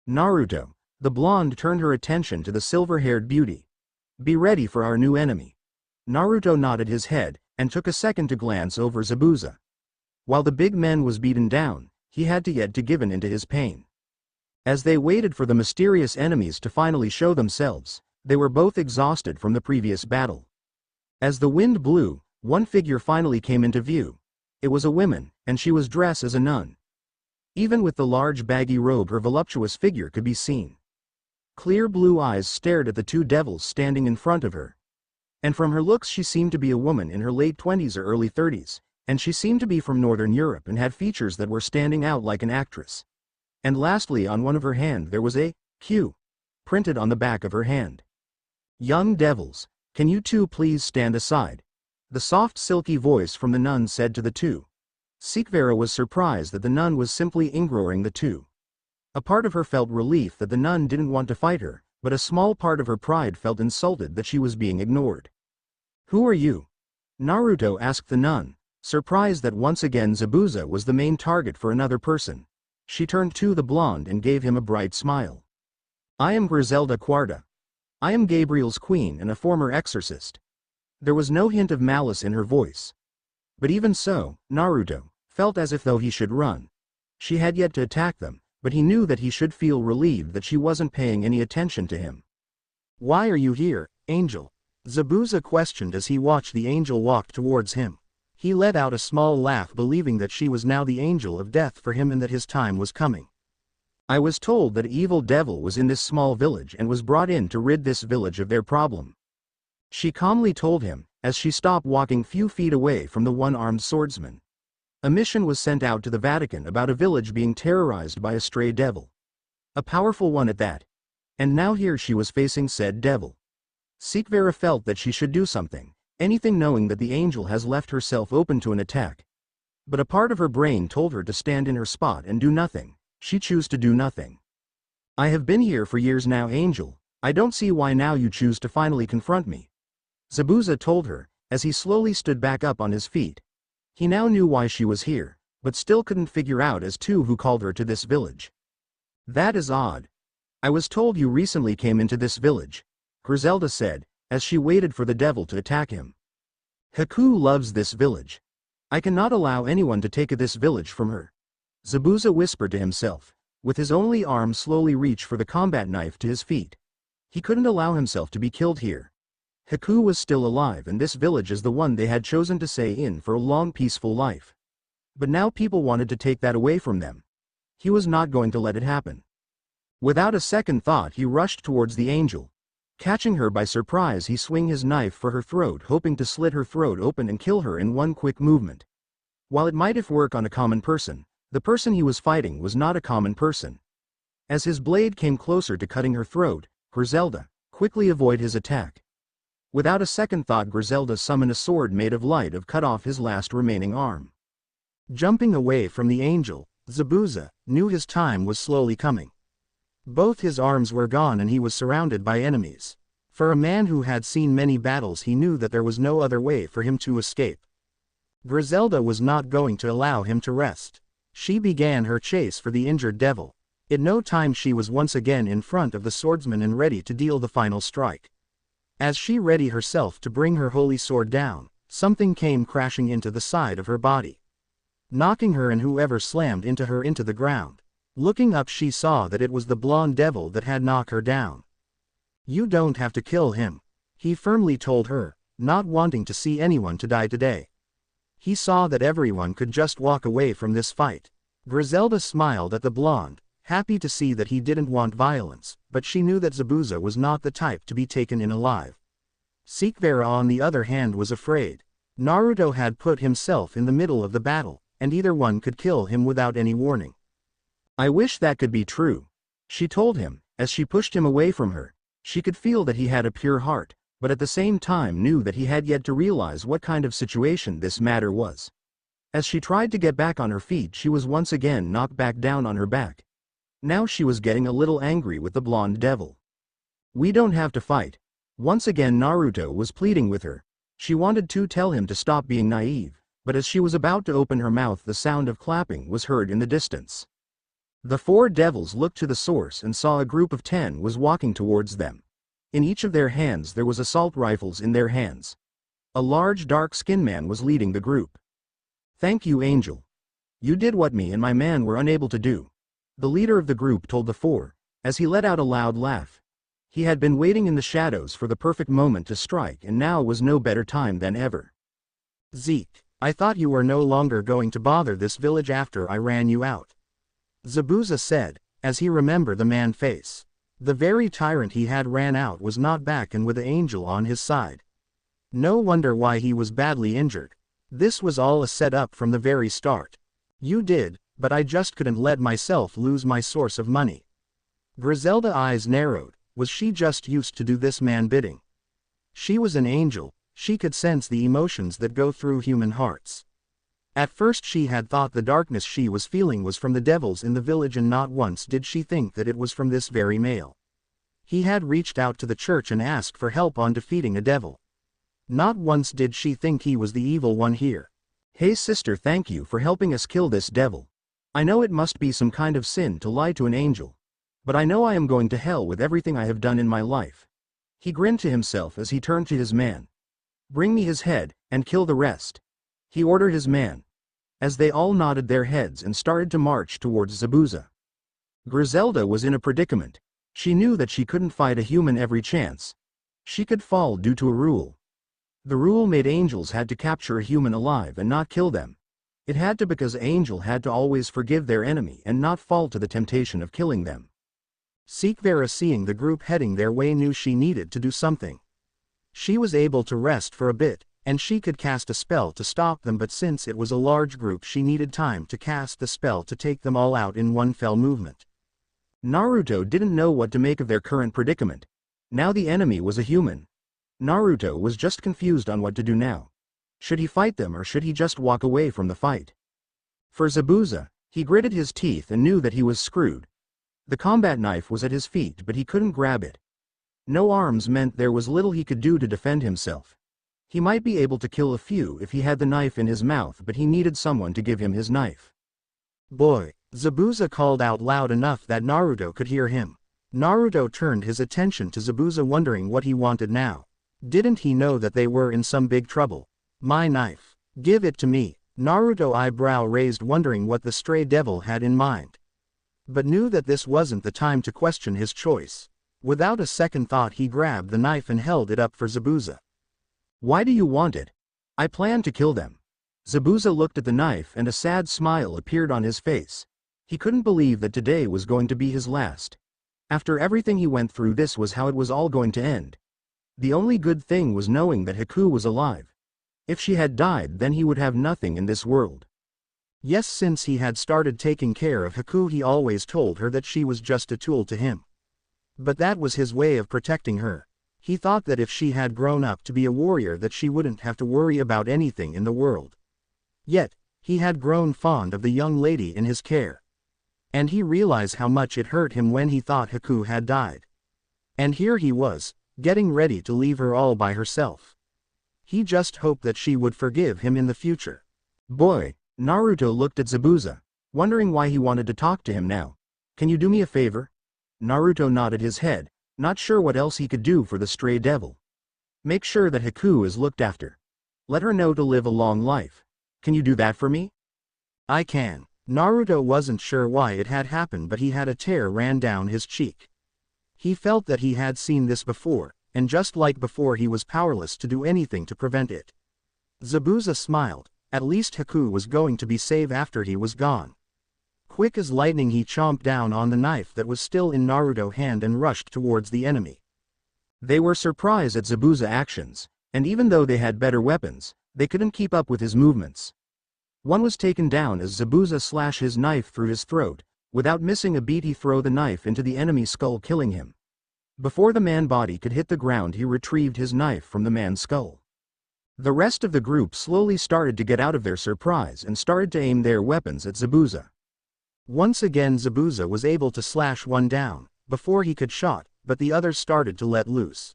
Naruto, the blonde, turned her attention to the silver-haired beauty. Be ready for our new enemy. Naruto nodded his head, and took a second to glance over Zabuza. While the big man was beaten down, he had yet to give in to his pain. As they waited for the mysterious enemies to finally show themselves, they were both exhausted from the previous battle. As the wind blew, one figure finally came into view. It was a woman, and she was dressed as a nun. Even with the large baggy robe, her voluptuous figure could be seen. Clear blue eyes stared at the two devils standing in front of her. And from her looks she seemed to be a woman in her late 20s or early 30s, and she seemed to be from Northern Europe and had features that were standing out like an actress. And lastly, on one of her hand there was a Q printed on the back of her hand. Young devils, can you two please stand aside? The soft silky voice from the nun said to the two. Sekvera was surprised that the nun was simply ignoring the two. A part of her felt relief that the nun didn't want to fight her, but a small part of her pride felt insulted that she was being ignored. Who are you? Naruto asked the nun, surprised that once again Zabuza was the main target for another person. She turned to the blonde and gave him a bright smile. I am Griselda Quarta. I am Gabriel's queen and a former exorcist. There was no hint of malice in her voice. But even so, Naruto felt as if though he should run. She had yet to attack them, but he knew that he should feel relieved that she wasn't paying any attention to him. Why are you here, Angel? Zabuza questioned as he watched the angel walk towards him. He let out a small laugh, believing that she was now the angel of death for him and that his time was coming. I was told that evil devil was in this small village and was brought in to rid this village of their problem. She calmly told him, as she stopped walking few feet away from the one-armed swordsman. A mission was sent out to the Vatican about a village being terrorized by a stray devil. A powerful one at that. And now here she was facing said devil. Sekvera felt that she should do something, anything, knowing that the angel has left herself open to an attack. But a part of her brain told her to stand in her spot and do nothing. She chose to do nothing. I have been here for years now, Angel. I don't see why now you choose to finally confront me. Zabuza told her, as he slowly stood back up on his feet. He now knew why she was here, but still couldn't figure out as to who called her to this village. That is odd. I was told you recently came into this village, Griselda said, as she waited for the devil to attack him. Haku loves this village. I cannot allow anyone to take this village from her. Zabuza whispered to himself, with his only arm slowly reach for the combat knife to his feet. He couldn't allow himself to be killed here. Haku was still alive, and this village is the one they had chosen to stay in for a long peaceful life. But now people wanted to take that away from them. He was not going to let it happen. Without a second thought he rushed towards the angel. Catching her by surprise, he swung his knife for her throat, hoping to slit her throat open and kill her in one quick movement. While it might have worked on a common person, the person he was fighting was not a common person. As his blade came closer to cutting her throat, Griselda quickly avoided his attack. Without a second thought, Griselda summoned a sword made of light to cut off his last remaining arm. Jumping away from the angel, Zabuza knew his time was slowly coming. Both his arms were gone and he was surrounded by enemies. For a man who had seen many battles, he knew that there was no other way for him to escape. Griselda was not going to allow him to rest. She began her chase for the injured devil. In no time she was once again in front of the swordsman and ready to deal the final strike. As she readied herself to bring her holy sword down, something came crashing into the side of her body, knocking her and whoever slammed into her into the ground. Looking up, she saw that it was the blonde devil that had knocked her down. You don't have to kill him, he firmly told her, not wanting to see anyone to die today. He saw that everyone could just walk away from this fight. Griselda smiled at the blonde, happy to see that he didn't want violence, but she knew that Zabuza was not the type to be taken in alive. Sekvera on the other hand was afraid. Naruto had put himself in the middle of the battle, and either one could kill him without any warning. I wish that could be true. She told him, as she pushed him away from her. She could feel that he had a pure heart, but at the same time knew that he had yet to realize what kind of situation this matter was. As she tried to get back on her feet, she was once again knocked back down on her back. Now she was getting a little angry with the blonde devil. We don't have to fight. Once again Naruto was pleading with her. She wanted to tell him to stop being naive, but as she was about to open her mouth, the sound of clapping was heard in the distance. The four devils looked to the source and saw a group of 10 was walking towards them. In each of their hands there was assault rifles in their hands. A large dark-skinned man was leading the group. Thank you, Angel. You did what me and my man were unable to do. The leader of the group told the four, as he let out a loud laugh. He had been waiting in the shadows for the perfect moment to strike, and now was no better time than ever. Zeke, I thought you were no longer going to bother this village after I ran you out. Zabuza said, as he remembered the man's face. The very tyrant he had ran out was not back and with the angel on his side. No wonder why he was badly injured. This was all a setup from the very start. You did, but I just couldn't let myself lose my source of money. Griselda's eyes narrowed. Was she just used to do this man bidding? She was an angel. She could sense the emotions that go through human hearts. At first she had thought the darkness she was feeling was from the devils in the village, and not once did she think that it was from this very male. He had reached out to the church and asked for help on defeating a devil. Not once did she think he was the evil one here. Hey sister, thank you for helping us kill this devil. I know it must be some kind of sin to lie to an angel. But I know I am going to hell with everything I have done in my life. He grinned to himself as he turned to his man. Bring me his head, and kill the rest. He ordered his man. As they all nodded their heads and started to march towards Zabuza. Griselda was in a predicament. She knew that she couldn't fight a human every chance. She could fall due to a rule. The rule made angels had to capture a human alive and not kill them. It had to, because angel had to always forgive their enemy and not fall to the temptation of killing them. Seekvera, seeing the group heading their way, knew she needed to do something. She was able to rest for a bit, and she could cast a spell to stop them, but since it was a large group she needed time to cast the spell to take them all out in one fell movement. Naruto didn't know what to make of their current predicament. Now the enemy was a human. Naruto was just confused on what to do now. Should he fight them or should he just walk away from the fight? For Zabuza, he gritted his teeth and knew that he was screwed. The combat knife was at his feet, but he couldn't grab it. No arms meant there was little he could do to defend himself. He might be able to kill a few if he had the knife in his mouth, but he needed someone to give him his knife. Boy! Zabuza called out loud enough that Naruto could hear him. Naruto turned his attention to Zabuza, wondering what he wanted now. Didn't he know that they were in some big trouble? My knife. Give it to me. Naruto eyebrow raised, wondering what the stray devil had in mind. But knew that this wasn't the time to question his choice. Without a second thought he grabbed the knife and held it up for Zabuza. Why do you want it? I plan to kill them. Zabuza looked at the knife and a sad smile appeared on his face. He couldn't believe that today was going to be his last. After everything he went through, this was how it was all going to end. The only good thing was knowing that Haku was alive. If she had died, then he would have nothing in this world. Yes, since he had started taking care of Haku, he always told her that she was just a tool to him. But that was his way of protecting her. He thought that if she had grown up to be a warrior, that she wouldn't have to worry about anything in the world. Yet, he had grown fond of the young lady in his care. And he realized how much it hurt him when he thought Haku had died. And here he was, getting ready to leave her all by herself. He just hoped that she would forgive him in the future. Boy! Naruto looked at Zabuza, wondering why he wanted to talk to him now. Can you do me a favor? Naruto nodded his head, not sure what else he could do for the stray devil. Make sure that Haku is looked after. Let her know to live a long life. Can you do that for me? I can. Naruto wasn't sure why it had happened, but he had a tear ran down his cheek. He felt that he had seen this before, and just like before he was powerless to do anything to prevent it. Zabuza smiled. At least Haku was going to be safe after he was gone. Quick as lightning he chomped down on the knife that was still in Naruto's hand and rushed towards the enemy. They were surprised at Zabuza's actions, and even though they had better weapons, they couldn't keep up with his movements. One was taken down as Zabuza slashed his knife through his throat, Without missing a beat he threw the knife into the enemy's skull, killing him. Before the man's body could hit the ground, he retrieved his knife from the man's skull. The rest of the group slowly started to get out of their surprise and started to aim their weapons at Zabuza. Once again Zabuza was able to slash one down, before he could shot, but the others started to let loose.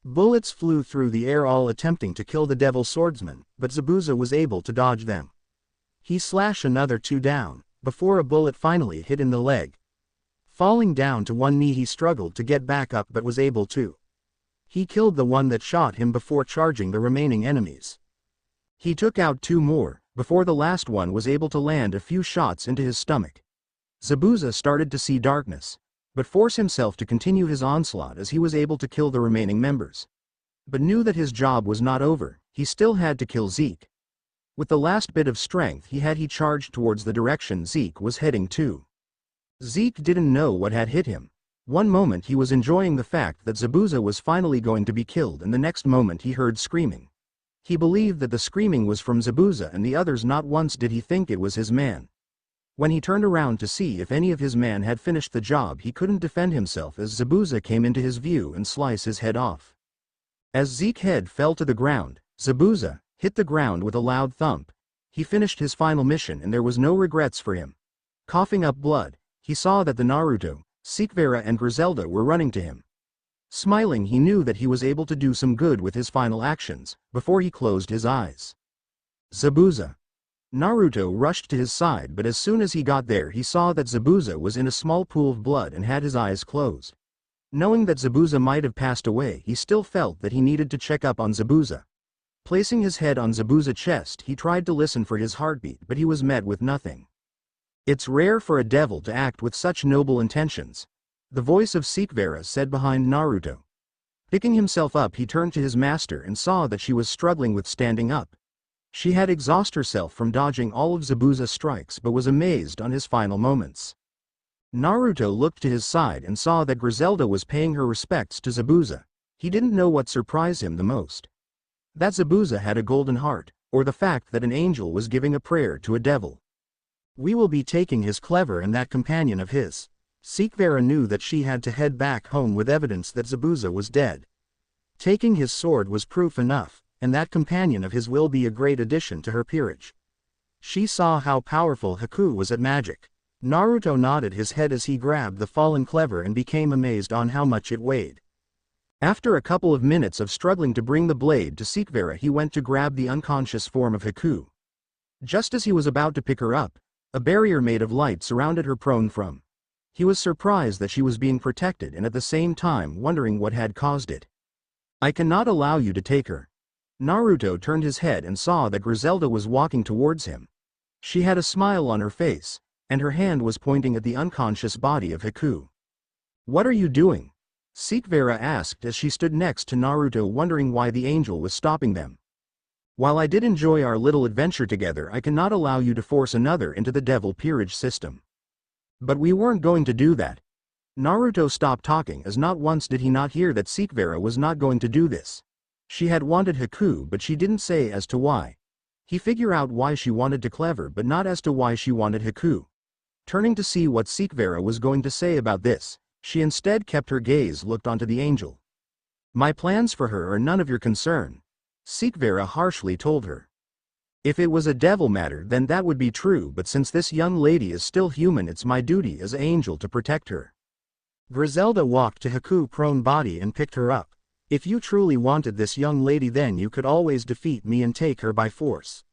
Bullets flew through the air, all attempting to kill the devil swordsman, but Zabuza was able to dodge them. He slashed another two down, before a bullet finally hit in the leg. Falling down to one knee, he struggled to get back up but was able to. He killed the one that shot him before charging the remaining enemies. He took out two more, before the last one was able to land a few shots into his stomach. Zabuza started to see darkness, but forced himself to continue his onslaught as he was able to kill the remaining members. But knew that his job was not over, he still had to kill Zeke. With the last bit of strength he charged towards the direction Zeke was heading to. Zeke didn't know what had hit him. One moment he was enjoying the fact that Zabuza was finally going to be killed, and the next moment he heard screaming. He believed that the screaming was from Zabuza and the others. Not once did he think it was his man. When he turned around to see if any of his men had finished the job, he couldn't defend himself as Zabuza came into his view and sliced his head off. As Zeke's head fell to the ground, Zabuza hit the ground with a loud thump. He finished his final mission and there was no regrets for him. Coughing up blood, he saw that the Naruto, Sikvera and Griselda were running to him. Smiling, he knew that he was able to do some good with his final actions, before he closed his eyes. Zabuza. Naruto rushed to his side, but as soon as he got there he saw that Zabuza was in a small pool of blood and had his eyes closed. Knowing that Zabuza might have passed away, he still felt that he needed to check up on Zabuza. Placing his head on Zabuza's chest, he tried to listen for his heartbeat, but he was met with nothing. It's rare for a devil to act with such noble intentions, the voice of Sikvera said behind Naruto. Picking himself up, he turned to his master and saw that she was struggling with standing up. She had exhausted herself from dodging all of Zabuza's strikes but was amazed on his final moments. Naruto looked to his side and saw that Griselda was paying her respects to Zabuza. He didn't know what surprised him the most. That Zabuza had a golden heart, or the fact that an angel was giving a prayer to a devil. We will be taking his clever and that companion of his. Sikvera knew that she had to head back home with evidence that Zabuza was dead. Taking his sword was proof enough, and that companion of his will be a great addition to her peerage. She saw how powerful Haku was at magic. Naruto nodded his head as he grabbed the fallen clever and became amazed on how much it weighed. After a couple of minutes of struggling to bring the blade to Sikvera, he went to grab the unconscious form of Haku. Just as he was about to pick her up, a barrier made of light surrounded her prone from. He was surprised that she was being protected and at the same time wondering what had caused it. I cannot allow you to take her. Naruto turned his head and saw that Griselda was walking towards him. She had a smile on her face, and her hand was pointing at the unconscious body of Haku. What are you doing? Sikvera asked as she stood next to Naruto, wondering why the angel was stopping them. While I did enjoy our little adventure together, I cannot allow you to force another into the devil peerage system. But we weren't going to do that. Naruto stopped talking as not once did he not hear that Sikvera was not going to do this. She had wanted Haku but she didn't say as to why. He figured out why she wanted to clever but not as to why she wanted Haku. Turning to see what Sikvera was going to say about this, she instead kept her gaze looked onto the angel. My plans for her are none of your concern, Sikvera harshly told her. If it was a devil matter then that would be true, but since this young lady is still human, it's my duty as an angel to protect her. Griselda walked to Haku's prone body and picked her up. If you truly wanted this young lady then you could always defeat me and take her by force.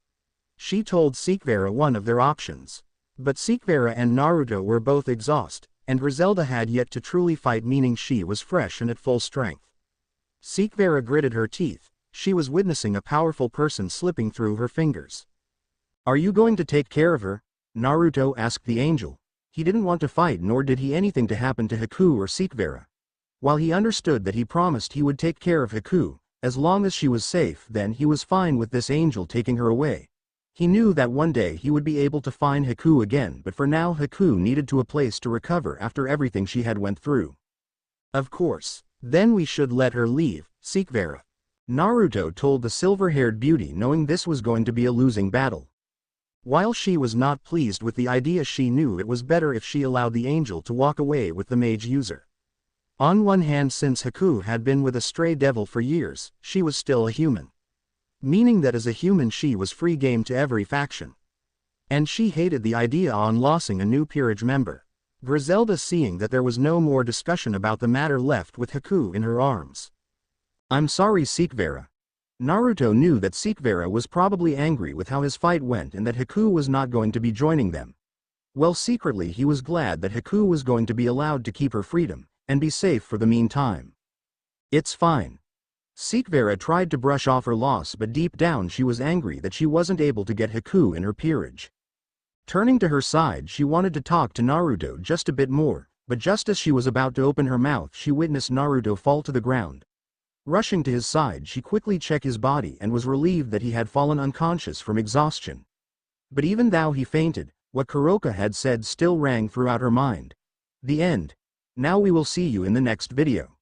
She told Sikvera one of their options. But Sikvera and Naruto were both exhausted, and Griselda had yet to truly fight, meaning she was fresh and at full strength. Sikvera gritted her teeth. She was witnessing a powerful person slipping through her fingers. Are you going to take care of her? Naruto asked the angel. He didn't want to fight, nor did he anything to happen to Haku or Sikvera. While he understood that he promised he would take care of Haku, as long as she was safe, then he was fine with this angel taking her away. He knew that one day he would be able to find Haku again, but for now Haku needed a place to recover after everything she had went through. Of course. Then we should let her leave, Sikvera. Naruto told the silver-haired beauty, knowing this was going to be a losing battle. While she was not pleased with the idea, she knew it was better if she allowed the angel to walk away with the mage user. On one hand, since Haku had been with a stray devil for years, she was still a human. Meaning that as a human she was free game to every faction. And she hated the idea on losing a new peerage member. Griselda, seeing that there was no more discussion about the matter, left with Haku in her arms. I'm sorry, Sikvera. Naruto knew that Sikvera was probably angry with how his fight went and that Haku was not going to be joining them. Well, secretly he was glad that Haku was going to be allowed to keep her freedom, and be safe for the meantime. It's fine. Sikvera tried to brush off her loss, but deep down she was angry that she wasn't able to get Haku in her peerage. Turning to her side, she wanted to talk to Naruto just a bit more, but just as she was about to open her mouth, she witnessed Naruto fall to the ground. Rushing to his side, she quickly checked his body and was relieved that he had fallen unconscious from exhaustion. But even though he fainted, what Kuroka had said still rang throughout her mind. The end. Now we will see you in the next video.